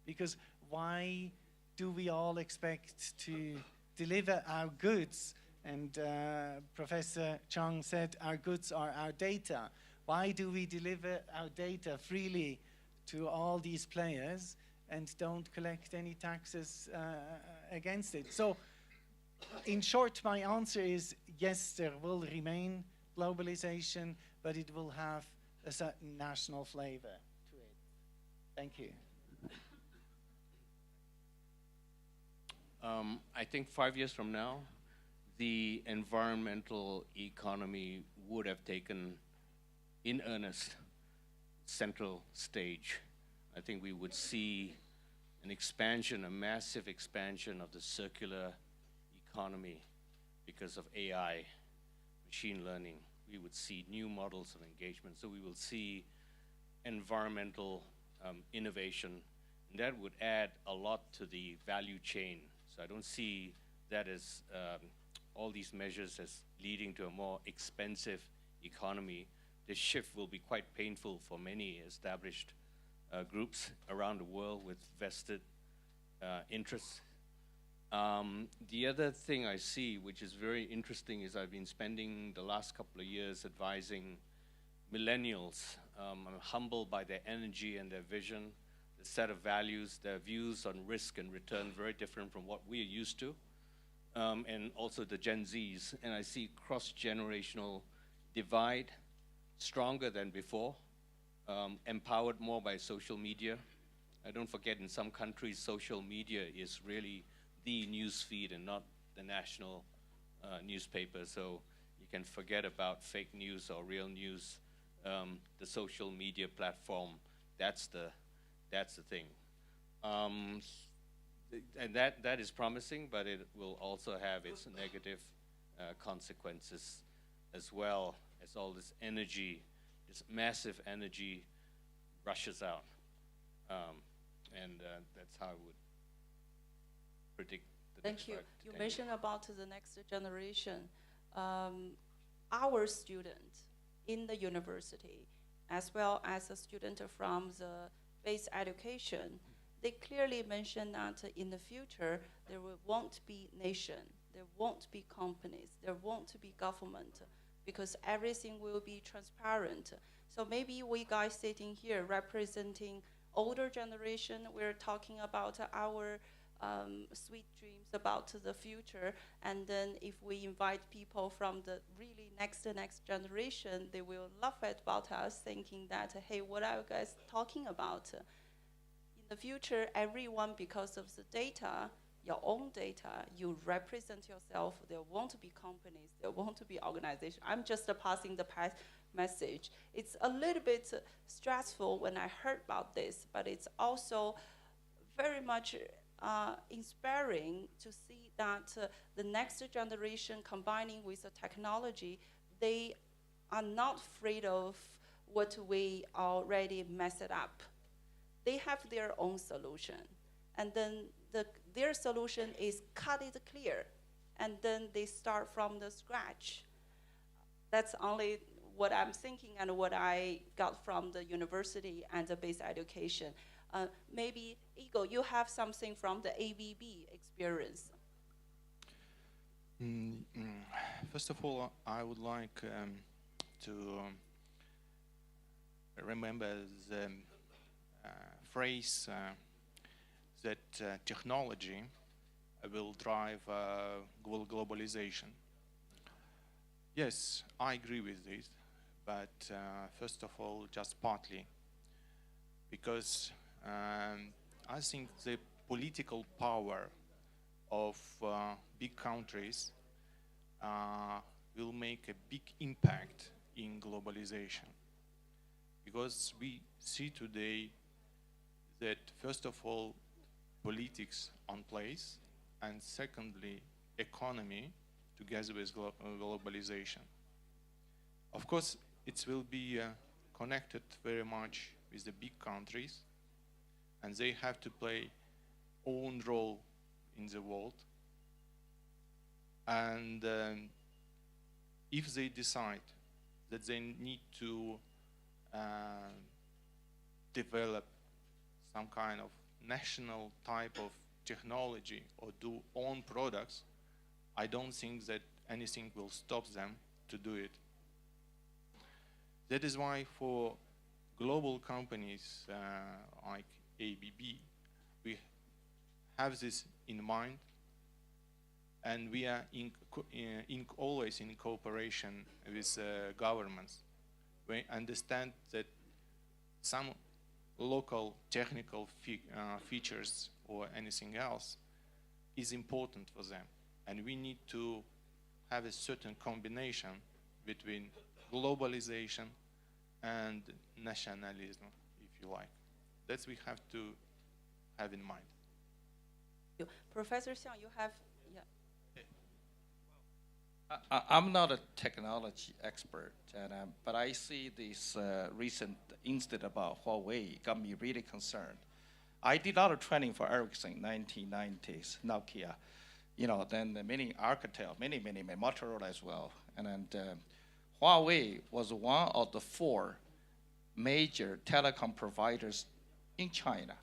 Because why do we all expect to deliver our goods? And Professor Chang said our goods are our data. Why do we deliver our data freely to all these players and don't collect any taxes against it? So, in short, my answer is yes, there will remain globalization, but it will have a certain national flavor to it. Thank you. I think 5 years from now, the environmental economy would have taken, in earnest, central stage. I think we would see an expansion, a massive expansion of the circular economy because of AI, machine learning. We would see new models of engagement. So we will see environmental innovation, and that would add a lot to the value chain. So I don't see that as all these measures as leading to a more expensive economy. The shift will be quite painful for many established groups around the world with vested interests. The other thing I see, which is very interesting, is I've been spending the last couple of years advising millennials. I'm humbled by their energy and their vision, the set of values, their views on risk and return, very different from what we are used to, and also the Gen Zs. And I see cross-generational divide stronger than before, empowered more by social media. I don't forget, in some countries, social media is really the news feed and not the national newspaper. So you can forget about fake news or real news. The social media platform, that's the thing. And that is promising, but it will also have its negative consequences as well, as all this energy, this massive energy rushes out. And that's how I would predict the Thank you. next 5 to You 10 mentioned years. about the next generation. Our student in the university, as well as a student from the basic education, they clearly mentioned that in the future, there won't be nation, there won't be companies, there won't be government, because everything will be transparent. So maybe we guys sitting here representing older generation, we're talking about our sweet dreams about the future, and then if we invite people from the really next generation, they will laugh about us, thinking that, hey, what are you guys talking about? In the future, everyone, because of the data, your own data, you represent yourself. There won't be companies, there won't be organizations. I'm just passing the message. It's a little bit stressful when I heard about this, but it's also very much inspiring to see that the next generation combining with the technology, they are not afraid of what we already messed up. They have their own solution. And then their solution is cut it clear. And then they start from the scratch. That's only what I'm thinking and what I got from the university and the basic education. Maybe, Igor, you have something from the ABB experience. First of all, I would like to remember the phrase that technology will drive globalization. Yes, I agree with this, but first of all, just partly, because I think the political power of big countries will make a big impact in globalization. Because we see today that, first of all, politics on place, and secondly, economy together with globalization. Of course, it will be connected very much with the big countries, and they have to play own role in the world. And if they decide that they need to develop some kind of national type of technology or do own products, I don't think that anything will stop them to do it. That is why for global companies like ABB, we have this in mind, and we are always in cooperation with governments. We understand that some local technical features or anything else is important for them, and we need to have a certain combination between globalization and nationalism, if you like. That we have to have in mind. Professor Xiang, you have, yeah. I'm not a technology expert, but I see this recent incident about Huawei got me really concerned. I did a lot of training for Ericsson in 1990s, Nokia, then many Alcatel, many, Motorola as well. And Huawei was one of the 4 major telecom providers in China,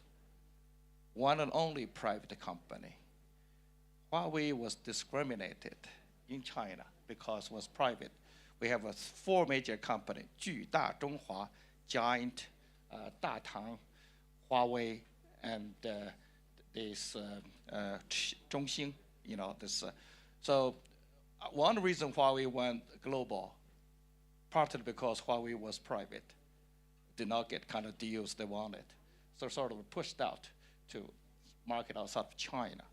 one and only private company. Huawei was discriminated in China because it was private. We have 4 major companies: Ju, Da, Zhonghua, Giant, Datang, Huawei, and this Zhongxing. So one reason Huawei went global, partly because Huawei was private, did not get kind of deals they wanted, so sort of pushed out to market outside of China.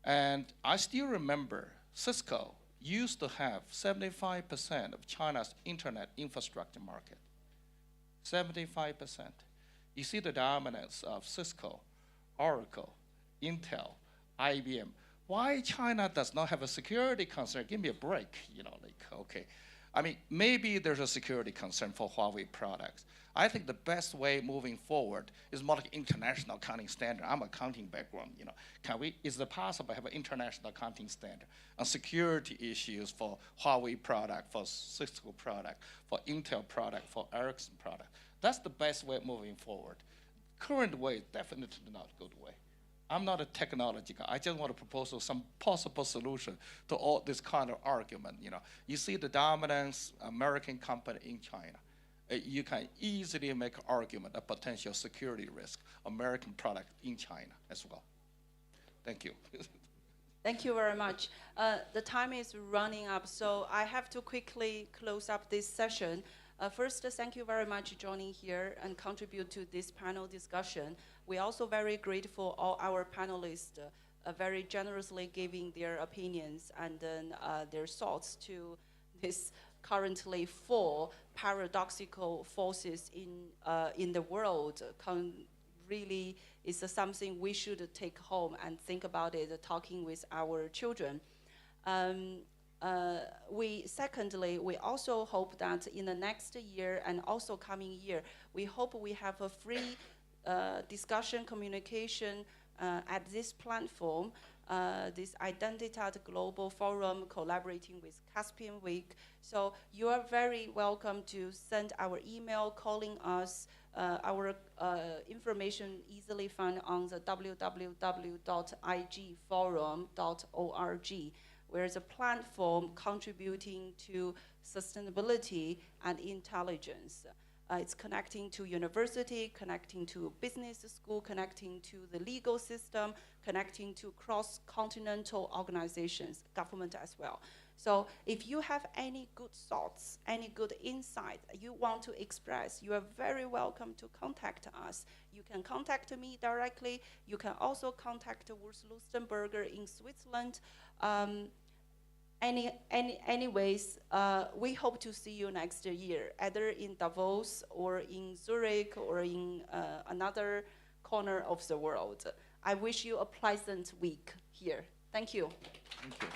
And I still remember Cisco used to have 75% of China's internet infrastructure market. 75%. You see the dominance of Cisco, Oracle, Intel, IBM. Why China does not have a security concern? Give me a break, okay. I mean, maybe there's a security concern for Huawei products. I think the best way moving forward is more like international accounting standard. I'm accounting background, is it possible to have an international accounting standard on security issues for Huawei product, for Cisco product, for Intel product, for Ericsson product? That's the best way moving forward. Current way is definitely not a good way. I'm not a technology guy. I just want to propose some possible solution to all this kind of argument. You see the dominance American company in China. You can easily make an argument a potential security risk American product in China as well. Thank you. Thank you very much. The time is running up, so I have to quickly close up this session. First, thank you very much for joining here and contribute to this panel discussion. We're also very grateful all our panelists very generously giving their opinions and their thoughts to this currently 4 paradoxical forces in the world. Really is something we should take home and think about it, talking with our children. Secondly, we also hope that in the next year and also coming year, we hope we have a free discussion, communication at this platform, this Identitat Global Forum collaborating with Caspian Week. So you are very welcome to send our email, calling us. Our information easily found on the www.igforum.org, where is a platform contributing to sustainability and intelligence. It's connecting to university, connecting to business school, connecting to the legal system, connecting to cross-continental organizations, government as well. So if you have any good thoughts, any good insight you want to express, you are very welcome to contact us. You can contact me directly. You can also contact Urs Lustenberger in Switzerland. Anyways, we hope to see you next year, either in Davos or in Zurich or in another corner of the world. I wish you a pleasant week here. Thank you. Thank you.